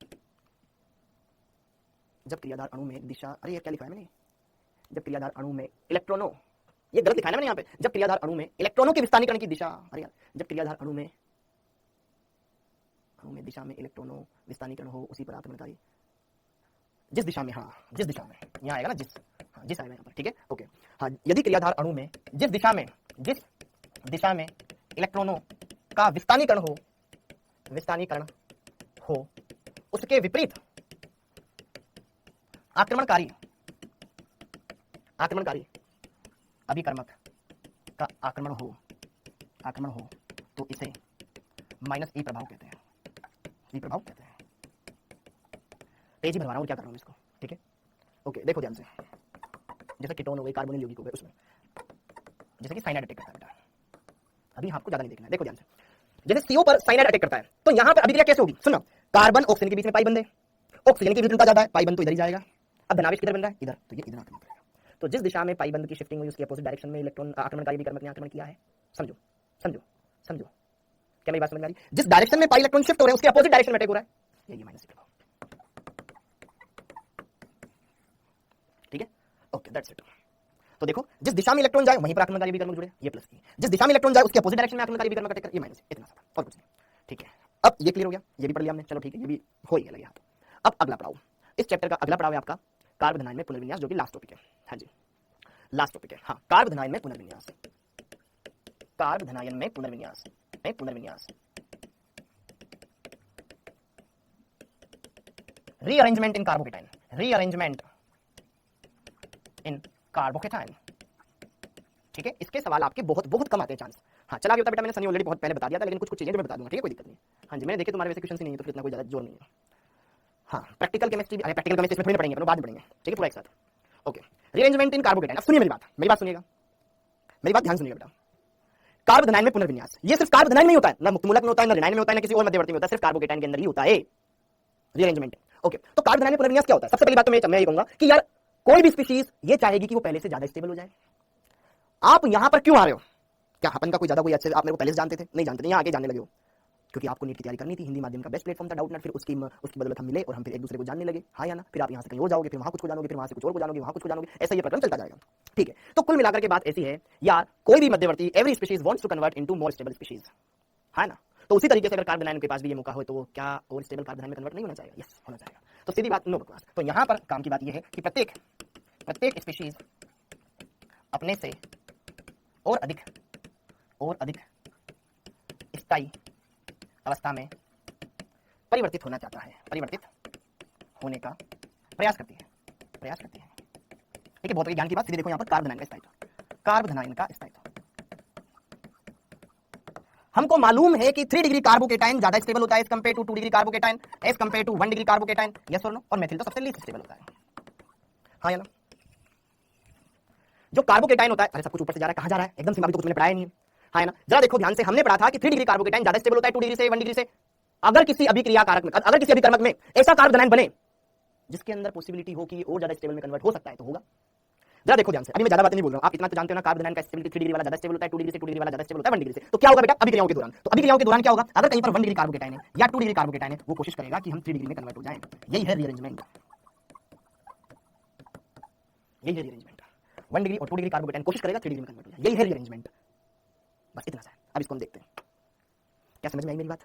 जब क्रियाधार अणु में दिशा, अरे ये क्या लिखा है मैंने, जब क्रियाधार अणु में इलेक्ट्रॉनों, ये गलत लिखा है ना मैंने यहाँ पे, जब क्रियाधार अणु में इलेक्ट्रॉनों के विस्थानीकरण की दिशा, अरे यार, जब क्रियाधार अणु में दिशा में इलेक्ट्रॉनों विस्थानीकरण हो उसी पर आक्रमणकारी, जिस दिशा में, हाँ जिस दिशा में, यहाँ आएगा ना जिस, हाँ जिस आएगा यहाँ पर, ठीक है, ओके। हाँ, यदि क्रियाधार अणु में जिस दिशा में इलेक्ट्रॉनों का विस्थानीकरण हो उसके विपरीत आक्रमणकारी अभिकर्मक का आक्रमण हो तो इसे माइनस ई प्रभाव कहते हैं, ई प्रभाव कहते हैं। पेज ही भरवाना और क्या कर रहा हूं इसको, ठीक है, ओके। देखो ध्यान से, जैसे कीटोन हो गए, कार्बोनिल यौगिक हो गए, उसमें जैसे कि साइनाइड अटैक करता है बेटा, अभी आपको ज्यादा नहीं देखना है, देखो ध्यान से, जैसे CO पर साइनाइड अटैक करता है तो यहां पर अभिक्रिया कैसे होगी, सुनो, कार्बन ऑक्सीजन के बीच में पाई बंद है, ऑक्सीजन की विद्युलता ज्यादा है, पाई बंद तो इधर ही जाएगा। अब धनावेश किधर बन रहा है, इधर, तो ये इधर आक्रमण करेगा। तो जिस दिशा में पाई बंद की शिफ्टिंग हुई उसके अपोजिट डायरेक्शन में इलेक्ट्रॉन आक्रमणकारी अभिकर्मक ने आक्रमण किया है। समझो, क्या मेरी बात समझ में आ रही? जिस डायरेक्शन में पाई इलेक्ट्रॉन शिफ्ट हो रहे हैं उसके अपोजिट डायरेक्शन में अटैक हो रहा है, ये माइनस ई प्रभाव, ठीक है, ओके, दैट्स इट। तो देखो, जिस दिशा में इलेक्ट्रॉन जाए वहीं पर आक्रमणकारी अभिकर्मक जुड़े, ये प्लस ई। जिस दिशा में इलेक्ट्रॉन जाए उसके अपोजिट डायरेक्शन में आक्रमणकारी अभिकर्मक अटैक करे, ये माइनस, इतना सा और कुछ नहीं, ठीक है। अब ये क्लियर हो गया, ये भी पढ़ लिया हमने, चलो ठीक है, ये भी हो ही गया। अब अगला पढ़ाओ, इस चैप्टर का अगला पढ़ाओ है आपका कार्बोधनाइन में पुनर्विन्यास, जो कि लास्ट टॉपिक है। हाँ जी, लास्ट टॉपिक है, हाँ, कार्बोधनाइन में पुनर्विन्यास, कार्बोधनाइन में पुनर्विन्यास, रीअरेंजमेंट इन कार्बोकेटाइन, रीअरेंजमेंट इन कार्बोकेटाइन, ठीक है। इसके सवाल आपके बहुत बहुत कम आते हैं चांस। हाँ, चला गया होता बेटा, मैंने सनी ऑलरेडी बहुत पहले बता दिया था, लेकिन कुछ चीजें मैं बता दूंगा, ठीक है, कोई दिक्कत नहीं। हाँ जी, मैंने देखे तुम्हारे वैसे क्वेश्चन ही नहीं है तो फिर इतना कोई ज्यादा जोर नहीं है। हाँ, प्रैक्टिकल केमिस्ट्री, प्रैक्टिकल केमिस्ट्री इसमें थोड़ी ना पढ़ेंगे, बाद में पढ़ेंगे, ठीक है, पूरा एक साथ, ओके। रीअरेंजमेंट इन कार्बोकेटाइन, अब सुनिए मेरी बात सुनिएगा, मेरी बात ध्यान सुनिएगा बेटा। कार्बोधनाइन में पुनर्विन्यास, ये सिर्फ कार्बोधनाइन में ही होता है, ना मुक्तमूलक में होता है, ना ऋणायन में होता है, ना किसी और मध्यवर्ती में होता है, सिर्फ कार्बोकेटाइन के अंदर ही होता है रीअरेंजमेंट, ओके। तो कार्बोधनाइन में पुनर्विन्यास क्या होता है? सबसे पहली बात तो मैं ये कहूंगा कि यार कोई भी स्पीशीज ये चाहेगी कि वो पहले से ज्यादा स्टेबल हो जाए। आप यहां पर क्यों आ रहे हो? क्या अपन का कोई ज्यादा कोई अच्छे आप मेरे को पहले से जानते थे? नहीं जानते थे, यहाँ आगे जानने लगे हो क्योंकि आपको नीट की तैयारी करनी थी, हिंदी माध्यम का बेस्ट प्लेटफॉर्म था डाउट नेट, फिर उसकी बदौलत हम मिले और हम फिर एक दूसरे को जानने लगे, हाँ या ना। फिर आप यहाँ से कहीं और जाओगे, फिर वहां कुछ को जानोगे, फिर वहां से कुछ और को जानोगे, वहां कुछ को जानोगे, ऐसा ये प्रक्रम चलता जाएगा, ठीक है। तो कुल मिलाकर के बात ऐसी है यार, कोई भी मध्यवर्ती, every species wants to convert into more stable species, है ना। तो उसी तरीके से अगर कार्बोधनाइन के पास भी ये मौका हो तो वो क्या और स्टेबल कार्बोधनाइन में कन्वर्ट नहीं होना चाहिए? यस, होना चाहिए। तो सीधी बात, नो बकवास। तो यहाँ पर काम की बात यह है कि प्रत्येक स्पीशीज अपने से और अधिक स्थायी अवस्था में परिवर्तित होना चाहता है, परिवर्तित होने का प्रयास करती है। ठीक है, बहुत ज्ञान की बात। सीधे देखो यहाँ पर कार्बोधनायन का स्थायित्व, कार्बोधनायन का स्थायित्व। हमको मालूम है कि 3 डिग्री कार्बोकेटाइन ज्यादा स्टेबल होता है as compare to 2 degree carbocation, as compare to 1 degree carbocation, yes और नो। और मेथिल तो सबसे लीस्ट स्टेबल होता है, हाँ या ना। जो कार्बोकेटाइन होता है, अरे सब कुछ ऊपर से जा रहा है, कहां जा रहा है, एकदम से अभी तो कुछ मैंने पढ़ाया नहीं है, हाँ ना। जरा देखो ध्यान से, हमने पढ़ा था कि 3 डिग्री कार्बोकेटाइन ज्यादा स्टेबल होता है 2 डिग्री से, 1 डिग्री से। अगर किसी अभिक्रिया कारक में, अगर किसी अभिकर्मक में ऐसा कार्बोधनायन बने जिसके अंदर पॉसिबिलिटी हो कि और ज्यादा स्टेबल में कन्वर्ट हो सकता है, तो होगा। जरा देखो ध्यान से, अभी मैं ज्यादा बातें नहीं बोल रहा हूं, आप इतना तो जानते हो ना, कार्बोधनायन का स्टेबिलिटी 3 डिग्री वाला ज्यादा स्टेबल होता है, 2 डिग्री से 2 डिग्री वाला ज्यादा स्टेबल होता है 1 डिग्री से। तो क्या होगा बेटा अभिक्रियाओं के दौरान? तो अभिक्रियाओं के दौरान क्या होगा, अगर कहीं पर 1 डिग्री कार्बोकेटाइन है या 2 डिग्री कार्बोकेटाइन है, वो कोशिश करेगा कि हम 3 डिग्री में कन्वर्ट हो जाएं। यही है रीअरेंजमेंट, 1 डिग्री और 2 डिग्री कार्बोकेटाइन कोशिश करेगा 3 डिग्री में कन्वर्ट हो जाए, यही है रीअरेंजमेंट। बस इतना सा है। अब इसको हम देखते हैं, क्या समझ में आई मेरी बात?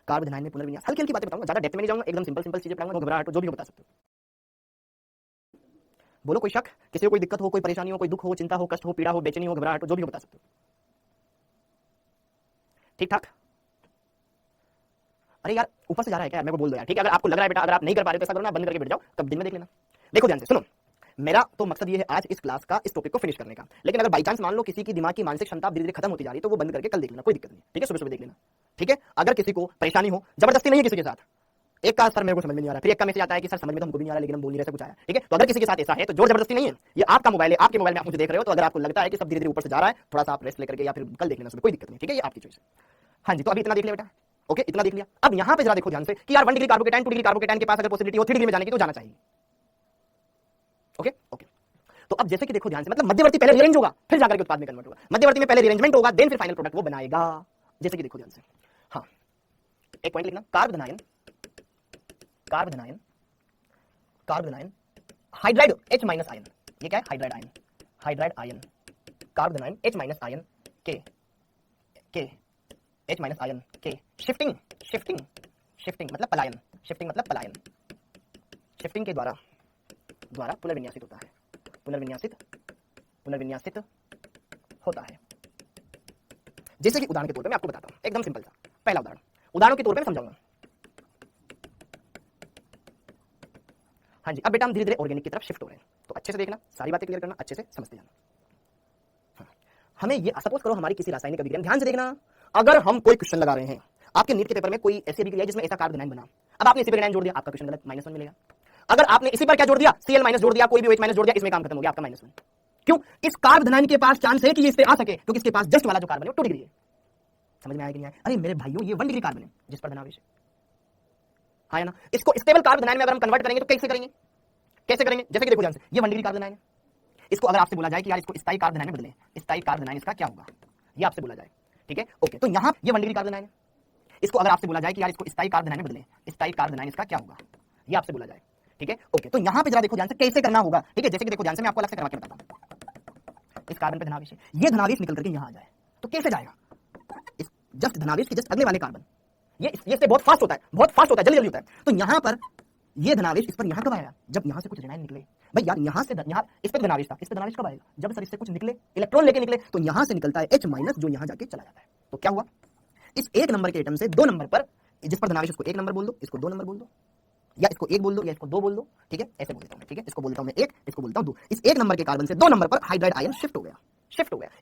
कार्बोधनायन में पुनर्विन्यास, हल्की हल्की बातें बताऊंगा, ज्यादा डेप्थ में नहीं जाऊंगा, एकदम सिंपल चीजें पढ़ाऊंगा, तो घबराहट जो भी बता सकते हो। बोलो कोई शक, किसी को कोई दिक्कत हो, कोई परेशानी हो, कोई दुख हो, चिंता हो, कष्ट हो, पीड़ा हो, बेचैनी हो, घबराहट हो, जो भी बता सकते हो। ठीक ठाक? अरे यार ऊपर से जा रहा है क्या, मेरे को बोल दो यार, ठीक है? अगर आपको लग रहा है बेटा, अगर आप नहीं कर पा रहे तो ऐसा करो ना, बंद करके बैठ जाओ, तब दिन में देख लेना। देखो ध्यान से सुनो, मेरा तो मकसद ये है आज इस क्लास का, इस टॉपिक को फिनिश करने का। लेकिन अगर बाई चांस मान लो किसी की दिमाग की मानसिक क्षमता धीरे धीरे खत्म होती जा रही है, तो वो बंद करके कल देख लेना, कोई दिक्कत नहीं, ठीक है? सुबह देख लेना, ठीक है? अगर किसी को परेशानी हो, जबरदस्ती नहीं है किसी के साथ, एक का सर मेरे को समझ में नहीं आ रहा, फिर एक का मैसेज आता है कि सर समझ में तो हमको भी नहीं आ रहा, लेकिन हम बोल नहीं रहे, कुछ आया, ठीक है? तो अगर किसी के साथ ऐसा है तो जोर जबरदस्ती नहीं है, ये आपका मोबाइल है, आपके मोबाइल में आप मुझे देख रहे हो, तो अगर आपको लगता है कि सब धीरे धीरे ऊपर से जा रहा है, थोड़ा सा आप रेस्ट लेकर के या फिर कल देख लेना, कोई दिक्कत नहीं, ठीक है? ये आपकी चॉइस है। हाँ जी, तो अभी इतना देख लिया बेटा, ओके, इतना देख लिया। अब यहाँ पे जरा देखो ध्यान से कि यार 1 डिग्री कार्बोकेटाइन 2 डिग्री कार्बोकेटाइन के पास अगर पॉसिबिलिटी हो 3 डिग्री में जाने की, तो जाना चाहिए, ओके ओके। तो अब जैसे कि देखो ध्यान से, मतलब मध्यवर्ती पहले रीअरेंज होगा, फिर जाकर के उत्पाद में कन्वर्ट होगा, मध्यवर्ती में पहले रीअरेंजमेंट होगा, देन फिर फाइनल प्रोडक्ट वो बनाएगा। जैसे कि देखो ध्यान से, हाँ एक पॉइंट लिखना, कार्बोधनायन हाइड्राइड H- आयन, ये क्या है? हाइड्राइड आयन, कार्बोधनायन H- आयन के H- आयन के शिफ्टिंग मतलब पलायन, शिफ्टिंग के द्वारा पुनर्विन्यासित होता है, पुनर्विन्यासित होता है। जैसे कि उदाहरण के तौर पे मैं आपको बताता हूं, एकदम सिंपल सा पहला उदाहरण के तौर पे मैं समझाऊंगा। हाँ जी, अब बेटा हम धीरे धीरे ऑर्गेनिक की तरफ शिफ्ट हो रहे हैं, तो अच्छे से देखना, सारी बातें क्लियर करना, अच्छे से समझते जाना। हाँ। हमें ये सपोज करो हमारी किसी रासायनिक अभिक्रिया, ध्यान से देखना, अगर हम कोई क्वेश्चन लगा रहे हैं, आपके नीट के पेपर में कोई ऐसी अभिक्रिया जिसमें ऐसा कार्बोधनायन बना, अब आपने इसी पर जोड़ दिया, आपका क्वेश्चन गलत, -1 मिलेगा। अगर आपने इसी पर क्या जोड़ दिया, Cl- जोड़ दिया, कोई भी OH- जोड़ दिया, इसमें काम खत्म हो गया, आपका -1। क्यों? इस कार्बोधनायन के पास चांस है कि इस पे आ सके, क्योंकि इसके पास जस्ट वाला जो कार्बन है 2 डिग्री है। समझ में आया कि नहीं आया? अरे मेरे भाइयों, ये 1 डिग्री कार्बन है जिस पर धनावेश है, हाँ ना। इसको स्टेबल कार्बोधनायन में अगर हम कन्वर्ट करेंगे तो कैसे करेंगे? जैसे कि देखो ध्यान से, ये 1 डिग्री कार्बोधनायन है, इसको अगर आपसे बोला जाए कि यार इसको स्थायी कार्बोधनायन में बदलें, स्थायी कार्बोधनायन इसका क्या होगा, ये आपसे बोला जाए, ठीक है? ओके, तो यहाँ ये 1 डिग्री कार्बोधनायन है, इसको अगर आपसे बोला जाए कि यार इसको स्थायी कार्बोधनायन में बदलें, स्थायी कार्बोधनायन इसका क्या होगा, ये आपसे बोला जाए, ठीक है? ओके, तो यहाँ पे जरा देखो ध्यान से कैसे करना होगा, ठीक है? जैसे कि देखो ध्यान से, मैं आपको अलग से करवा के बताता हूँ। इस कार्बन पे धनावेश है, ये धनावेश निकल करके यहाँ आ जाए, तो कैसे जाएगा? इस जस्ट धनावेश के जस्ट अगले वाले कार्बन, ये से बहुत फास्ट होता है, जल्दी होता है। तो यहाँ पर ये धनावेश इस पर यहाँ कब आया? जब यहाँ से कुछ ऋणायन निकले। भाई यार यहाँ से यहाँ इस पर धनावेश था, इस पर धनावेश कब आएगा? जब सर इससे कुछ निकले, इलेक्ट्रॉन लेके निकले, तो यहाँ से निकलता है H- जो यहाँ जाके चला जाता है। तो क्या हुआ? इस 1 नंबर के एटम से 2 नंबर पर, जिस पर धनावेश उसको 1 नंबर बोल दो, इसको 2 नंबर बोल दो, या इसको 1 बोल दो, या इसको 2 बोल दो, ठीक है? ऐसे बोल देता हूं, ठीक है? इसको बोलता हूं मैं 1, इसको बोलता हूं 2। इस 1 नंबर के कार्बन से 2 नंबर पर हाइड्राइड आयन शिफ्ट हो गया,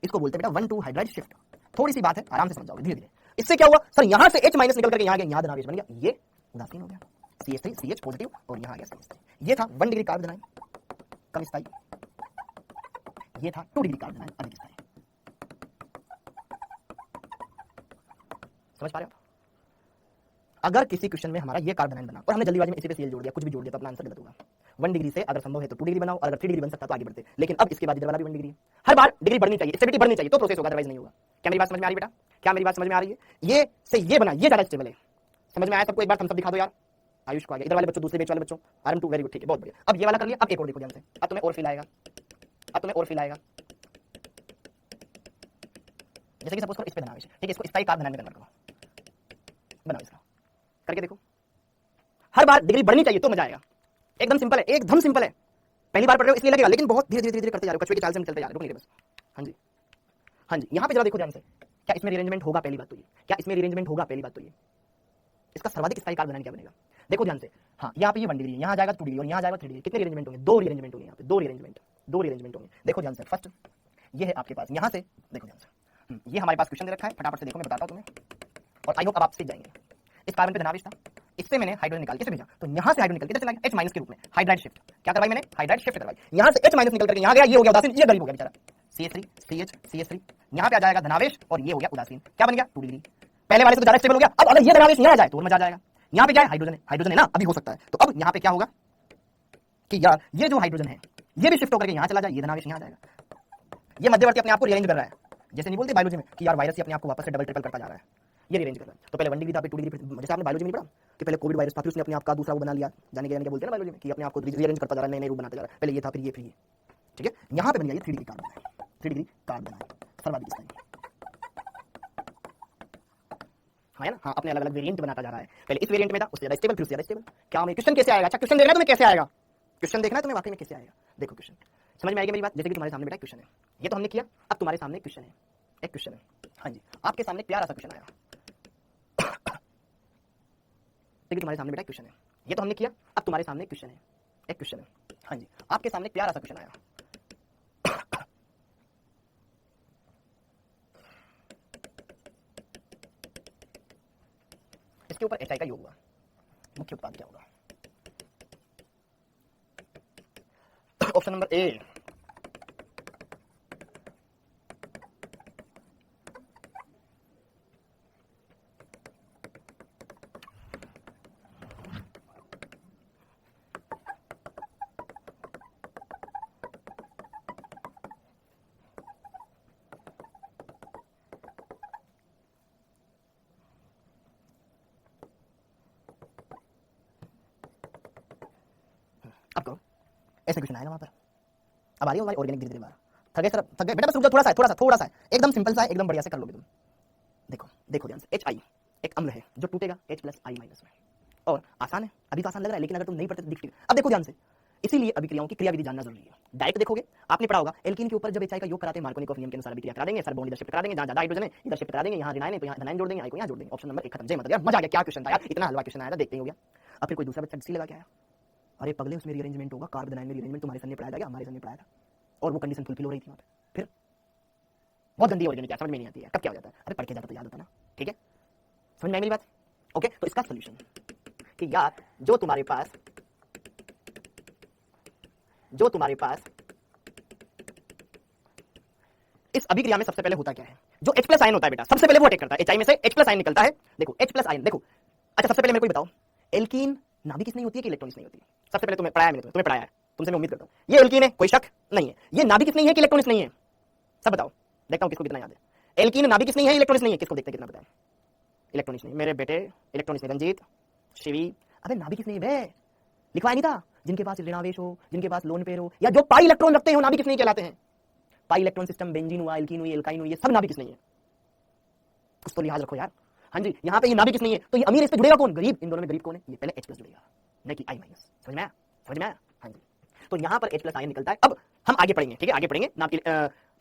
इसको बोलते हैं बेटा 1-2 हाइड्राइड शिफ्ट। थोड़ी सी बात है, आराम से समझाओगे धीरे धीरे। इससे क्या हुआ सर? यहां से H- निकल करके यहां गया, यहां धनावेश बन गया, ये उदासीन हो गया, CH3 CH पॉजिटिव, और यहां आ गया CH3। ये था 1 डिग्री कार्बोधनायन कम स्थायी, ये था 2 डिग्री कार्बोधनायन अधिक स्थायी। समझ पा रहे हो? अगर किसी क्वेश्चन में हमारा ये कार्बोधनायन बना और हमने जल्दीबाजी में इसी पे Cl जोड़ दिया, कुछ भी जोड़ दिया, तो अपना आंसर गलत होगा। 1 डिग्री से अगर संभव है तो 2 डिग्री बनाओ, और अगर 3 डिग्री बन सकता तो आगे बढ़ते। लेकिन अब इसके बाद इधर वाला भी 1 डिग्री है, हर बार डिग्री बढ़नी चाहिए, स्टेबिलिटी बढ़नी चाहिए, तो प्रोसेस होगा, अदरवाइज नहीं होगा। क्या मेरी बात समझ में आ रही है बेटा? क्या मेरी बात समझ में आ रही है? ये से ये बना, ये ज्यादा स्टेबल है। समझ में आया सबको? एक बार थम्स अप दिखा दो यार, आयुष को आ गया। इधर वाले बच्चों, दूसरे बैच वाले बच्चों, RM2 वेरी गुड, ठीक है, बहुत बढ़िया। अब ये वाला कर लिया, अब एक और देखो ध्यान से, अब तुम्हें और फील आएगा, जैसे कि सपोज करो इस पे धनावेश है, ठीक है? इसको स्थायी कार्बोधनायन में कन्वर्ट करो, बनाओ इसका, करके देखो। हर बार डिग्री बढ़नी चाहिए तो मजा आएगा, एकदम सिंपल है, एकदम सिंपल है। पहली बार पढ़ रहे हो इसलिए लगेगा, लेकिन बहुत धीरे धीरे करते जा रहे हो, कछुए की चाल से चलते जा रहे हो, रुक नहीं रहे बस। हाँ जी, हाँ जी, यहाँ पे जरा देखो ध्यान से, क्या इसमें रीअरेंजमेंट होगा? पहली बात तो ये, क्या इसमें रीअरेंजमेंट होगा? पहली बात तो ये, इसका सर्वाधिक स्थायी कार्बन क्या बनेगा? देखो ध्यान से, हाँ यहाँ पे ये 1 डिग्री है, यहाँ जाएगा 2 डिग्री और यहाँ जाएगा 3 डिग्री। कितने रीअरेंजमेंट होंगे? 2 रीअरेंजमेंट होंगे यहाँ पे, 2 रीअरेंजमेंट होंगे। देखो ध्यान से, फर्स्ट ये है आपके पास, यहाँ से देखो ध्यान से, ये हमारे पास क्वेश्चन दे रखा है, फटाफट से देखो, मैं बताता हूँ तुम्हें और आई होप अब आप सीख जाएंगे। इस कार्बन पे धनावेश था, इससे मैंने हाइड्रोजन निकाल के भेजा, तो यहाँ से हाइड्रोजन निकल के चला गया H माइनस के रूप में, हाइड्राइड शिफ्ट। क्या करवाई मैंने? हाइड्राइड शिफ्ट करवाई। यहाँ से H माइनस निकल करके यहाँ गया, ये हो गया उदासीन, ये गरीब हो गया बेचारा, CH3 CH CH3, यहाँ पे आ जाएगा धनावेश और ये हो गया उदासीन। क्या बन गया? 2 डिग्री। पहले वाले से तो ज्यादा स्टेबल हो गया। अब अगर ये धनावेश यहाँ आ जाए तो मजा आ जाएगा। यहाँ पे क्या है? हाइड्रोजन है ना, अभी हो सकता है। तो अब यहाँ पे क्या होगा कि यार ये जो हाइड्रोजन है ये भी शिफ्ट होकर के यहाँ चला जाए, ये धनावेश यहाँ आ जाएगा। ये मध्यवर्ती अपने आप को रिअरेंज कर रहा है, जैसे नहीं बोलते बायोलॉजी में कि यार वायरस ही अपने आप को वापस से डबल ट्रिपल करता जा रहा है, ये रिअरेंज कर रहा है। तो पहले 1 डिग्री था, फिर 2 डिग्री, जैसे आपने बायोलॉजी में नहीं पढ़ा कि पहले कोविड वायरस था, फिर उसने अपने आप का दूसरा वो बना लिया, जाने के बोलते हैं ना बायोलॉजी में कि अपने आप को रिअरेंज करता जा रहा है, नए रूप बनाता जा रहा है। पहले ये था, फिर ये, ठीक है। यहाँ पे बन गया ये 3 डिग्री कार्बन है, 3 डिग्री कार्बन है, सर्वाधिक स्थायी। है ना? हाँ, अपने अलग अलग वेरिएंट बनाता जा रहा है। पहले इस वेरिएंट में था, उससे ज्यादा स्टेबल, फिर उससे ज्यादा स्टेबल। क्या हमें क्वेश्चन कैसे आएगा? अच्छा क्वेश्चन देखना है तुम्हें, कैसे आएगा क्वेश्चन? देखना है तुम्हें वाकई में कैसे आएगा? देखो क्वेश्चन समझ में आएगी मेरी बात? जैसे कि तुम्हारे सामने बेटा क्वेश्चन है, ये तो हमने किया, अब तुम्हारे सामने क्वेश्चन है, एक क्वेश्चन है। हाँ जी, आपके सामने प्यारा सा क्वेश्चन आया, देखिए तुम्हारे सामने बेटा क्वेश्चन है, ये तो हमने किया, अब तुम्हारे सामने क्वेश्चन है, एक क्वेश्चन है। हाँ जी, आपके सामने प्यारा सा क्वेश्चन आया, इसके ऊपर HI का योग हुआ, मुख्य उत्पाद क्या होगा? ऑप्शन नंबर ए, अब करो, ऐसे क्वेश्चन आएगा वहां पर। अब आ रही है हमारी ऑर्गेनिक धीरे धीरे बार। थक गए बेटा, बस रुक जाओ, थोड़ा सा है, एकदम सिंपल सा है, एकदम बढ़िया से कर लोगे तुम। देखो ध्यान से, HI एक अम्ल है जो टूटेगा H+I- में, और आसान है, अभी तो आसान लग रहा है, लेकिन अगर तुम नहीं पढ़ते तो दिक्कत। अब देखो ध्यान से, इसीलिए अभिक्रियाओं की क्रियाविधि जानना जरूरी है। डायरेक्ट देखोगे, आपने पढ़ा होगा एल्कीन के ऊपर जब HI का योग कराते हैं, मार्कोनिकोव नियम के अनुसार अभिक्रिया करा देंगे, सर बॉन्ड इधर शिफ्ट करा देंगे, जहां ज्यादा हाइड्रोजन है इधर शिफ्ट करा देंगे, यहाँ ऋणायन है तो यहाँ धनायन जोड़ देंगे, I को यहाँ जोड़ देंगे। ऑप्शन नंबर 1 खत्म, जय माता दी। यार मजा आ गया, क्या क्वेश्चन था यार, इतना हलवा क्वेश्चन आया था, देखते ही हो गया। अब फिर कोई दूसरा बच्चा सी लगा के आया, अरे पगले उसमें रीअरेंजमेंट होगा, कार्ब धनायन में रीअरेंजमेंट, तुम्हारे सर ने पढ़ाया था क्या? हमारे सर ने पढ़ाया था, और वो कंडीशन फुलफिल हो रही थी वहां पे। फिर बहुत गंदी ऑर्गेनिक, समझ में नहीं आती है, कब क्या हो जाता है? अरे पढ़ के जाता तो याद होता ना, ठीक है, समझ में आई मेरी बात? ओके, तो इसका सोल्यूशन कि यार जो तुम्हारे पास इस अभिक्रिया में सबसे पहले होता क्या है? जो H+ आयन होता है बेटा, सबसे पहले वो अटैक करता है, HI में से H+ आयन निकलता है। देखो H+ आयन, देखो अच्छा सबसे पहले मेरे को बताओ, एल्कीन नाभिक किस नहीं होती है कि इलेक्ट्रॉनिक नहीं होती है? सबसे पहले तुम्हें पढ़ाया, मैंने तुम्हें पढ़ाया है, तुमसे मैं उम्मीद करता हूं ये एल्कीन है, कोई शक नहीं है। ये नाभिक किस नहीं है कि इलेक्ट्रॉनिक नहीं है? सब बताओ, देखता हूं किसको कितना याद है। एल्कीन नाभिक किस नहीं है, इलेक्ट्रॉनिक नहीं है, किसको देखते कितना पता है? इलेक्ट्रॉनिक्स नहीं, मेरे बेटे इलेक्ट्रॉनिक्स नहीं। रंजीत, शिवी, अबे नाभिक किस नहीं है? लिखवाया नहीं था? जिनके पास ऋणावेश हो, जिनके पास लोन पेयर हो, या जो पाई इलेक्ट्रॉन रखते हैं वो नाभिक किस नहीं कहलाते हैं? पाई इलेक्ट्रॉन सिस्टम, बेंजीन हुआ, एल्कीन हुई, एल्काइन हुई, ये सब नाभिक किस नहीं है? कुछ तो लिहाज रखो यार। हाँ जी, यहाँ पे ये नाभिक किस नहीं है, तो ये अमीर इस पे जुड़ेगा कौन? गरीब। इन दोनों में गरीब कौन है? ये पहले H+ जुड़ेगा, नहीं कि I-। समझ में आया? हाँ जी, तो यहाँ पर H+ आयन निकलता है। अब हम आगे पढ़ेंगे, ठीक है, आगे पढ़ेंगे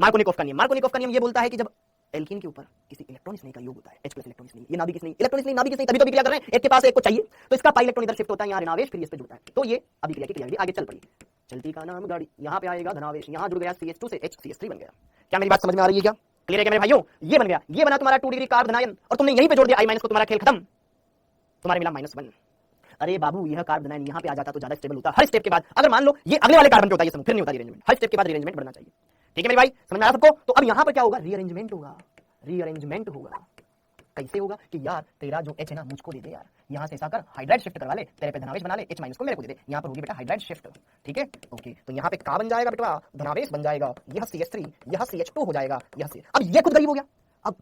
मार्कोनिकोव का नियम। मार्कोनिकोव का नियम ये बोलता है कि जब एल्कीन के ऊपर किसी इलेक्ट्रॉनिक नहीं का योग होता है, H+ इलेक्ट्रॉनिक नहीं, ये नाभिक किस नहीं, इलेक्ट्रॉनिक नहीं, नाभिक किस नहीं, तभी तो अभिक्रिया कर रहे हैं, एक के पास एक को चाहिए, तो इसका पाई इलेक्ट्रॉन इधर शिफ्ट होता है, यहाँ ऋणावेश, फिर इस पे जुड़ता है, तो ये अभिक्रिया की क्रियाविधि आगे चल पड़ी। चलती का नाम गाड़ी, यहाँ पे आएगा धनावेश, यहाँ जुड़ गया CH2 से HCH3 बन गया। क्या मेरी बात समझ में आ रही है? क्या क्लियर है क्या मेरे भाइयों? ये बन गया, ये बना तुम्हारा 2 डिग्री कार्ब धनायन, और तुमने यहीं पे जोड़ दिया I- को, तुम्हारा खेल खत्म, तुम्हारे मिला -1। अरे बाबू, यह कार्ब धनायन यहाँ पे आ जाता तो ज्यादा स्टेबल होता। हर स्टेप के बाद अगर मान लो ये अगले वाले कार्बन पे होता है, ये समूह फिर नहीं होता रीअरेंजमेंट, हर स्टेप के बाद रीअरेंजमेंट बढ़ना चाहिए। ठीक है मेरे भाई, समझ में आया सबको? तो अब यहाँ पर क्या होगा? रीअरेंजमेंट होगा, रीअरेंजमेंट होगा। कैसे होगा कि यार तेरा जो H है ना मुझको दे दे यार, यहाँ से ऐसा कर हाइड्राइड शिफ्ट करवा ले, तेरे पे धनावेश बना ले, H- को मेरे को दे दे, यहाँ पर होगी बेटा हाइड्राइड शिफ्ट। ठीक है, ओके, तो यहाँ पे का बन जाएगा बेटा, धनावेश बन जाएगा, यह CH3, यह CH2 हो जाएगा, यह C। अब ये खुद गरीब हो गया। अब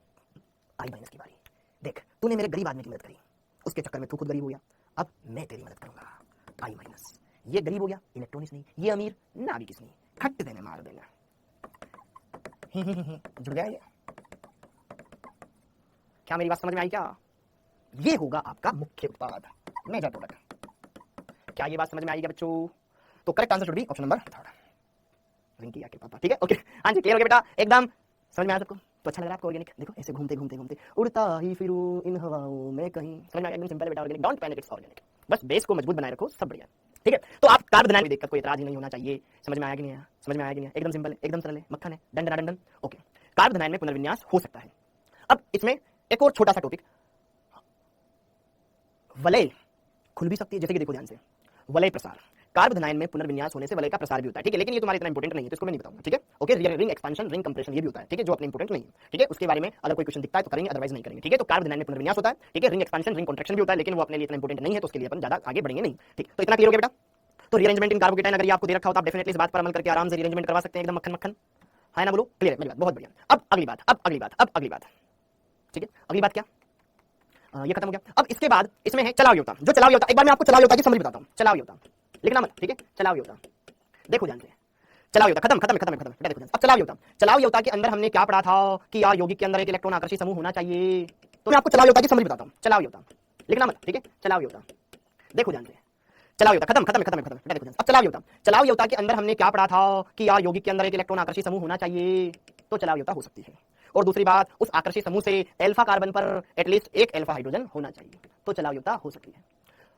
I- की बारी, देख तूने मेरे गरीब आदमी की मदद करी, उसके चक्कर में तू खुद गरीब हो गया, अब मैं तेरी मदद करूंगा। I-। ये गरीब हो गया, इलेक्ट्रॉनिक्स नहीं, ये अमीर, नाभिक नहीं, खट देने मार देना, जुड़ गया ये। क्या मेरी बात समझ में आई? क्या ये होगा आपका मुख्य उत्पाद, मेजर प्रोडक्ट। क्या ये बात समझ में आई क्या बच्चों? तो correct answer should be option number 3, Rinki आके पापा। ठीक है, ओके, हाँ जी, क्लियर हो गया बेटा, एकदम समझ में आया सबको? तो अच्छा लग रहा है आपको ऑर्गेनिक? देखो ऐसे घूमते घूमते घूमते उड़ता ही फिरूं इन हवाओं में कहीं। समझ में आ गया? एकदम सिंपल है बेटा organic, don't panic, it's organic. बस बेस को मजबूत बनाए रखो, सब बढ़िया। ठीक है, तो आप कार्ब बनाने में दिक्कत कोई एतराज ही नहीं होना चाहिए। समझ में आया कि नहीं आया? समझ में आया कि नहीं? एकदम सिंपल है, एकदम सरल है, मक्खन है, done done done. Okay, carb धनायन में पुनर्विन्यास हो सकता है। अब इसमें एक और छोटा सा टॉपिक, वलय खुल भी सकती है, जैसे कि देखो ध्यान से, वलय प्रसार। कार्ब धनायन में पुनर्विन्यास होने से वलय का प्रसार भी होता है। ठीक है, लेकिन ये तुम्हारा इतना इंपॉर्टेंट नहीं है, तो इसको मैं नहीं बताऊंगा। ठीक है, okay, ring expansion, ring compression ये भी होता है। ठीक है, जो अपने इंपॉर्टेंट नहीं है। ठीक है, उसके बारे में अगर कोई क्वेश्चन दिखता है तो करेंगे, अदरवाइज नहीं करेंगे। ठीक है, तो कार्ब धनायन में पुनर्विन्यास होता है। ठीक है, रिंग एक्सपेंशन, रिंग कॉन्ट्रैक्शन भी होता है, लेकिन वो अपने लिए इतना इंपॉर्टेंट नहीं है, तो उसके लिए अपन ज्यादा आगे बढ़ेंगे नहीं। ठीक, तो इतना क्लियर हो गया बेटा? तो रीअरेंजमेंट इन कार्बोकेटाइन अगर ये आपको दे रखा हो तो आप डेफिनेटली इस बात पर अमल करके आराम से रीअरेंजमेंट करवा सकते हैं, एकदम मक्खन मक्खन। है ना? बोलो, क्लियर है मेरी बात? बहुत बढ़िया। अब अगली बात, अब अगली बात, अब अगली बात। ठीक है, अगली बात क्या? ये खत्म हो गया। अब इसके बाद इसमें है चलाव योता। जो चलाव योता, एक बार मैं आपको चलाव योता की समझ बताता हूँ। चलाव योता लिखना मत, ठीक है? चलाव योता, देखो ध्यान से, चलाव योता खत्म खत्म खत्म खत्म। देखो ध्यान से, अब चलाव योता, चलाव योता के अंदर हमने क्या पढ़ा था कि यार यौगिक के अंदर एक इलेक्ट्रॉन आकर्षी समूह होना चाहिए। तो मैं आपको चलाव योता की समझ बताता हूँ। चलाव योता लिखना मत, ठीक है? चलाव योता, देखो ध्यान से, चलाव योता खत्म खत्म खत्म खत्म। देखो ध्यान से, अब चलाव योता, चलाव योता के अंदर हमने क्या पढ़ा था कि यार यौगिक के अंदर एक इलेक्ट्रॉन आकर्षी समूह होना चाहिए। तो चलाव योता हो सकती है। और दूसरी बात, उस आकर्षी समूह से अल्फा कार्बन पर एटलीस्ट एक अल्फा हाइड्रोजन होना चाहिए, तो चलाव योता हो सकती है।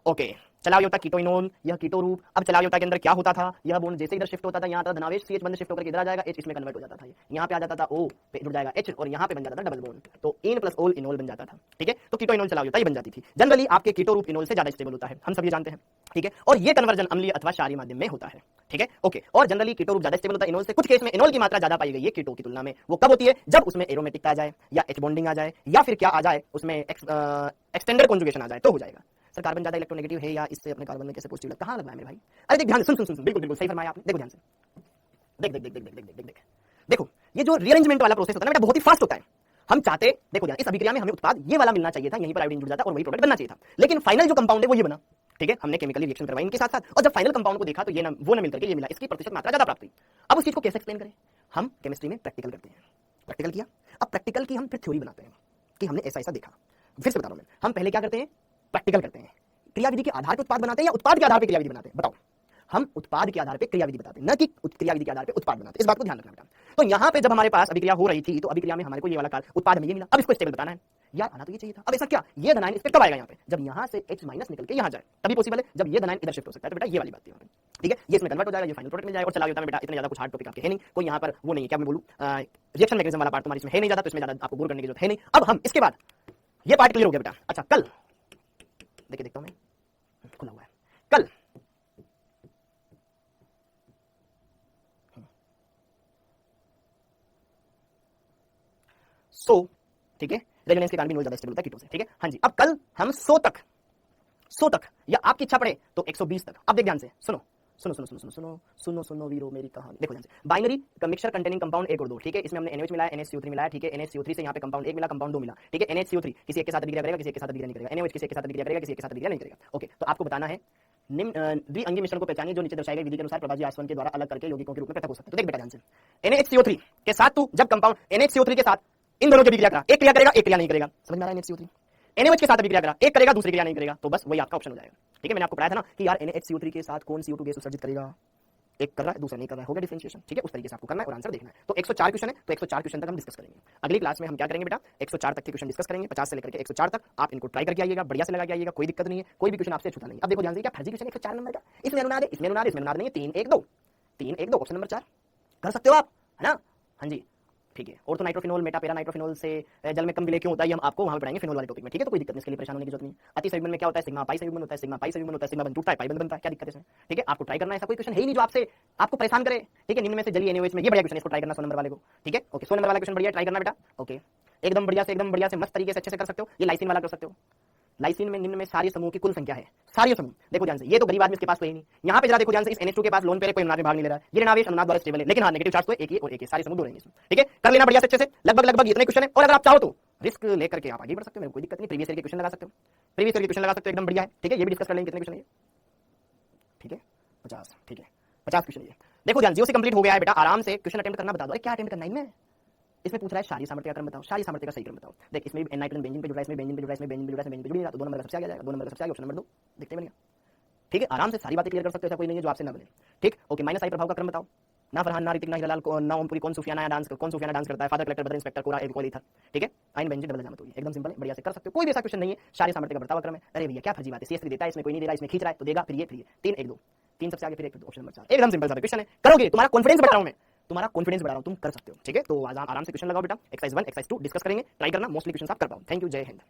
ओके, चलाव योता कीटोइनोल, यह कीटो रूप। अब चलाव योता के अंदर क्या होता था? यह बॉन्ड जैसे इधर शिफ्ट होता था, यहाँ था धनावेश CH बंद शिफ्ट होकर इधर आ जाएगा, H इसमें कन्वर्ट हो जाता था, यहाँ पे आ जाता था O पे जुड़ जाएगा H, और यहाँ पे बन जाता था डबल बॉन्ड, तो इन प्लस ओल इनोल बन जाता था। ठीक है, तो कीटोइनोल चलाव योता ये बन जाती थी। जनरली आपके कीटो रूप इनोल से ज्यादा स्टेबल होता है, हम सब ये जानते हैं। ठीक है, और ये कन्वर्जन अम्लीय अथवा क्षारीय माध्यम में होता है। ठीक है, ओके, और जनरली कीटो रूप ज्यादा स्टेबल होता है इनोल से। कुछ केस में इनोल की मात्रा ज्यादा पाई गई है कीटो की तुलना में। वो कब होती है? जब उसमें एरोमेटिक आ जाए, या H बॉन्डिंग आ जाए, या फिर क्या आ जाए उसमें एक्सटेंडेड कॉन्जुगेशन आ जाए, तो हो जाएगा। सर कार्बन ज्यादा इलेक्ट्रोनेगेटिव है, या इससे अपने कार्बन में कैसे पॉजिटिव लगता है? कहां लग रहा है मेरे भाई? अरे देख ध्यान से, सुन सुन सुन, बिल्कुल बिल्कुल सही फरमाया आपने। देखो ध्यान से, देख देख देख देख देख देख देख देख, देखो ये जो रीअरेंजमेंट वाला प्रोसेस होता है ना बेटा, बहुत ही फास्ट होता है। हम चाहते, देखो ध्यान, इस अभिक्रिया में हमें उत्पाद ये वाला मिलना चाहिए था, यहीं पर आयोडीन जुड़ जाता और वही प्रोडक्ट बनना चाहिए था, लेकिन फाइनल जो कंपाउंड है वो ये बना। ठीक है, हमने केमिकली रिएक्शन करवाई इनके साथ साथ, और जब फाइनल कंपाउंड को देखा तो ये ना वो ना मिलकर के ये मिला, इसकी प्रतिशत मात्रा ज्यादा प्राप्त हुई। अब उस चीज को कैसे एक्सप्लेन करें? हम केमिस्ट्री में प्रैक्टिकल करते हैं। प्रैक्टिकल किया, अब प्रैक्टिकल की हम फिर थ्योरी बनाते हैं कि हमने ऐसा ऐसा देखा। फिर से बता रहा हूं मैं, हम पहले क्या करते हैं? प्रैक्टिकल करते हैं। क्रियाविधि के आधार पर उत्पाद बनाते हैं या उत्पाद के आधार पर क्रियाविधि बनाते हैं? बताओ। हम उत्पाद के आधार पर क्रियाविधि बताते हैं, न कि क्रियाविधि के आधार पर उत्पाद बनाते हैं। इस बात को ध्यान रखना बेटा। तो यहाँ पे जब हमारे पास अभिक्रिया हो रही थी, तो अभिक्रिया में हमारे को ये वाला कार्ब उत्पाद में ये मिला। अब इसको स्टेबल बताना है यार, आना तो ये चाहिए था। अब ऐसा क्या, ये धनायन इस पे कब आएगा? यहाँ पे जब यहाँ से H माइनस निकल के यहाँ जाए, तभी पॉसिबल है। जब ये धनायन इधर शिफ्ट हो सकता है, तो बेटा ये वाली बात थी यहाँ पे। ठीक है, ये इसमें कन्वर्ट हो जाएगा, ये फाइनल प्रोडक्ट मिल जाएगा। और चलाव योता में बेटा इतना ज्यादा कुछ हार्ड टॉपिक आपके है नहीं, कोई यहाँ पर वो नहीं है, क्या मैं बोलूँ, रिएक्शन मैकेनिज्म वाला पार्ट तुम्हारे इसमें है नहीं ज्यादा, तो इसमें ज्यादा आपको गौर करने की जरूरत है नहीं। अब हम इसके बाद ये पार्ट क्लियर हो गया बेटा। अच्छा, कल देखिए, देखता हूँ मैं, खुला हुआ है कल। ठीक है, रेजोनेंस के कारण भी इनोल ज्यादा स्टेबल होता है कीटो से। ठीक है, हाँ जी। अब कल हम 100 तक या आपकी इच्छा पड़े तो 120 तक। अब देख ध्यान से, सुनो सुनो सुनो सुनो सुनो सुनो सुनो सुनो वीरो मेरी कहानी। देखो ध्यान से, बाइनरी मिक्सचर कंटेनिंग कंपाउंड 1 और 2। ठीक है, इसमें हमने NH मिलाया, NHCO3 मिलाया। ठीक है, NHCO3 से यहाँ पे कंपाउंड 1 मिला, कंपाउंड 2 मिला। ठीक है, NHCO3 किसी एक के साथ अभिक्रिया करेगा, किसी एक के साथ अभिक्रिया नहीं करेगा। NaOH किसी एक के साथ अभिक्रिया करेगा, किसी एक के साथ अभिक्रिया नहीं करेगा। ओके, तो आपको बताना है निम्न द्विअंगी मिश्रण को पहचानिए जो नीचे दर्शाई गई विधि के अनुसार प्रभाजी आसवन के द्वारा अलग करके यौगिकों के रूप में पृथक हो सकते हैं। तो देख बेटा ध्यान से, NHCO3 के साथ तू जब कंपाउंड NHCO3 के साथ इन दोनों की अभिक्रिया करा, एक क्रिया करेगा, एक क्रिया नहीं करेगा। समझ में आ रहा है? NHCO3 NaOH के साथ अभिक्रिया करा, एक करेगा, दूसरी क्रिया नहीं करेगा, तो बस वही आपका ऑप्शन हो जाएगा। ठीक है, मैंने आपको बताया था ना कि यार NHCO3 के साथ कौन CO2 गैस उत्सर्जित करेगा, एक कर रहा है, दूसरा नहीं कर रहा है, हो गया डिफरेंशिएशन। ठीक है, उस तरीके से आपको करना है और आंसर देखना है। तो 104 क्वेश्चन है, तो 104 क्वेश्चन तक हम डिस्कस करेंगे। अगली क्लास में हम क्या करेंगे बेटा? 104 तक के क्वेश्चन डिस्कस करेंगे, 50 से लेकर के 104 तक। आप इनको ट्राई करके आइएगा, बढ़िया से लगा के आइएगा, कोई दिक्कत नहीं है, कोई भी क्वेश्चन आपसे छूटा नहीं। अब देखो ध्यान से, क्या फर्जी क्वेश्चन 104 नंबर का, इसमें अनुनाद है, इसमें अनुनाद है, इसमें अनुनाद नहीं है, 3 1 2 3 1 2 ऑप्शन नंबर 4 कर सकते हो आप, है ना? हाँ जी, ठीक है। और तो नाइट्रोफिनोल मेटा पैरा नाइट्रोफिनोल से जल में कम विलय क्यों होता है, ये हम आपको वहां पढ़ाएंगे फिनोल वाले टॉपिक में। ठीक है, तो कोई दिक्कत नहीं, इसके लिए परेशान होने की जरूरत नहीं। अति संयुग्मन में क्या होता है? सिग्मा पाई संयुग्मन होता है, सिग्मा पाई संयुग्मन होता है, सिग्मा बंद टूटता है, पाई बंद बनता है, क्या दिक्कत है इसमें? ठीक है, आपको ट्राई करना है, ऐसा कोई क्वेश्चन है ही नहीं जो आपसे आपको परेशान करे। ठीक है, निम्न में से जलीय NaOH में ये बढ़िया क्वेश्चन है, इसको ट्राई करना 100 नंबर वाले को। ठीक है, ओके, 100 नंबर वाला क्वेश्चन बढ़िया ट्राई करना बेटा। ओके, एकदम बढ़िया से मस्त तरीके से अच्छे से कर सकते हो। ये लाइसिन वाला कर सकते हो। लाइसिन में निम्न में सारे समूह की कुल संख्या है, सारे समूह। देखो ध्यान से, ये तो गरीब आदमी के पास कोई नहीं। यहाँ पे जरा देखो ध्यान से, इस NH2 के पास लोन पे कोई अनुनाद में भाग नहीं ले रहा है, ये ऋणावेश अनुनाद द्वारा स्टेबल है, लेकिन हाँ नेगेटिव चार्ज तो एक ही और एक ही, सारे समूह दो रहेंगे इसमें। ठीक है, कर लेना बढ़िया से अच्छे से, लगभग इतने क्वेश्चन है। और अगर आप चाहो तो रिस्क लेकर के आप आगे बढ़ सकते हो, मेरे कोई दिक्कत नहीं। प्रीवियस ईयर के क्वेश्चन लगा सकते हो, प्रीवियस ईयर के क्वेश्चन लगा सकते हो, एकदम बढ़िया है। ठीक है, ये भी डिस्कस कर लेंगे कितने क्वेश्चन है। ठीक है, 50। ठीक है, 50 क्वेश्चन ये। देखो ध्यान, 0 से कंप्लीट हो गया है बेटा, आराम से क्वेश्चन अटेम्प्ट करना बता दो। अरे क्या अटेम्प्ट करना है इनमें? इसमें पूछ रहा है क्षारीय सामर्थ्य का क्रम बताओ, क्षारीय सामर्थ्य का सही क्रम बताओ। देख, इसमें भी नाइट्रोजन बेंजीन पे जुड़ रहा है, इसमें बेंजीन पे जुड़ रहा है, इसमें बेंजीन पे जुड़ रहा है, बेंजीन पे जुड़ रहा है, तो 2 नंबर का सबसे आगे आ जाएगा, 2 नंबर का सबसे आगे, ऑप्शन नंबर 2 देखते बनिए। ठीक है, आराम से सारी बातें क्लियर कर सकते हो, ऐसा कोई नहीं है जो आपसे ना बने। ठीक, ओके, -I प्रभाव का क्रम बताओ। ना फरहान, ना ऋतिक, ना हिलाल, ना ओमपुरी, कौन सूफियाना डांस करता है, फादर कलेक्टर, ब्रदर इंस्पेक्टर, कोरा एक कोली था, ठीक है, आइन बेंजी डबल जामत होगी, एकदम सिंपल है, बढ़िया से कर सकते हो, कोई भी ऐसा क्वेश्चन नहीं है, शारीरिक सामर्थ्य का बढ़ता क्रम है। अरे भैया क्या फर्जी बात है, CS देता है, इसमें कोई नहीं दे रहा, इसमें खींच रहा है तो देगा, फिर ये 3 1 2 3 सबसे आगे, फिर 1 2 ऑप्शन नंबर 4, एकदम सिंपल सा क्वेश्चन है, करोगे, तुम्हारा कॉन्फिडेंस बढ़ा रहा हूं मैं, तुम्हारा कॉन्फिडेंस बढ़ा रहा हूं, तुम कर सकते हो, ठीक है। तो आराम से क्वेश्चन लगाओ बेटा, एक्सरसाइज 1 एक्सरसाइज 2 डिस्कस करेंगे, ट्राई करना, मोस्टली क्वेश्चन आप कर पाओ। थैंक यू, जय हिंद।